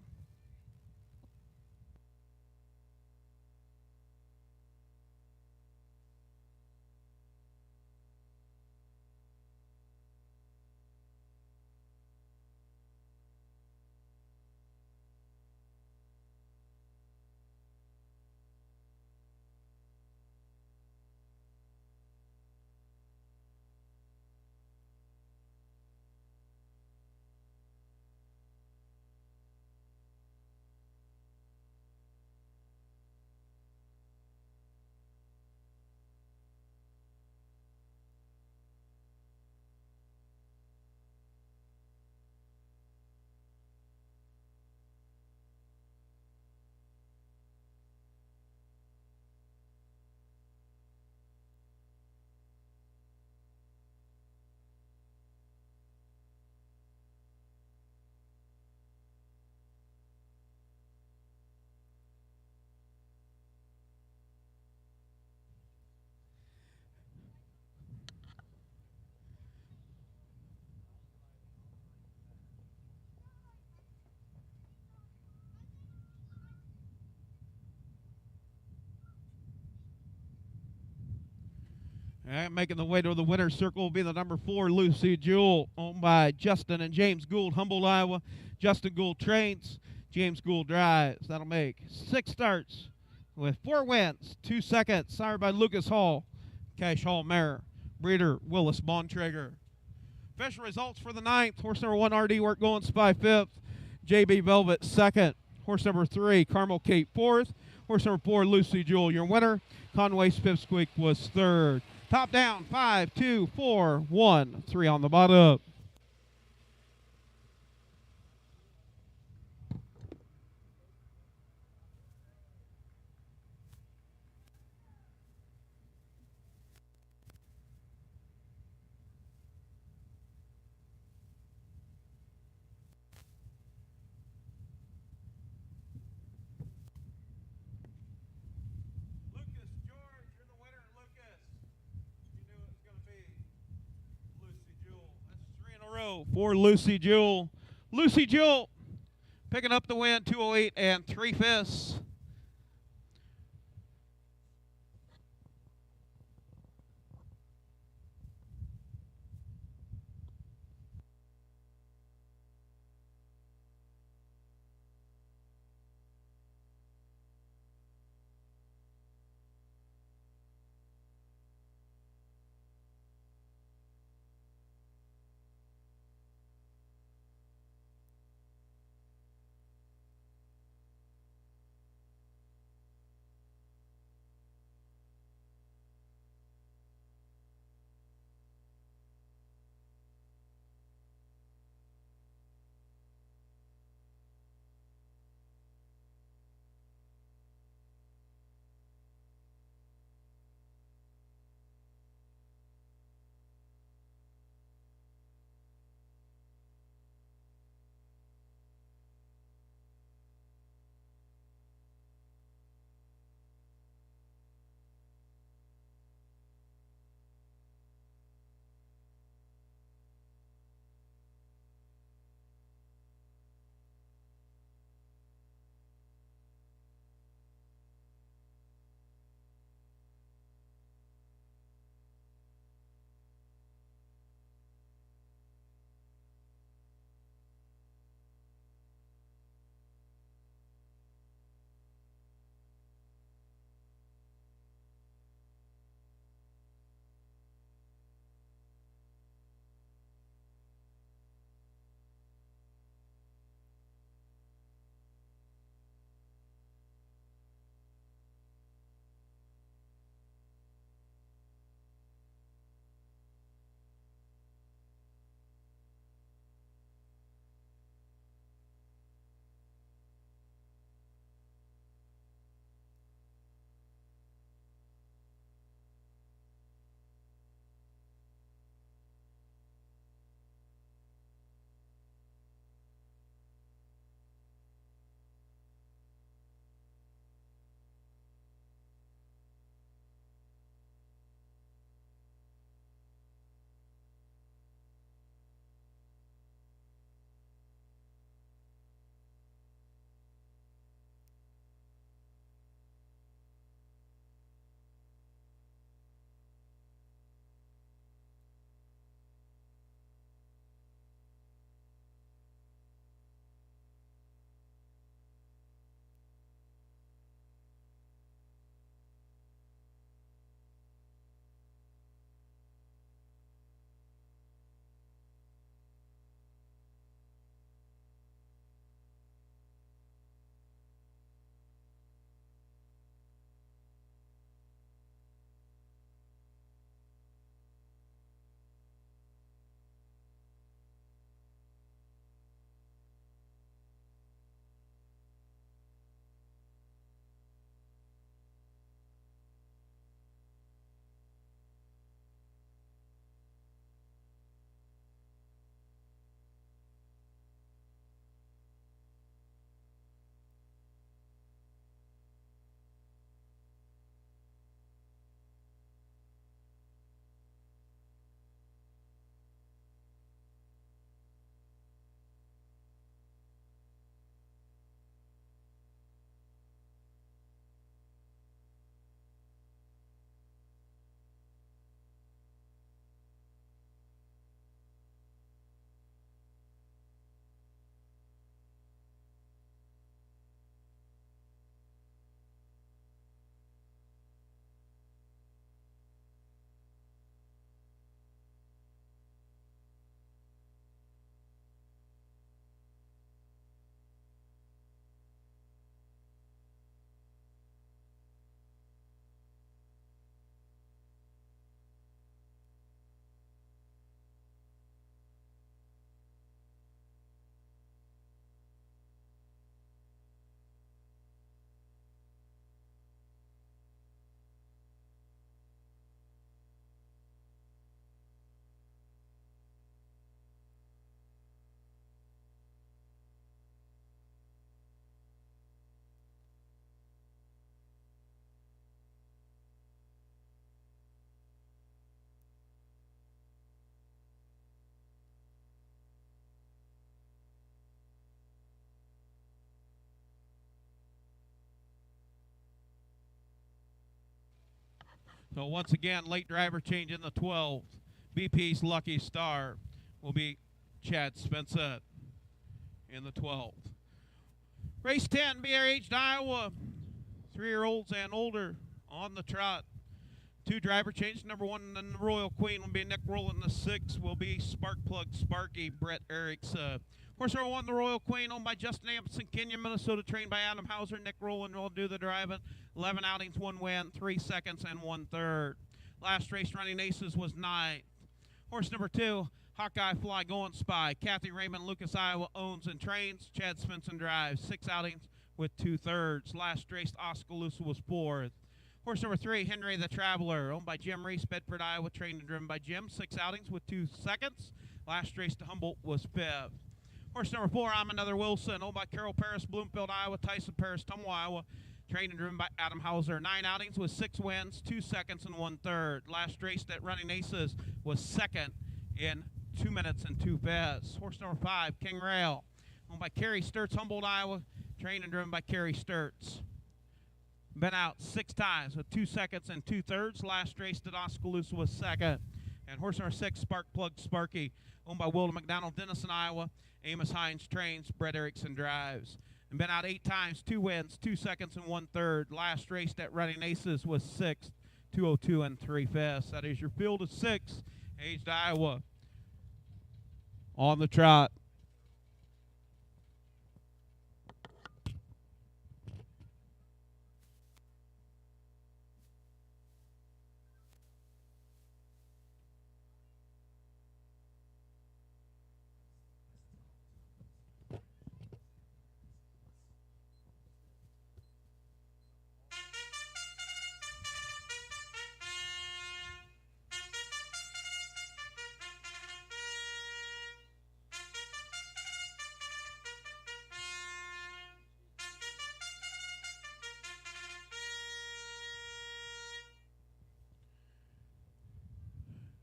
A: And making the way to the winner's circle will be the number 4, Lucy Jewel, owned by Justin and James Gould, Humboldt, Iowa. Justin Gould trains, James Gould drives. That'll make 6 starts with 4 wins, 2 seconds. Sired by Lucas Hall, Cash Hall mare, breeder Willis Bontrager. Official results for the 9th. Horse number 1, RD Work Going Spy 5th. JB Velvet 2nd. Horse number 3, Carmel Kate 4th. Horse number 4, Lucy Jewel, your winner. Conway's Pipsqueak was 3rd. Top down, 5, 2, 4, 1, 3 on the bottom. go for Lucy Jewell. Lucy Jewell picking up the win, 208 and 3/5. So once again, late driver change in the 12th. BP's Lucky Star will be Chad Spencer in the 12th. Race 10, BRH Iowa. 3-year-olds and older on the trot. 2 driver change. Number 1 in the Royal Queen will be Nick Rowland. The 6 will be Sparkplug Sparky, Brett Erickson. Horse number 1, the Royal Queen, owned by Justin Ampson, Kenyon, Minnesota, trained by Adam Hauser. Nick Rowland will do the driving. 11 outings, 1 win, 3 seconds, and 1/3. Last race running aces was 9th. Horse number 2, Hawkeye Fly Going Spy. Kathy Raymond, Lucas, Iowa, owns and trains. Chad Svensson drives. 6 outings with 2/3. Last race, Oskaloosa was 4th. Horse number 3, Henry the Traveler, owned by Jim Reese, Bedford, Iowa, trained and driven by Jim. 6 outings with 2 seconds. Last race to Humboldt was 5th. Horse number 4, I'm Another Wilson, owned by Carol Paris, Bloomfield, Iowa, Tyson Paris, Tumwa, Iowa, trained and driven by Adam Hauser. 9 outings with 6 wins, 2 seconds, and 1/3. Last race at Running Aces was 2nd in 2 minutes and 2 fifths. Horse number 5, King Rail, owned by Kerry Sturts, Humboldt, Iowa, trained and driven by Kerry Sturts. Been out 6 times with 2 seconds and 2/3. Last race at Oskaloosa was 2nd. And horse number 6, Sparkplug Sparky, owned by Wilda McDonald, Denison, Iowa. Amos Hines trains, Brett Erickson drives. And been out 8 times, 2 wins, 2 seconds, and 1/3. Last race at Running Aces was 6th, 2:02 and 3 fifths. That is your field of 6, aged Iowa on the trot.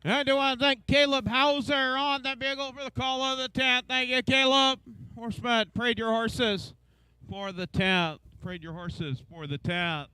A: I do want to thank Caleb Hauser on the bugle for the call of the 10th. Thank you, Caleb. Horseman, parade your horses for the 10th. Parade your horses for the 10th.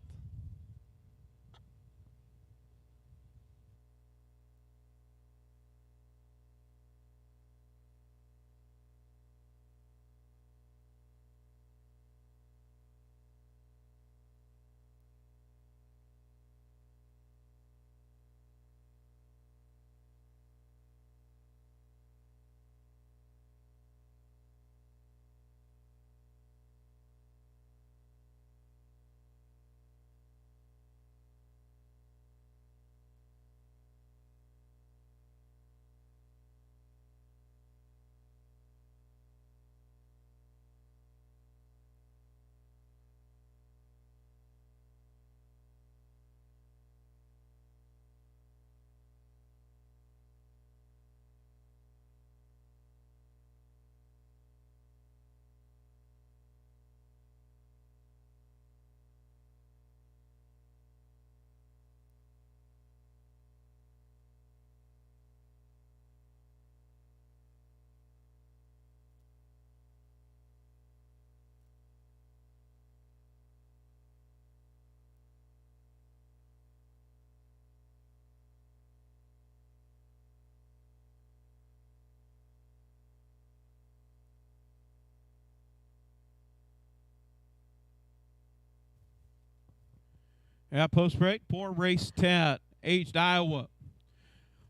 A: Yeah, post break for race 10, aged Iowa.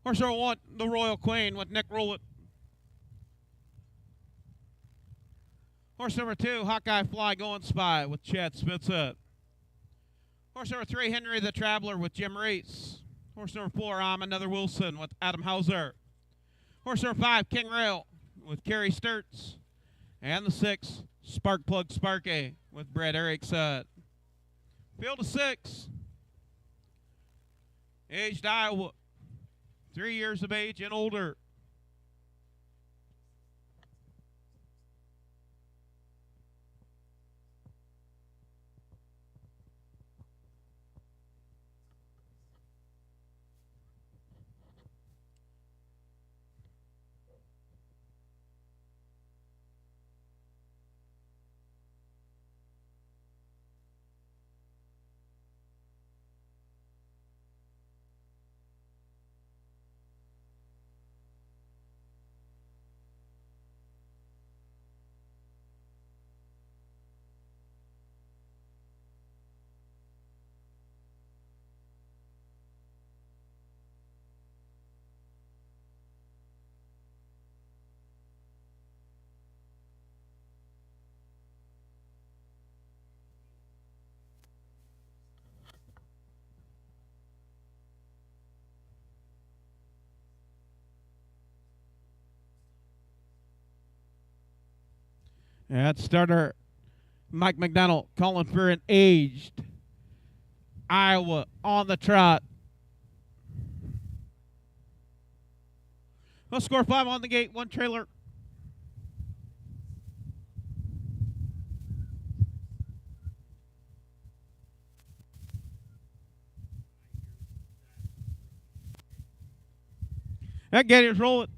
A: Horse number 1, the Royal Queen with Nick Rowland. Horse number 2, Hawkeye Fly Going Spy with Chad Spencer. Horse number 3, Henry the Traveler with Jim Reese. Horse number 4, I'm Another Wilson with Adam Hauser. Horse number 5, King Rail with Kerry Sturts. And the 6, Sparkplug Sparky with Brett Erickson. Field of 6, aged Iowa, 3 years of age and older. And starter Mike McDonald calling for an aged Iowa on the trot. We'll score 5 on the gate, 1 trailer. That gate is rolling.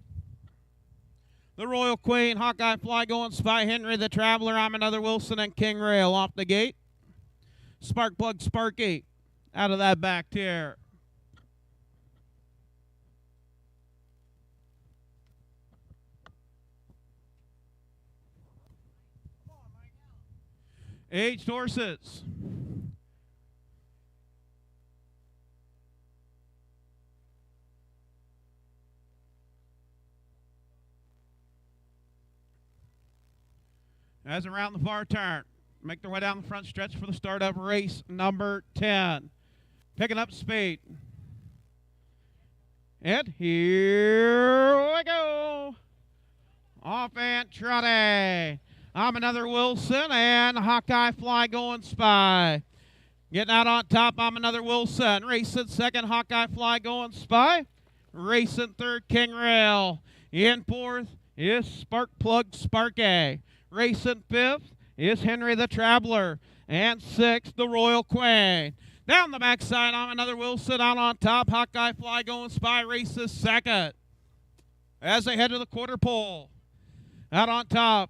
A: The Royal Queen, Hawkeye Fly going, Spy Henry the Traveler, I'm Another Wilson, and King Rail off the gate. Spark Plug Sparky out of that back tier. Aged horses. As around the far turn, make their way down the front stretch for the start of race number 10. Picking up speed. And here we go. Off and trotty. I'm Another Wilson and Hawkeye Fly going Spy. Getting out on top, I'm Another Wilson. Racing second, Hawkeye Fly going Spy. Racing third, King Rail. In fourth is Spark Plug Sparky. Racing fifth is Henry the Traveler. And sixth, the Royal Queen. Down the backside, I'm Another Wilson. Out on top, Hawkeye Fly going Spy. Races second. As they head to the quarter pole. Out on top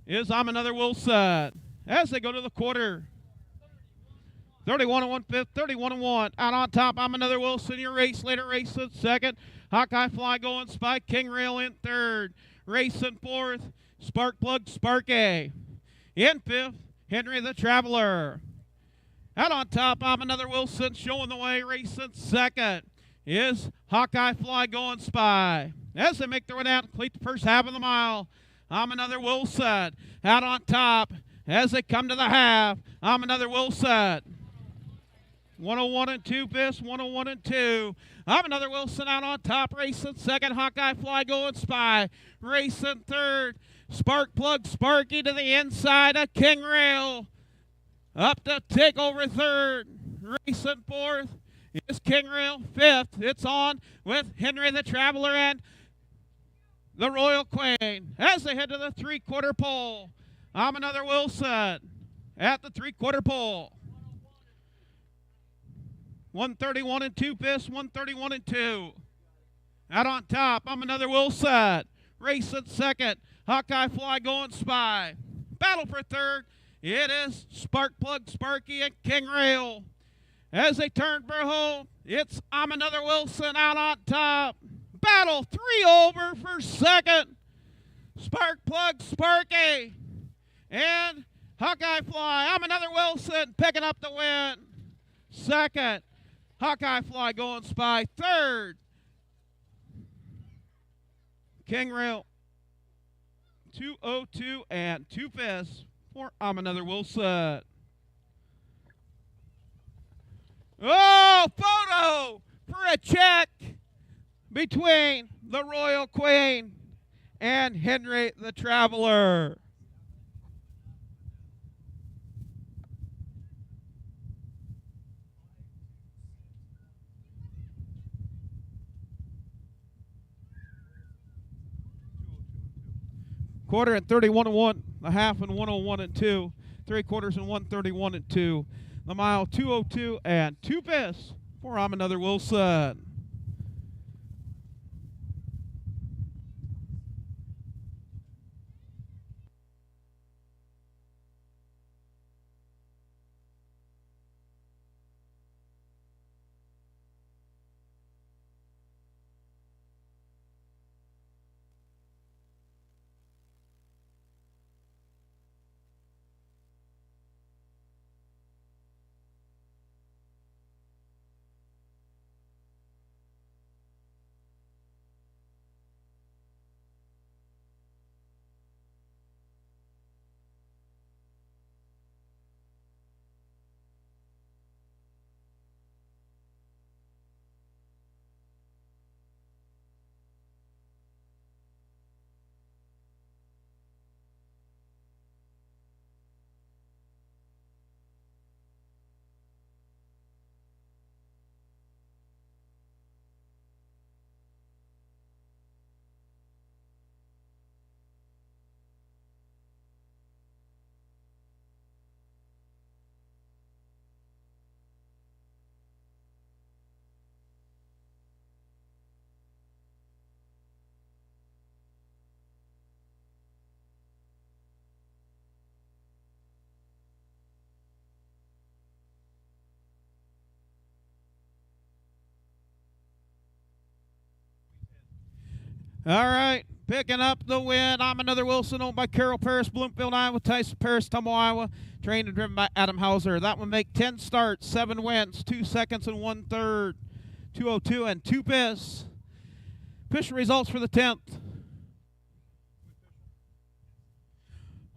A: is I'm Another Wilson. As they go to the quarter. 31 and 1/5, 31 and 1. Out on top, I'm Another Wilson. Your race later, racing second. Hawkeye Fly going Spy. King Rail in third. Racing fourth. Spark Plug Sparky. In fifth, Henry the Traveler. Out on top, I'm Another Wilson showing the way. Racing second is Hawkeye Fly going Spy. As they make their way down to complete the first half of the mile, I'm Another Wilson. Out on top as they come to the half, I'm Another Wilson. 101 and 2 fifths, 101 and 2. I'm Another Wilson out on top, racing second, Hawkeye Fly going Spy. Racing third, Spark Plug Sparky to the inside of King Rail. Up to take over third. Racing fourth is King Rail. Fifth, it's on with Henry the Traveler and the Royal Queen. As they head to the three-quarter pole, I'm Another Wilson at the three-quarter pole. 131 and 2 fifths, 131 and 2. Out on top, I'm Another Wilson. Racing second, Hawkeye Fly going Spy. Battle for third, it is Spark Plug Sparky and King Rail. As they turn for home, it's I'm Another Wilson out on top. Battle 3 over for second. Spark Plug Sparky and Hawkeye Fly. I'm Another Wilson picking up the win. Second, Hawkeye Fly going Spy. Third, King Rail. 202 and 2 fifths for I'm Another Wilson. Oh, photo for a check between the Royal Queen and Henry the Traveler. Quarter and 31 and 1, a half and 101 and 2, 3/4 and 131 and 2. The mile 202 and 2 fifths for I'm Another Wilson. All right, picking up the win. I'm Another Wilson, owned by Carol Paris, Bloomfield, Iowa. Tyson Paris, Tumble, Iowa. Trained and driven by Adam Hauser. That one make 10 starts, 7 wins, 2 seconds and 1/3. 202 and 2 piss. Official results for the 10th.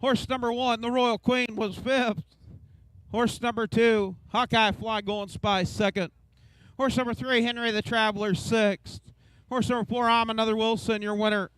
A: Horse number 1, the Royal Queen, was 5th. Horse number 2, Hawkeye Fly Golden Spy, 2nd. Horse number 3, Henry the Traveler, 6th. Horse number 4, I'm Another Wilson, your winner.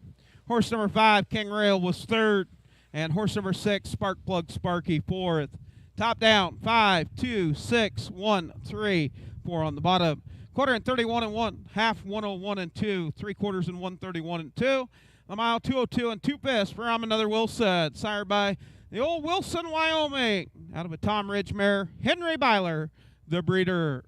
A: Horse number 5, King Rail, was 3rd. And horse number 6, Sparkplug Sparky, 4th. Top down, 5, 2, 6, 1, 3, 4 on the bottom. Quarter and 31 and 1, half 101 and 2, 3/4 and 131 and 2. A mile 202 and 2 piss for I'm Another Wilson, sired by the old Wilson, Wyoming, out of a Tom Ridge mare, Henry Byler, the breeder.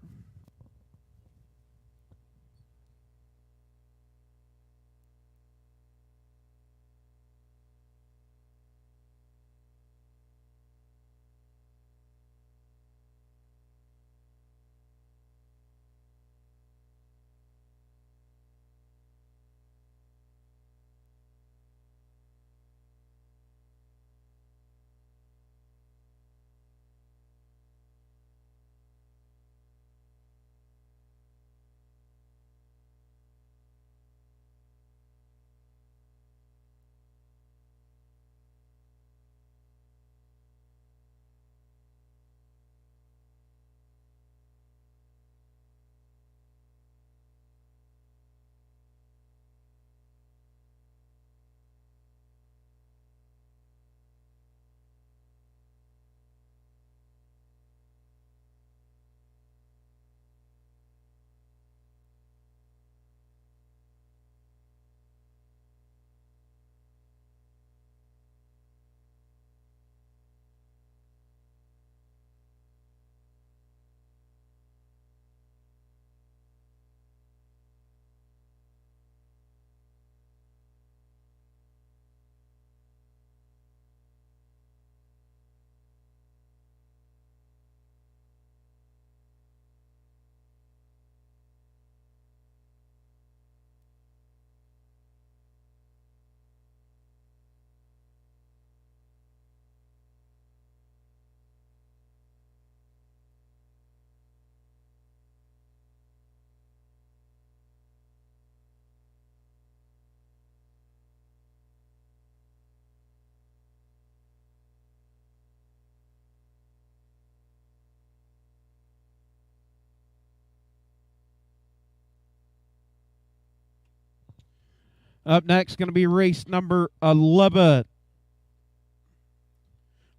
A: Up next, going to be race number 11.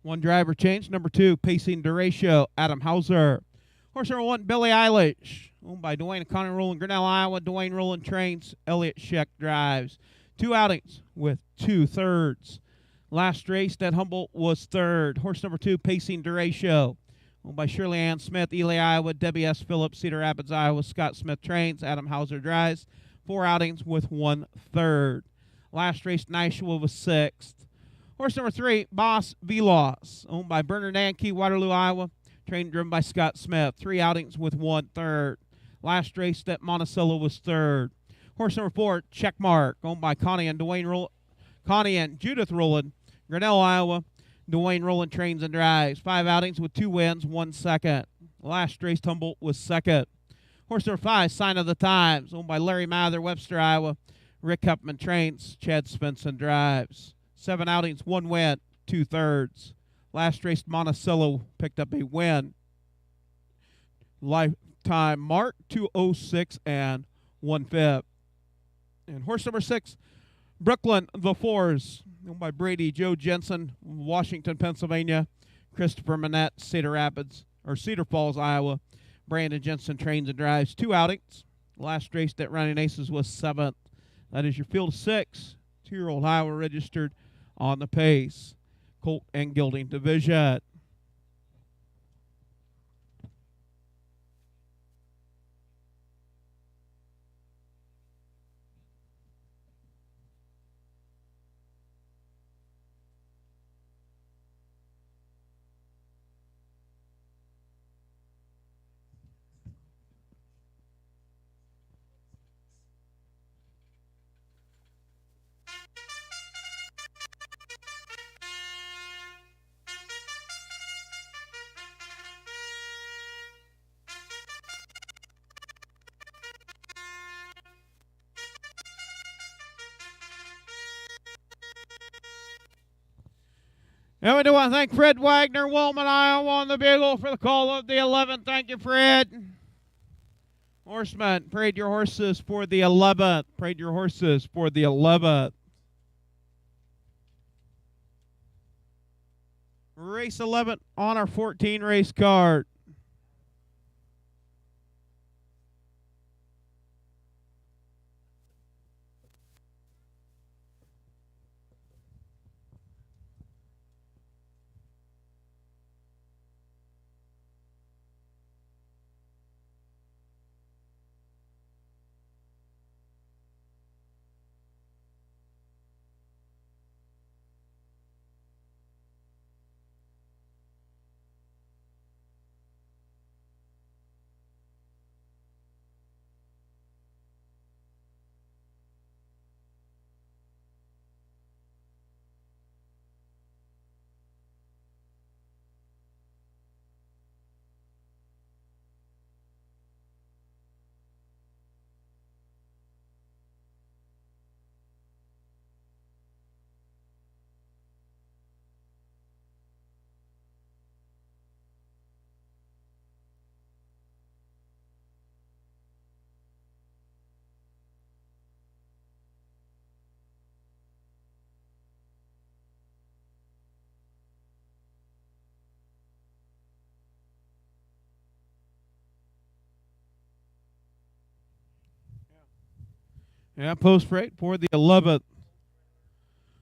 A: 1 driver change. Number 2, Pacing Duratio, Adam Hauser. Horse number 1, Billie Eilish, owned by Dwayne and Connie Rowland, Grinnell, Iowa. Dwayne Rowland trains, Elliott Scheck drives. 2 outings with 2/3. Last race at Humboldt was 3rd. Horse number 2, Pacing Duratio, owned by Shirley Ann Smith, Ely, Iowa. Debbie S. Phillips, Cedar Rapids, Iowa. Scott Smith trains, Adam Hauser drives. 4 outings with 1/3. Last race in Nashua was 6th. Horse number 3, Boss Velos, owned by Bernard Anke, Waterloo, Iowa. Trained and driven by Scott Smith. 3 outings with 1/3. Last race at Monticello was 3rd. Horse number 4, Checkmark, owned by Connie and Judith Rowland, Grinnell, Iowa. Dwayne Rowland trains and drives. 5 outings with 2 wins, 1 second. Last race Humboldt was 2nd. Horse number 5, Sign of the Times, owned by Larry Mather, Webster, Iowa. Rick Hupman trains, Chad Svensson drives. 7 outings, 1 win, 2/3. Last race, Monticello picked up a win. Lifetime mark, 206 and 1/5. And horse number 6, Brooklyn the Fours, owned by Brady Joe Jensen, Washington, Pennsylvania. Christopher Manette, Cedar Falls, Iowa. Brandon Jensen trains and drives. 2 outings. Last race at Running Aces was 7th. That is your field of 6. 2-year-old Iowa registered on the pace. Colt and Gelding division. And we do want to thank Fred Wagner, Wilman, Iowa, on the bugle for the call of the 11th. Thank you, Fred. Horsemen, parade your horses for the 11th. Parade your horses for the 11th. Race 11 on our 14 race card. Yeah, post parade for the 11th.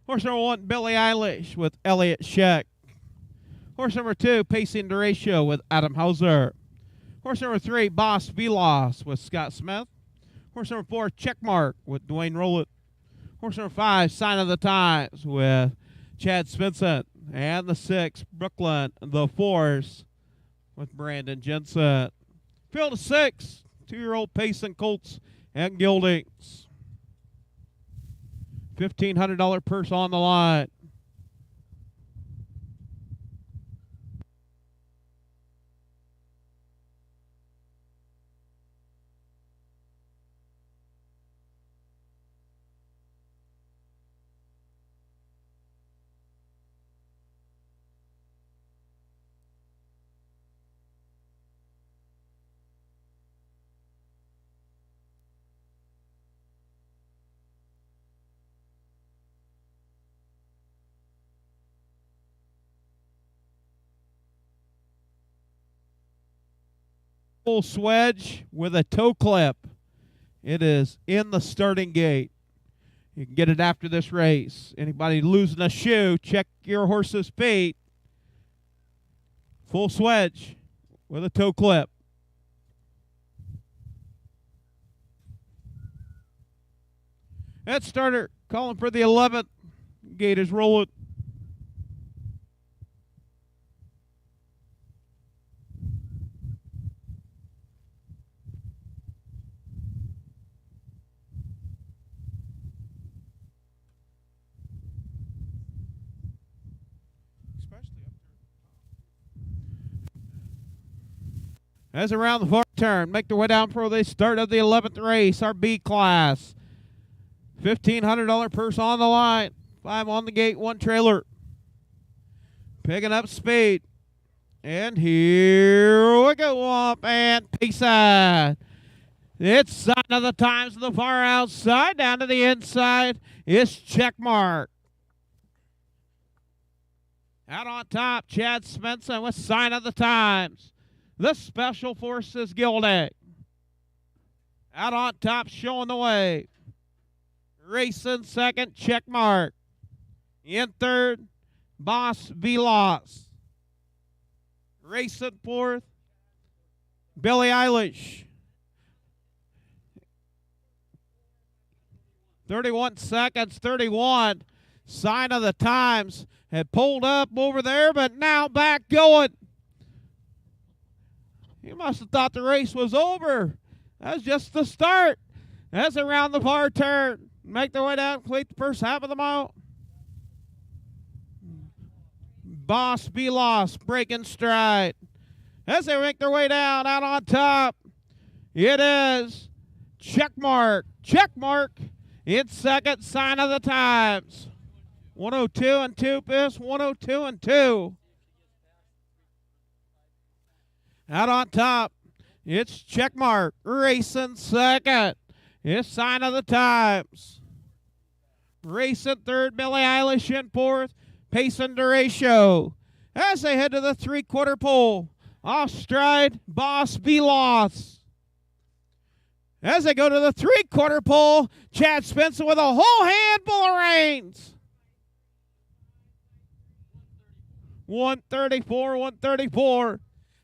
A: Horse number 1, Billie Eilish with Elliott Sheck. Horse number 2, Pacing Derecho with Adam Hauser. Horse number 3, Boss Velos with Scott Smith. Horse number 4, Checkmark with Dwayne Rowlett. Horse number 5, Sign of the Times with Chad Svensson. And the 6, Brooklyn, the Force with Brandon Jensen. Field of 6, 2-year-old Pacing Colts and Gildings. $1,500 purse on the line. Full swedge with a toe clip. It is in the starting gate. You can get it after this race. Anybody losing a shoe, check your horse's feet. Full swedge with a toe clip. Head starter calling for the 11th. Gate is rolling. As around the far turn, make their way down for the start of the 11th race, our B class. $1,500 purse on the line. 5 on the gate, 1 trailer. Picking up speed. And here we go up and Pisa. It's Sign of the Times to the far outside. Down to the inside is Checkmark. Out on top, Chad Svensson with Sign of the Times. The Special Forces Gilding. Out on top, showing the way. Racing second, Checkmark. In third, Boss Velos. Racing fourth, Billie Eilish. 31 seconds, 31. Sign of the Times had pulled up over there, but now back going. You must have thought the race was over. That's just the start. That's around the far turn. Make their way down, complete the first half of the mile. Boss Velos breaking stride. As they make their way down, out on top, it is Checkmark. Checkmark in second, Sign of the Times. 102 and 2, Biss. 102 and 2. Out on top, it's Checkmark racing second. It's Sign of the Times. Racing third, Billie Eilish in fourth. Payson Duratio. As they head to the three-quarter pole, off stride, Boss Veloz. As they go to the three-quarter pole, Chad Spencer with a whole handful of reins. 134, 134.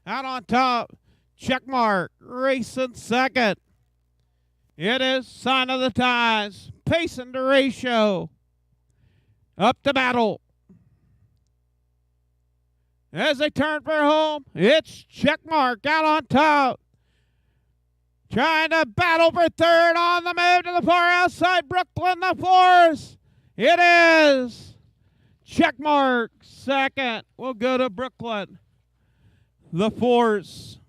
A: Out on top, Checkmark racing second. It is Sign of the Times, Payson Duratio. Up to battle. As they turn for home, it's Checkmark out on top. Trying to battle for third on the move to the far outside. Brooklyn the force. It is Checkmark second. We'll go to Brooklyn the force.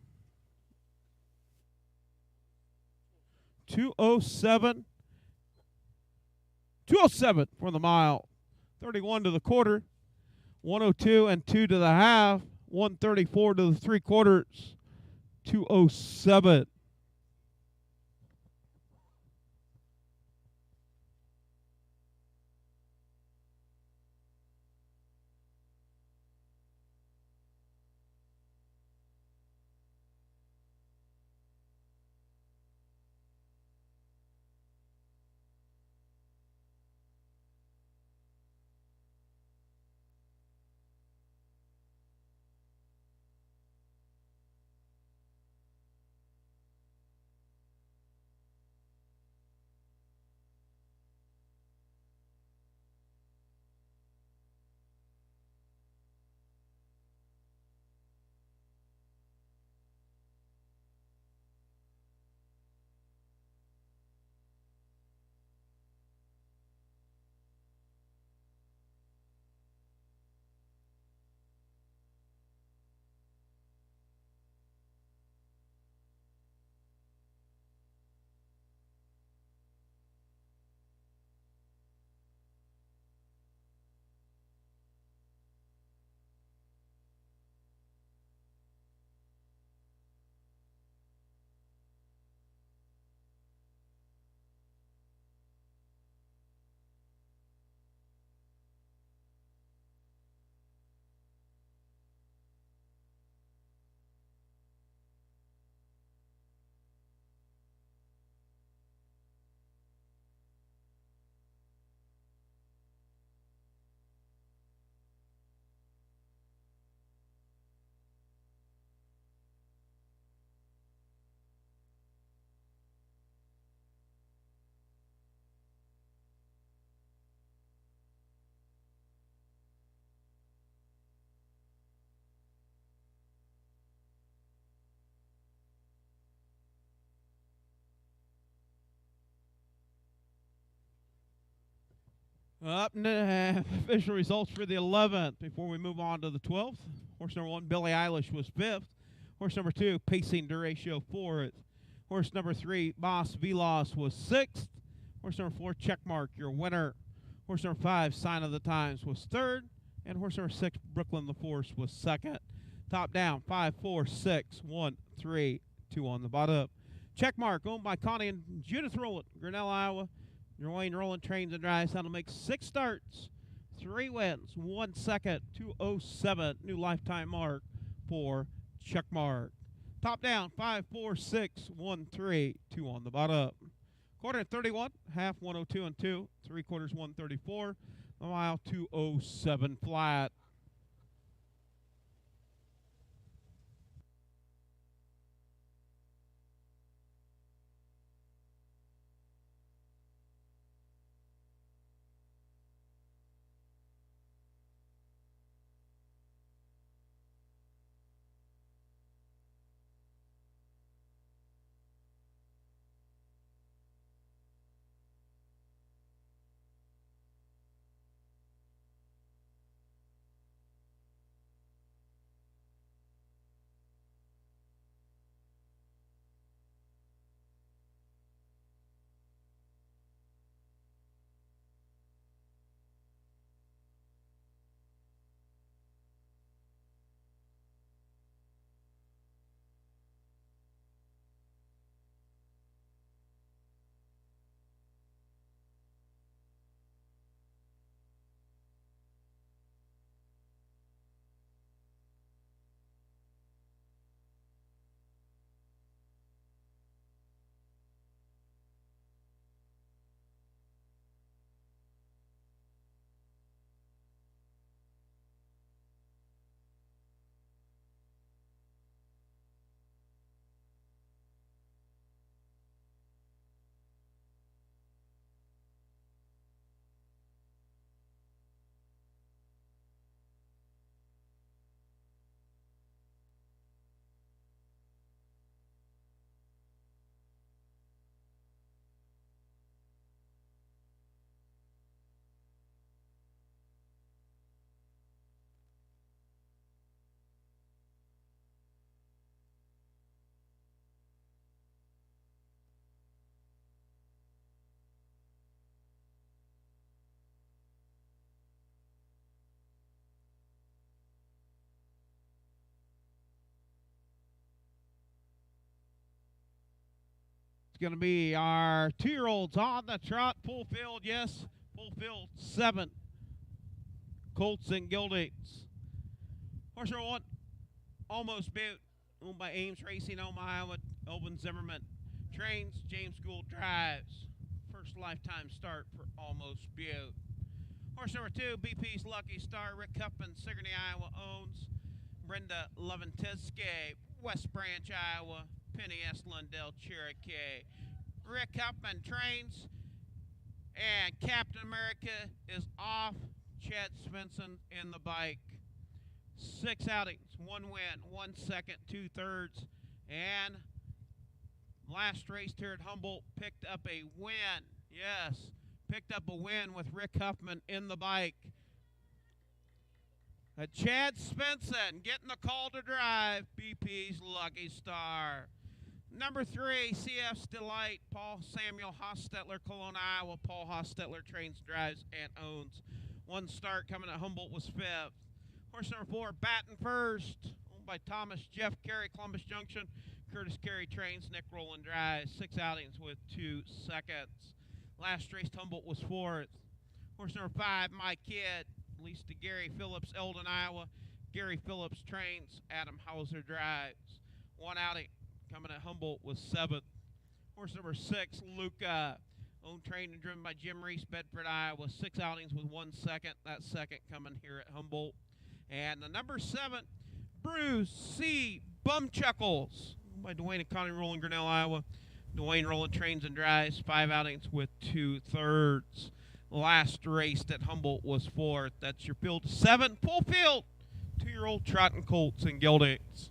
A: 207. 207 for the mile. 31 to the quarter. 102 and 2 to the half. 134 to the three quarters. 207. Up and official results for the 11th before we move on to the 12th. Horse number 1, Billie Eilish, was 5th. Horse number 2, Payson Duratio, 4th. Horse number 3, Boss Veloz, was 6th. Horse number 4, Checkmark, your winner. Horse number 5, Sign of the Times, was 3rd. And horse number 6, Brooklyn the Force, was 2nd. Top down, 5, 4, 6, 1, 3, 2 on the bottom. Checkmark, owned by Connie and Judith Rowland, Grinnell, Iowa. Wayne Rowland trains and drives. That'll make 6 starts, 3 wins, 1 second, 207. New lifetime mark for Checkmark. Top down, 5, 4, 6, 1, 3, 2 on the bottom. Quarter 31, half 102 and 2, 3 quarters 134, a mile 207 flat. going to be our 2-year-olds on the trot. Full field, yes. Full field, 7. Colts and Gildings. Horse number 1, Almost Butte, owned by Ames Racing, Iowa, Elvin Zimmerman. Trains, James Gould drives. First lifetime start for Almost Butte. Horse number 2, BP's Lucky Star, Rick Huffman, Sigourney, Iowa, owns. Brenda Leventiske, West Branch, Iowa. Penny S. Lundell, Cherokee. Rick Huffman trains, and Captain America is off. Chad Svensson in the bike. 6 outings, 1 win, 1 second, 2/3, and last race here at Humboldt picked up a win. Yes, picked up a win with Rick Huffman in the bike. Chad Svensson getting the call to drive. BP's Lucky Star. Number 3, CF's Delight, Paul Samuel Hostetler, Cologne, Iowa. Paul Hostetler trains, drives, and owns. 1 start coming at Humboldt was 5th. Horse number 4, Baton First, owned by Thomas Jeff Carey, Columbus Junction. Curtis Carey trains, Nick Rowland drives. 6 outings with 2 seconds. Last race Humboldt was 4th. Horse number 5, My Kid, leased to Gary Phillips, Eldon, Iowa. Gary Phillips trains, Adam Hauser drives. 1 outing coming at Humboldt was 7th. Horse number 6, Luca, owned, trained, and driven by Jim Reese, Bedford, Iowa. 6 outings with 1 second. That second coming here at Humboldt. And the number 7, Bruce C. Bumchuckles, owned by Dwayne and Connie Rowland, Grinnell, Iowa. Dwayne Rowland trains and drives. 5 outings with 2/3. Last race at Humboldt was 4th. That's your field 7, full field. 2-year-old trotting colts and geldings.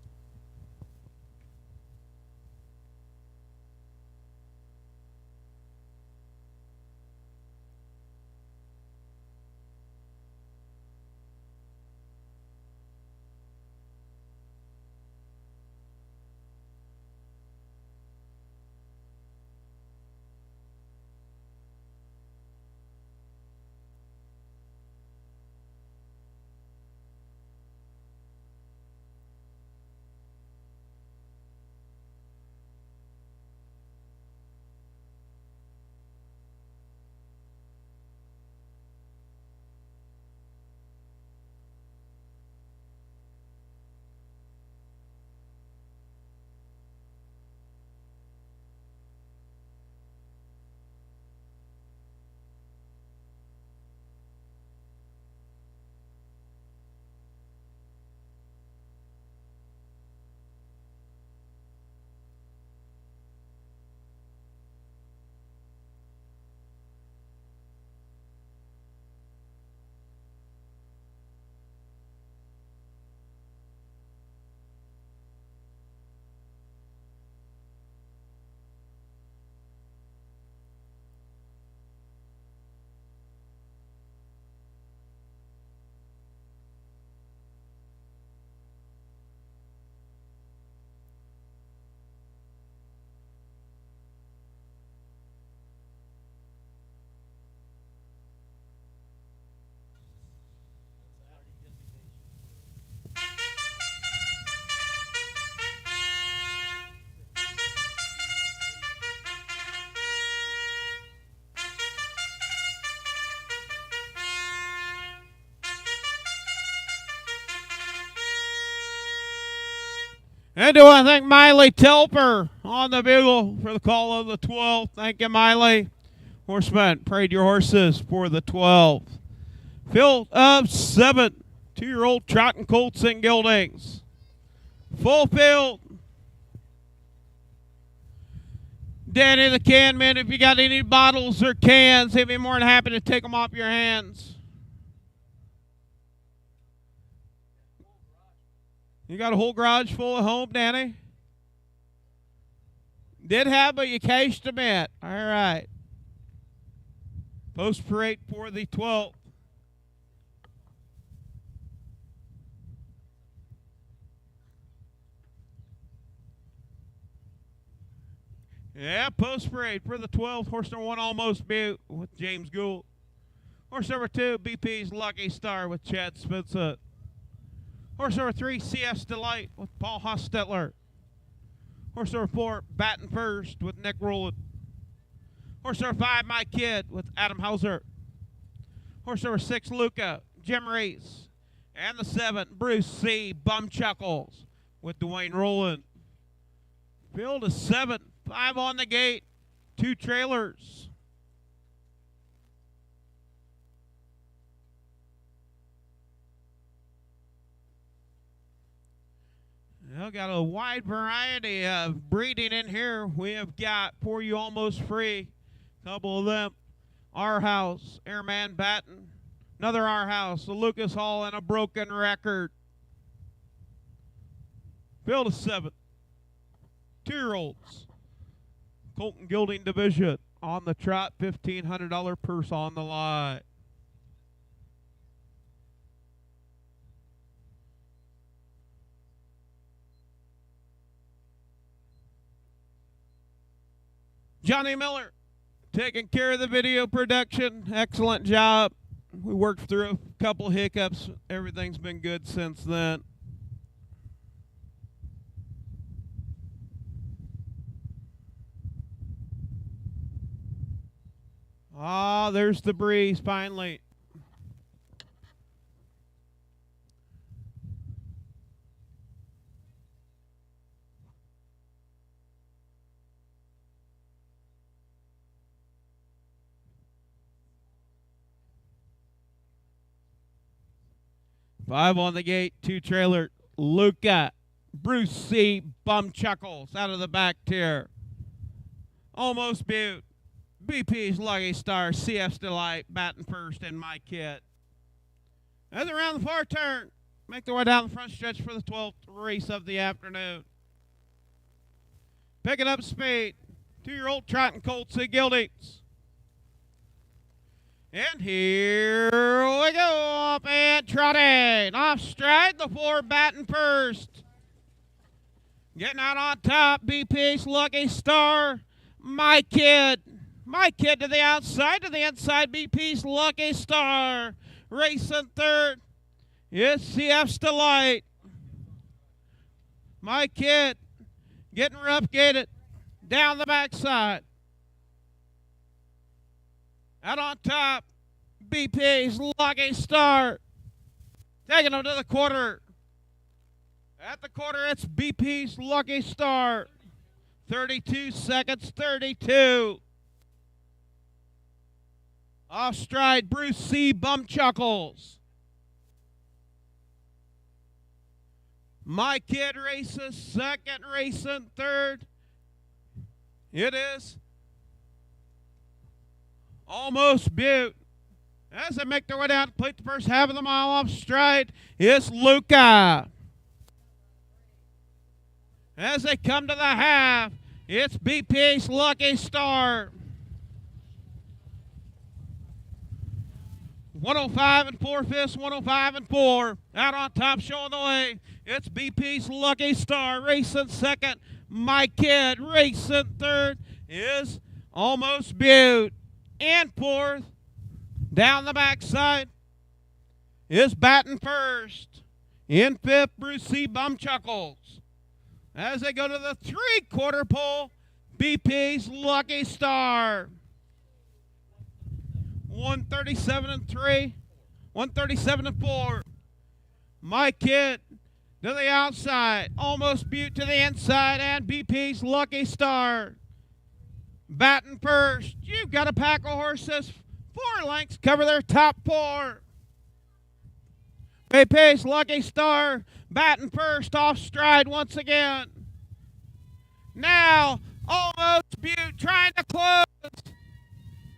A: And do I thank Miley Telper on the bugle for the call of the 12th. Thank you, Miley. Horsemen, parade your horses for the 12th. Field of 7, 2-year-old trotting colts and geldings. Full field. Danny the can man, if you got any bottles or cans, he'd be more than happy to take them off your hands. You got a whole garage full of home, Danny? Did have, but you cashed them in. All right. Post parade for the 12th. Yeah, post parade for the 12th. Horse number 1, Almost Butte with James Gould. Horse number 2, BP's Lucky Star with Chad Svensson. Horse number 3, CF's Delight with Paul Hostetler. Horse number 4, batting first with Nick Rowland. Horse number 5, My Kid with Adam Hauser. Horse number 6, Luca, Jim Reese. And the 7, Bruce C. Bum Chuckles with Dwayne Rowland. Field is 7, 5 on the gate, 2 trailers. Well, got a wide variety of breeding in here. We have got For You Almost Free, a couple of them. Our House, Airman Batten. Another Our House, a Lucas Hall, and a Broken Record. Field of 7. 2-year-olds. Colton Gilding Division on the trot, $1,500 purse on the line. Johnny Miller taking care of the video production. Excellent job. We worked through a couple hiccups. Everything's been good since then. Ah, there's the breeze finally. Five on the gate, 2 trailer. Luca, Bruce C. Bum Chuckles out of the back tier. Almost Butte. BP's Lucky Star, CF's Delight, batting first, and My Kid. As around the far turn, make their way down the front stretch for the 12th race of the afternoon. Picking up speed, 2-year-old trotting Colts and Gildings. And here we go, up and trotting. Off stride, the 4 batting first. Getting out on top, BP's Lucky Star, My Kid. My Kid to the outside, to the inside, BP's Lucky Star. Racing third is CF's Delight. My Kid getting rough gated down the backside. Out on top, BP's Lucky Star. Taking him to the quarter. At the quarter, it's BP's Lucky Star. 32 seconds, 32. Off stride, Bruce C. Bum Chuckles. My Kid races second, racing third. It is Almost Butte. As they make their way down to plate the first half of the mile off stride, it's Luca. As they come to the half, it's BP's Lucky Star. 105 and 4/5, 105 and 4. Out on top, showing the way. It's BP's Lucky Star racing second. My Kid racing third is Almost Butte. And fourth, down the backside, is batting first. In fifth, Bruce C. Bum Chuckles. As they go to the 3/4 pole, BP's Lucky Star. 137 and 3, 137 and 4. My Kid to the outside, Almost Butte to the inside, and BP's Lucky Star. Batting first, you've got a pack of horses. 4 lengths cover their top 4. BP's Lucky Star batting first off stride once again. Now, Almost Butte trying to close.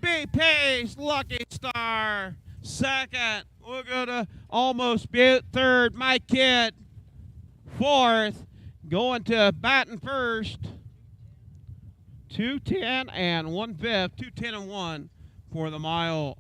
A: BP's Lucky Star second. We'll go to Almost Butte third. My Kid fourth. Going to batting first. 2:10 and 1/5. 2:10 and 1 for the mile.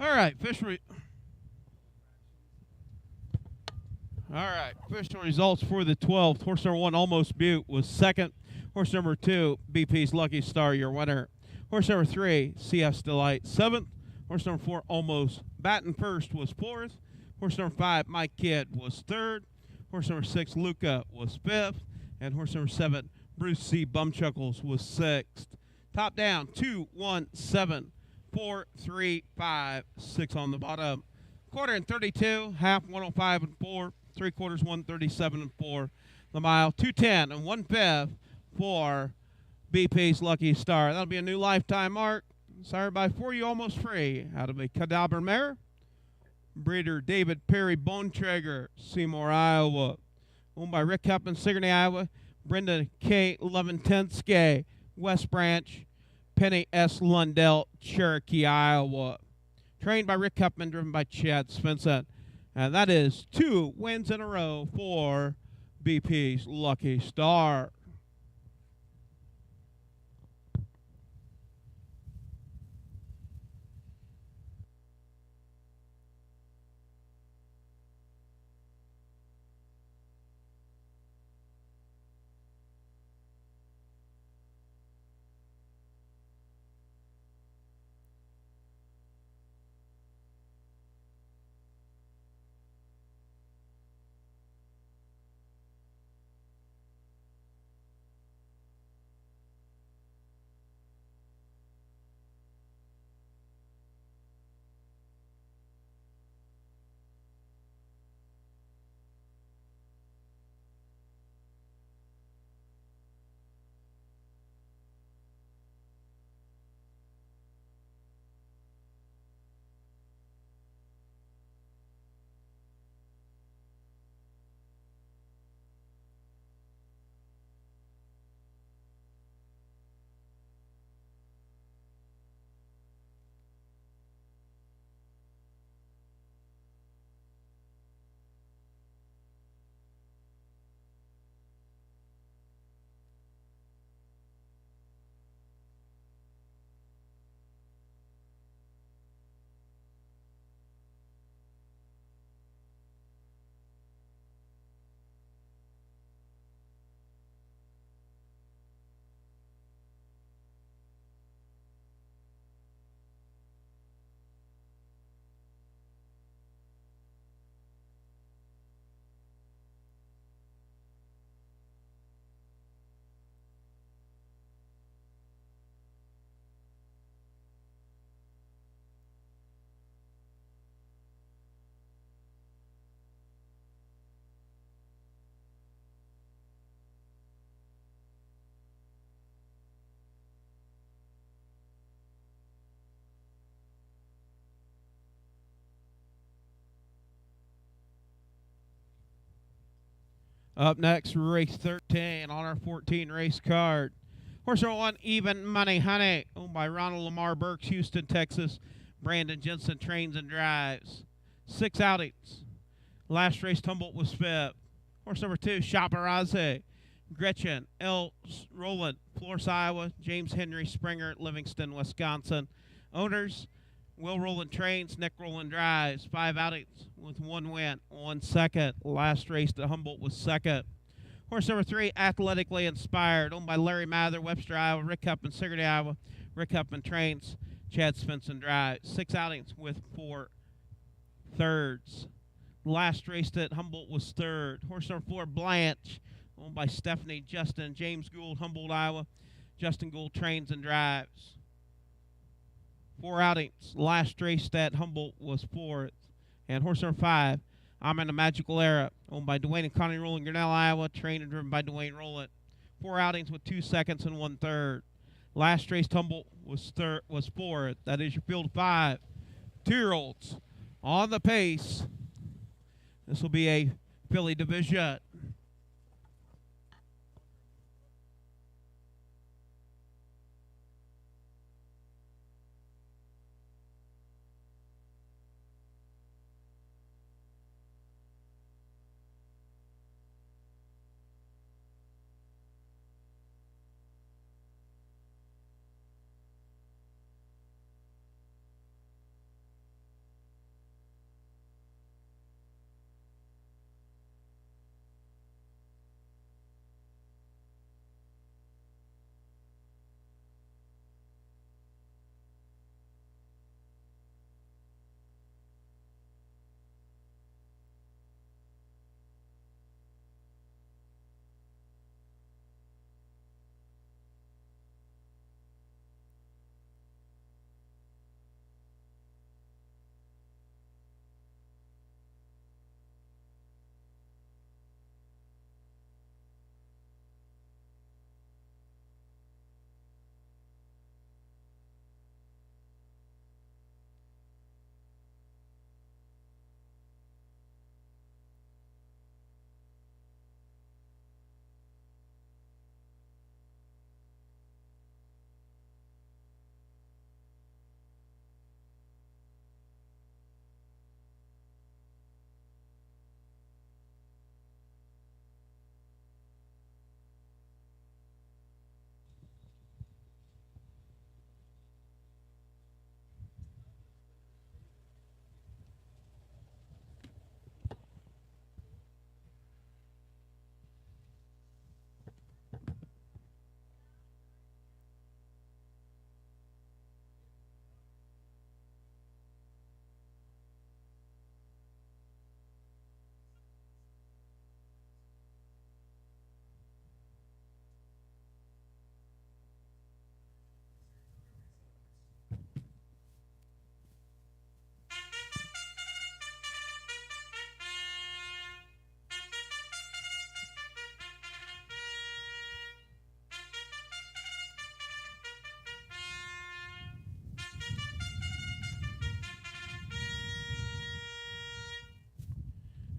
A: All right, official results for the 12th. Horse number 1, Almost Butte, was second. Horse number 2, BP's Lucky Star, your winner. Horse number 3, CS Delight, 7th. Horse number 4, Almost Batten First, was 4th. Horse number 5, My Kid, was 3rd. Horse number 6, Luca, was 5th. And horse number 7, Bruce C. Bumchuckles, was 6th. Top down, 2, 1, 7, 4, 3, 5, 6 on the bottom. Quarter and 32, half 105 and 4, 3/4 137 and 4. The mile 210 and 1/5 for BP's Lucky Star. That'll be a new lifetime mark. Sired by For You Almost Free out of a Cadaver mare. Breeder David Perry Bontrager, Seymour, Iowa. Owned by Rick Huppman, Sigourney, Iowa. Brenda K. 1110ske, West Branch. Penny S. Lundell, Cherokee, Iowa. Trained by Rick Huppman, driven by Chad Svensson. And that is 2 wins in a row for BP's Lucky Star. Up next, race 13 on our 14 race card. Horse number 1, Even Money Honey, owned by Ronald Lamar Burks, Houston, Texas. Brandon Jensen trains and drives. 6 outings. Last race, Humboldt was 5th. Horse number 2, Chaparazzi, Gretchen L. Rowland, Florence, Iowa. James Henry Springer, Livingston, Wisconsin. Owners, Will Rowland trains, Nick Rowland drives. 5 outings with 1 win, 1 second. Last race to Humboldt was 2nd. Horse number 3, Athletically Inspired, owned by Larry Mather, Webster, Iowa. Rick Huppman, Sigourney, Iowa. Rick Huppman trains, Chad Svensson drives. 6 outings with 4 thirds. Last race at Humboldt was 3rd. Horse number 4, Blanche, owned by Stephanie Justin, James Gould, Humboldt, Iowa. Justin Gould trains and drives. 4 outings. Last race at Humboldt was 4th. And horse number 5, I'm in a Magical Era, owned by Dwayne and Connie Rowland, Grinnell, Iowa, trained and driven by Dwayne Rowland. 4 outings with 2 seconds and 1 third. Last race Humboldt was 4th. That is your field of 5. 2-year-olds on the pace. This will be a filly division.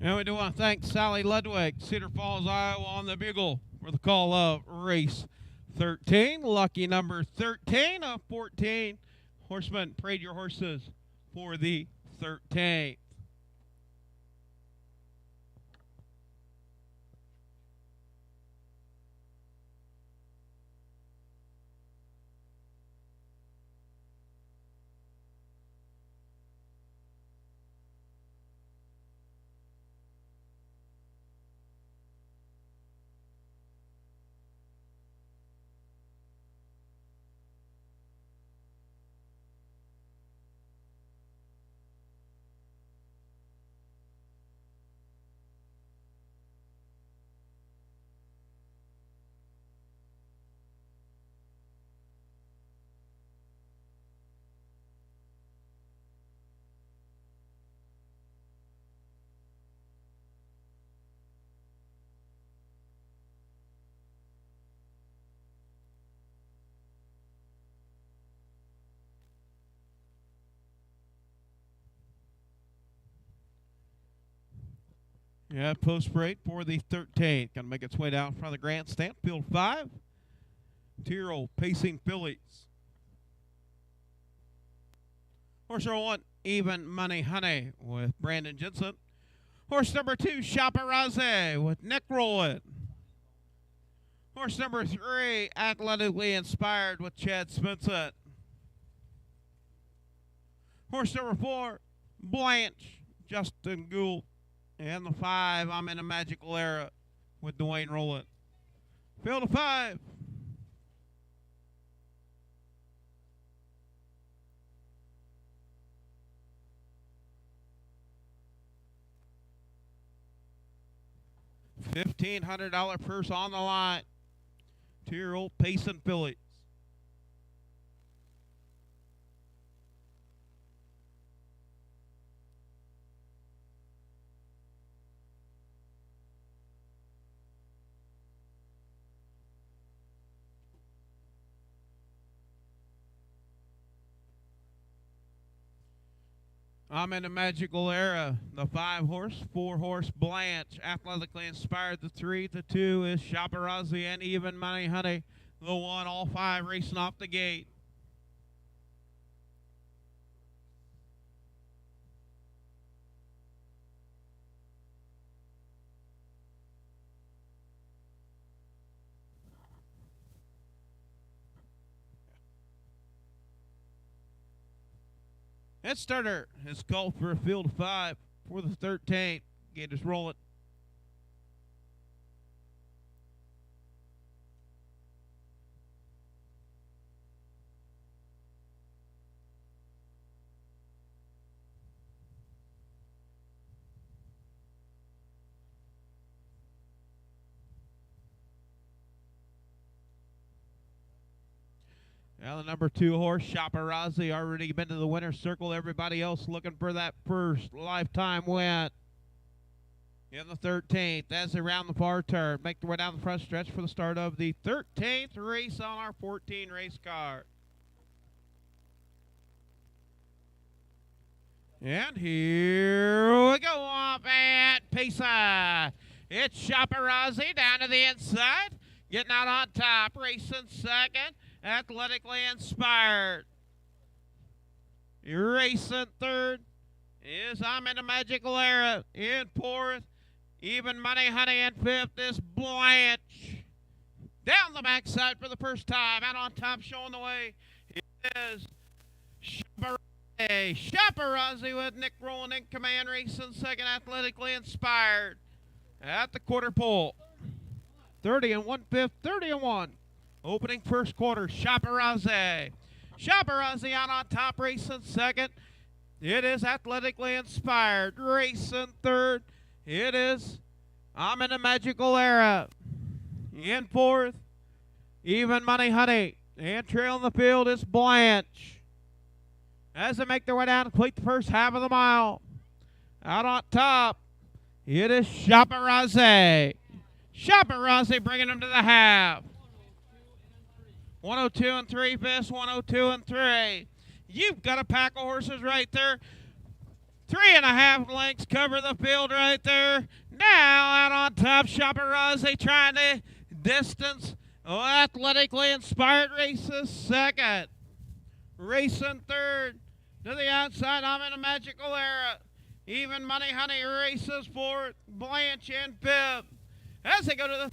A: And we do want to thank Sally Ludwig, Cedar Falls, Iowa, on the bugle for the call of race 13. Lucky number 13 of 14. Horsemen, parade your horses for the 13th. Yeah, post parade for the 13th. Going to make its way down from the grandstand. Field 5. 2-year-old Pacing Fillies. Horse number 1, Even Money Honey with Brandon Jensen. Horse number 2, Chaparrazzi with Nick Rowland. Horse number 3, Athletically Inspired with Chad Spencer. Horse number 4, Blanche, Justin Gould. And the 5, I'm in a Magical Era with Dwayne Rowland. Field of 5. $1,500 purse on the line. 2-year-old Pacing Fillies. I'm in a Magical Era. The 5-horse, 4-horse Blanche, Athletically Inspired. The 3, the 2 is Chaparrazzi and Even Money Honey. The 1, all 5 racing off the gate. Head starter is called for a field of 5 for the 13th. Gate is rolling. Now the number 2 horse, Chaparrazzi, already been to the winner's circle. Everybody else looking for that first lifetime win. In the 13th, as they round the far turn, make their way down the front stretch for the start of the 13th race on our 14 race card. And here we go off at Pesa. It's Chaparrazzi down to the inside, getting out on top, racing second. Athletically Inspired. Racing third is I'm in a Magical Era. In fourth, Even Money Honey. In fifth is Blanche. Down the backside for the first time. Out on top showing the way. It is Chaparrazzi. Chaparrazzi with Nick Rowland in command. Racing second, Athletically Inspired. At the quarter pole. 30 and 1/5, 30 and 1. Opening first quarter, Chaparrazzi. Chaparrazzi out on top, racing second. It is Athletically Inspired. Racing third. It is I'm in a Magical Era. In fourth, Even Money Honey. And trailing the field is Blanche. As they make their way down to complete the first half of the mile. Out on top, it is Chaparrazzi. Chaparrazzi bringing them to the half. 102 and 3/5, 102 and 3. You've got a pack of horses right there 3.5 lengths cover the field right there. Now out on top, Chaparral trying to distance Athletically Inspired races second. Racing third. To the outside, I'm in a Magical Era. Even Money Honey races fourth. Blanche in fifth. As they go to the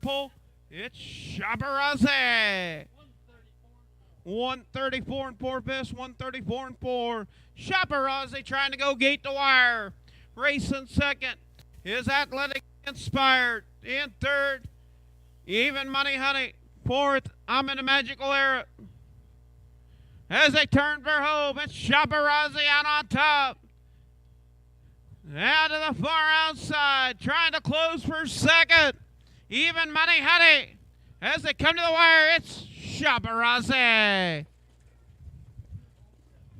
A: pole, it's Chaparral. 134 and 4 fifths, 134 and 4. Chaparral trying to go gate to wire. Racing second is Athletic Inspired. In third, Even Money Honey. Fourth, I'm in a Magical Era. As they turn for home, it's Chaparral out on top. Out to the far outside, trying to close for second. Even Money Honey. As they come to the wire, it's Chaparral.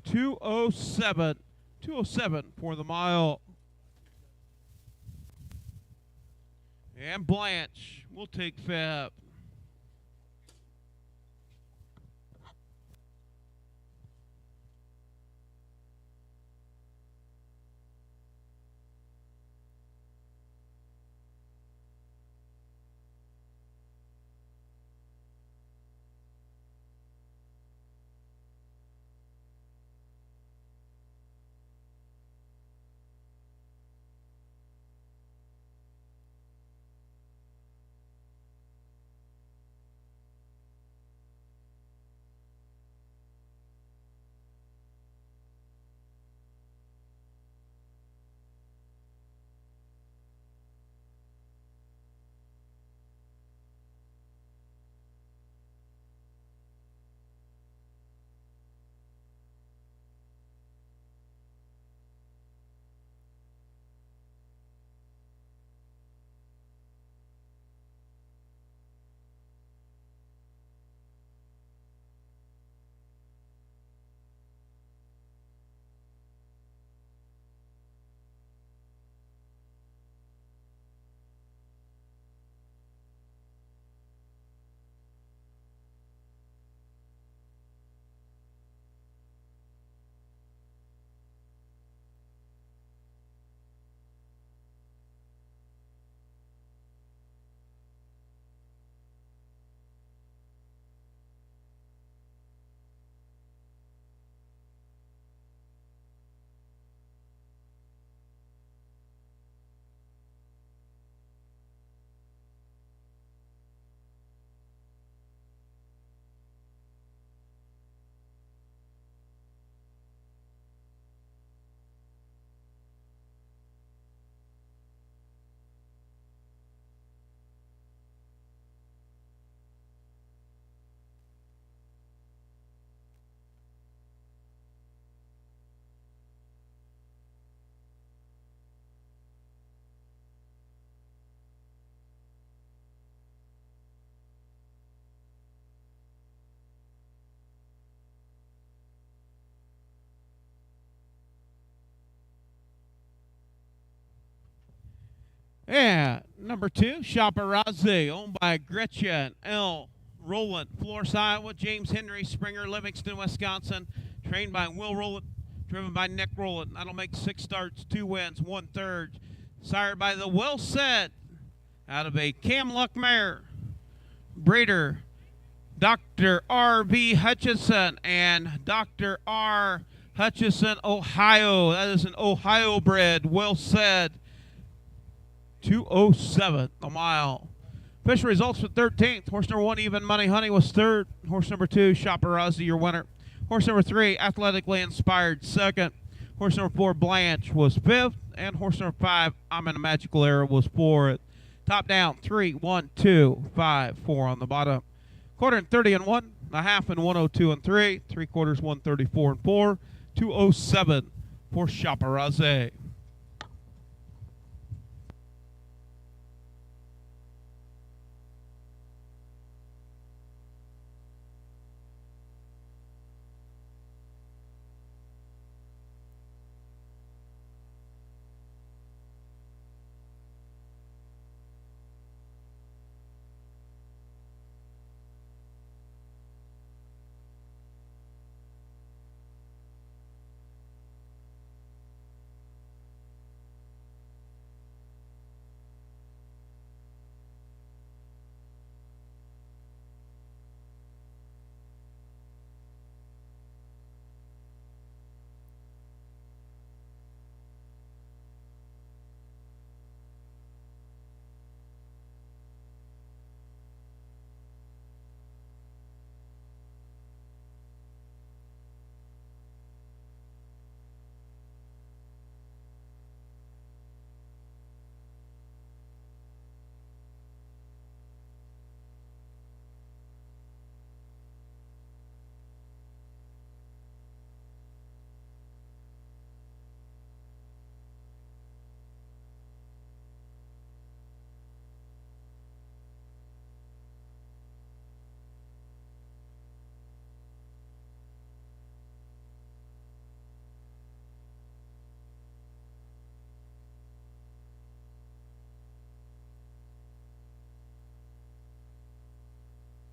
A: 207. 207 for the mile. And Blanche will take fifth. Yeah, number 2, Chaparral, owned by Gretchen L. Rowland, Florence, Iowa. James Henry Springer, Livingston, Wisconsin. Trained by Will Rowland, driven by Nick Rowland. That'll make 6 starts, 2 wins, 1 third. Sired by the Well Said, out of a Camluck mare. Breeder, Dr. R.B. Hutchison and Dr. R. Hutchison, Ohio. That is an Ohio bred, Well Said. 207 a mile. Official results for 13th. Horse number 1, Even Money Honey, was third. Horse number 2, Chaparral, your winner. Horse number 3, Athletically Inspired, second. Horse number 4, Blanche, was fifth. And horse number 5, I'm in a Magical Era, was fourth. Top down, 3, 1, 2, 5, 4 on the bottom. Quarter and 30 and 1, a half and 102 and 3, 3/4 134 and 4, 207 for Chaparral.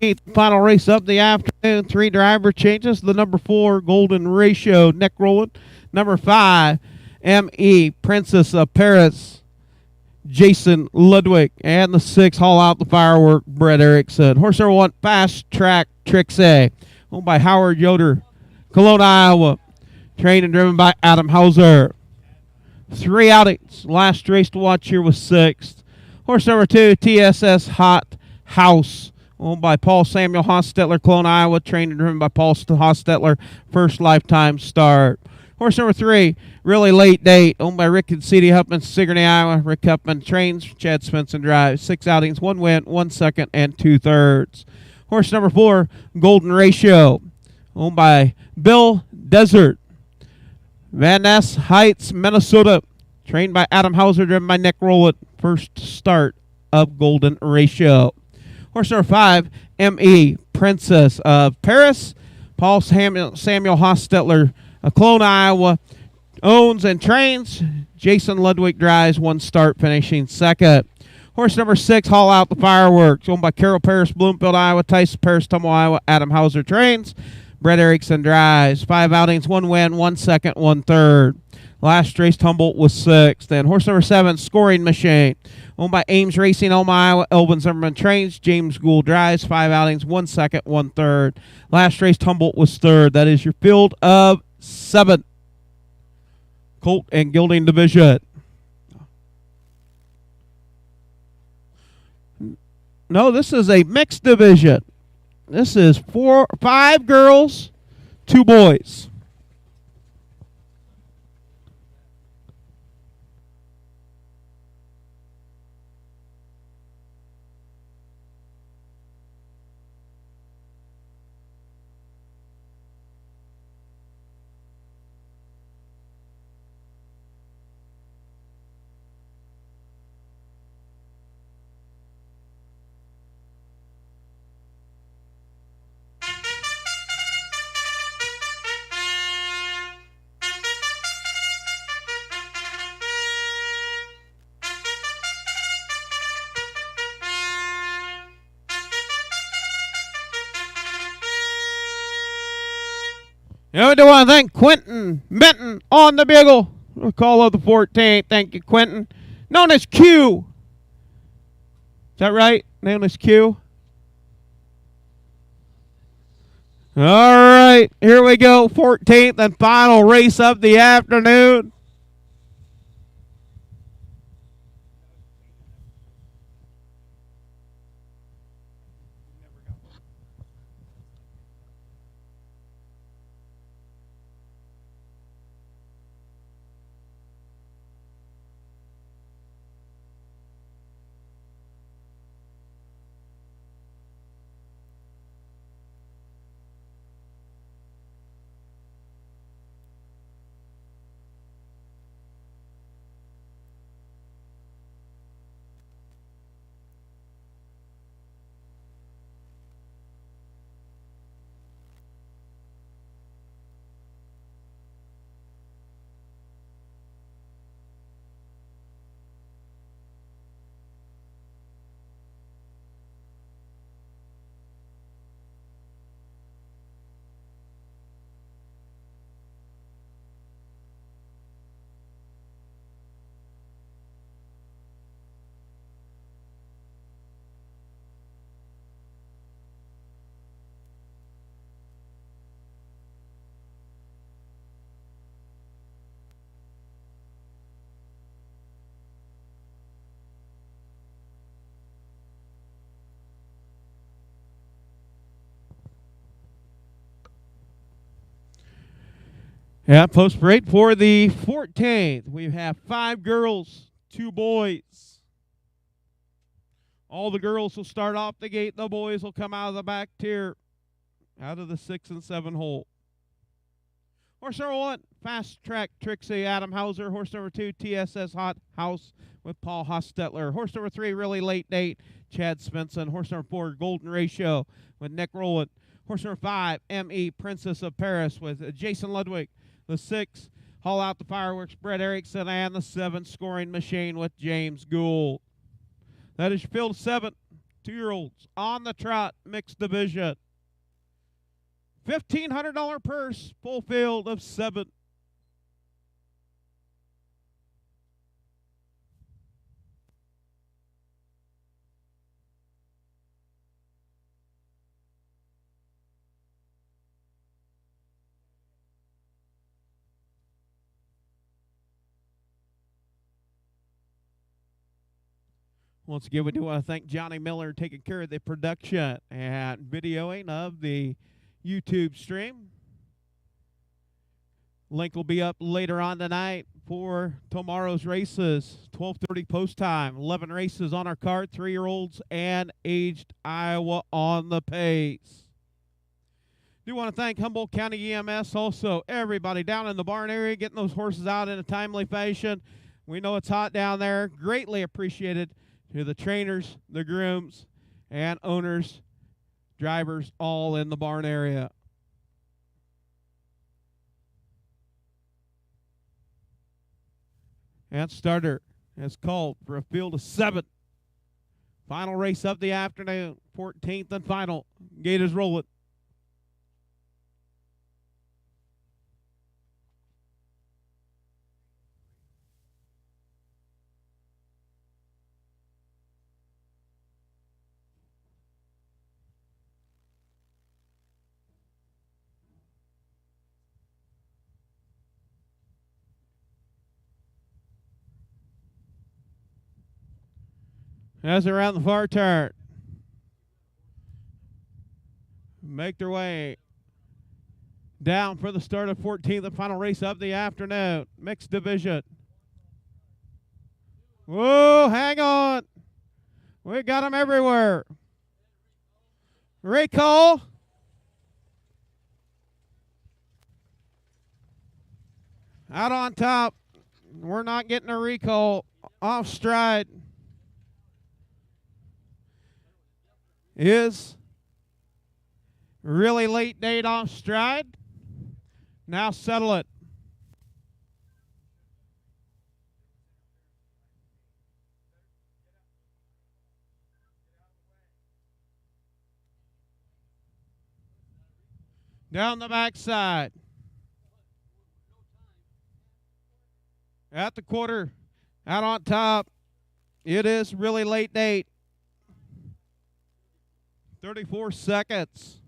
A: Eighth final race up the afternoon. 3 driver changes. The number 4, Golden Ratio, neck rolling. Number 5, M.E. Princess of Paris, Jason Ludwig. And the 6, Haul Out the Firework, Brett Erickson. Horse number 1, Fast Track Trixie, owned by Howard Yoder, Cologne, Iowa. Trained and driven by Adam Hauser. 3 outings. Last race to watch here was 6th. Horse number 2, TSS Hot House, owned by Paul Samuel Hostetler, Cologne, Iowa. Trained and driven by Paul Hostetler. First lifetime start. Horse number 3, Really Late Date, owned by Rick and C.D. Huffman, Sigourney, Iowa. Rick Huffman trains, Chad Svensson drives. 6 outings, 1 win, 1 second, and 2/3. Horse number 4, Golden Ratio, owned by Bill Desert, Van Ness Heights, Minnesota. Trained by Adam Hauser, driven by Nick Rowland. First start of Golden Ratio. Horse number 5, M.E. Princess of Paris, Paul Samuel Hostetler, Cologne, Iowa. Owns and trains, Jason Ludwig drives. 1 start, finishing 2nd. Horse number 6, Haul Out the Fireworks, owned by Carol Paris, Bloomfield, Iowa. Tyson Paris, Tumble, Iowa. Adam Hauser trains. Brett Erickson drives. 5 outings, 1 win, 1 second, 1/3. Last race, Humboldt was 6th. And horse number 7, Scoring Machine, owned by Ames Racing, Omaha, Iowa. Elvin Zimmerman trains. James Gould drives. 5 outings, 1 second, 1/3. Last race, Humboldt was 3rd. That is your field of 7. Colt and Gelding division. No, this is a mixed division. This is 5 girls, 2 boys. I do want to thank Quentin Benton on the bugle. Call of the 14th. Thank you, Quentin. Known as Q. Is that right? Known as Q? All right. Here we go. 14th and final race of the afternoon. Yeah, post parade for the 14th. We have 5 girls, 2 boys. All the girls will start off the gate. The boys will come out of the back tier, out of the 6 and 7 hole. Horse number 1, Fast Track Trixie, Adam Hauser. Horse number 2, TSS Hot House with Paul Hostetler. Horse number 3, Really Late Date, Chad Svensson. Horse number 4, Golden Ratio with Nick Rowland. Horse number 5, M.E. Princess of Paris with Jason Ludwig. The 6, Haul Out the Fireworks, Brett Erickson. And the 7, Scoring Machine with James Gould. That is your field of 7. 2-year-olds on the trot mixed division. $1,500 purse, full field of 7. Once again, we do want to thank Johnny Miller taking care of the production and videoing of the YouTube stream. Link will be up later on tonight for tomorrow's races. 12:30 post time. 11 races on our card. 3-year-olds and aged Iowa on the pace. Do want to thank Humboldt County EMS, also everybody down in the barn area getting those horses out in a timely fashion. We know it's hot down there. Greatly appreciated to the trainers, the grooms, and owners, drivers, all in the barn area. And starter is called for a field of 7. Final race of the afternoon, 14th and final. Gate is rolling. As they're around the far turn, make their way down for the start of 14th, the final race of the afternoon. Mixed division. Whoa, hang on. We got them everywhere. Recall. Out on top. We're not getting a recall. Off stride is really late date off stride. Now settle it. Down the backside. At the quarter, out on top. It is really late date. 34 seconds.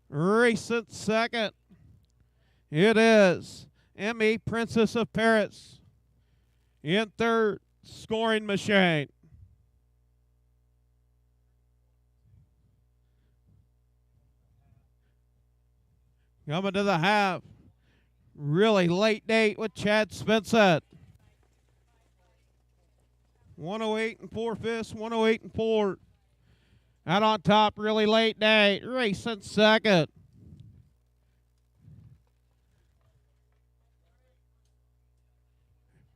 A: Recent second. It is M.E. Princess of Paris. In third, Scoring Machine. Coming to the half. Really late date with Chad Spencer. 108 and 4/5, 108 and 4. Out on top, really late date. Racing second.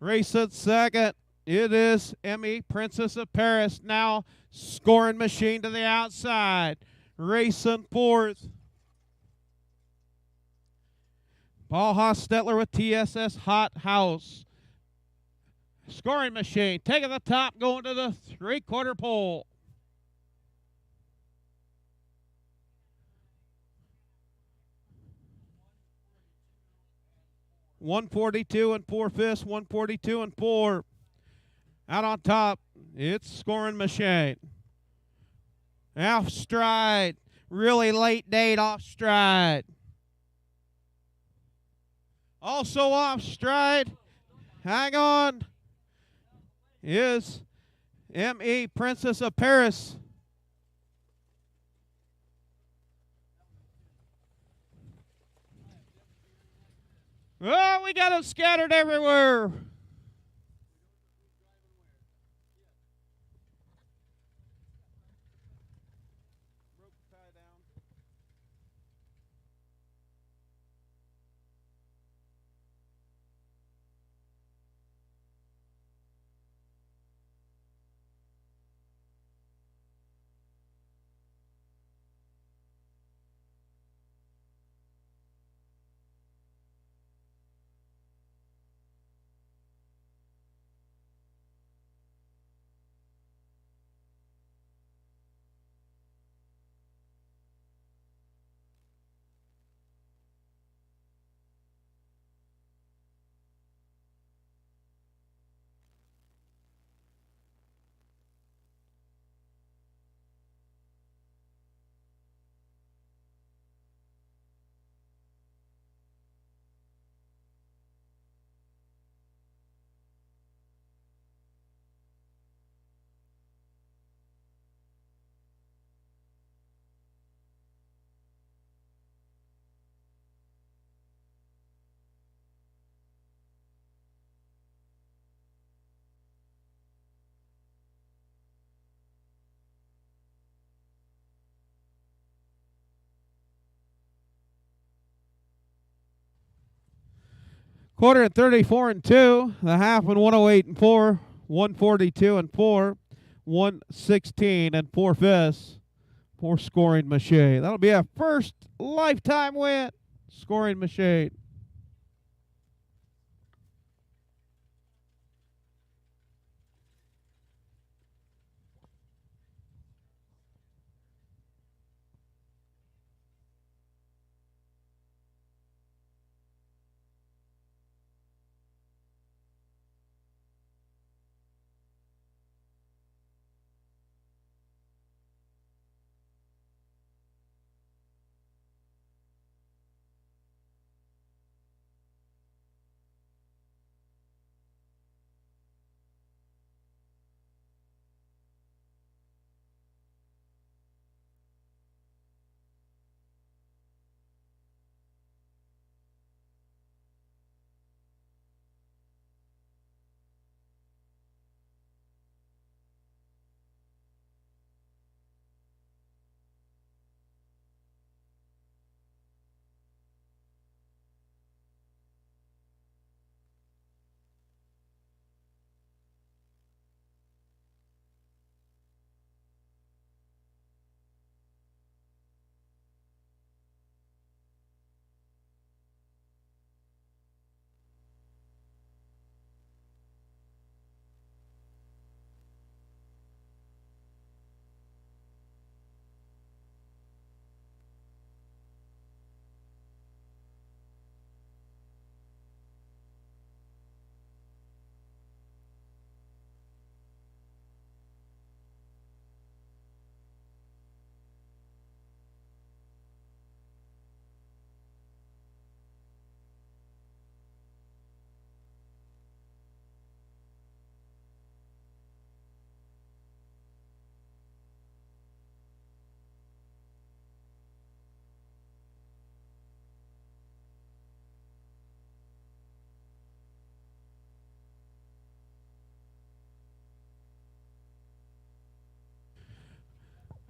A: Racing second. It is M.E. Princess of Paris. Now Scoring Machine to the outside. Racing fourth. Paul Hostetler with TSS Hot House. Scoring Machine taking the top, going to the 3/4 pole. $142 and 4/5, 142 and 4. Out on top, it's Scoring Machine. Off stride, really late date off stride. Also off stride, hang on, is M.E. Princess of Paris. Oh, we got them scattered everywhere. Quarter at 34 and 2. The half in 108 and 4. 142 and 4. 116 and 4/5 for Scoring Machine. That'll be a first lifetime win. Scoring Machine.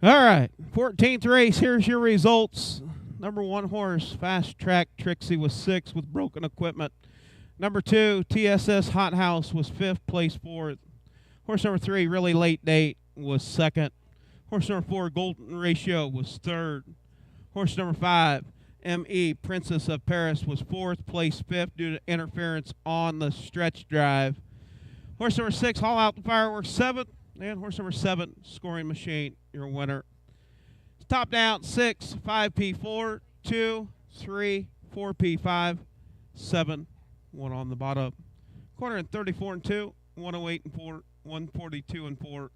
A: All right, 14th race. Here's your results. Number 1 horse, Fast Track Trixie, was 6 with broken equipment. Number 2, TSS Hot House, was 5th, place 4th. Horse number 3, Really Late Date, was 2nd. Horse number 4, Golden Ratio, was 3rd. Horse number 5, ME Princess of Paris, was 4th, place 5th due to interference on the stretch drive. Horse number 6, Haul Out the Fireworks, 7th. And horse number 7, Scoring Machine, your winner. Top down, 6, 5P4, 2, 3, 4P5, 7, 1 on the bottom. Quarter at 34 and 2, 108 and 4, 142 and 4,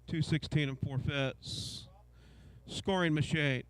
A: 216 and 4/5. Scoring Machine.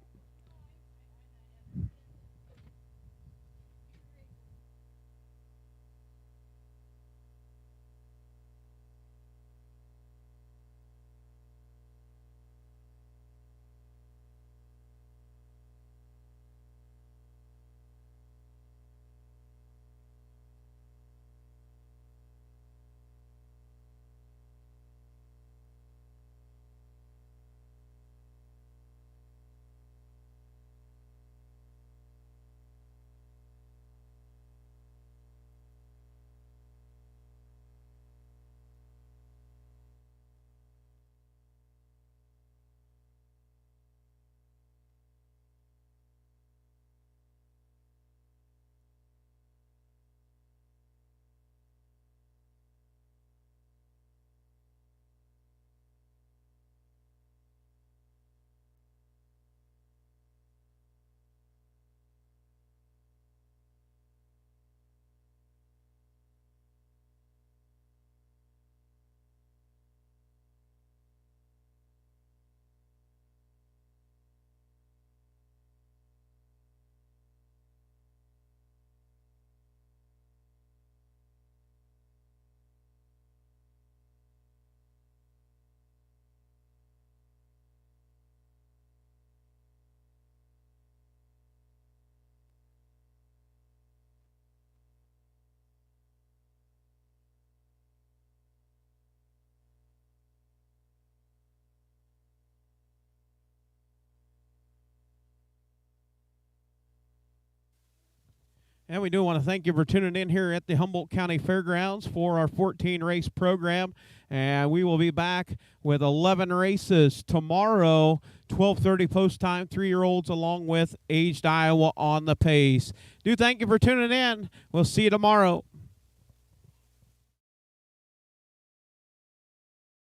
A: And we do want to thank you for tuning in here at the Humboldt County Fairgrounds for our 14-race program. And we will be back with 11 races tomorrow, 12:30 post time, 3-year-olds along with aged Iowa on the pace. Do thank you for tuning in. We'll see you tomorrow.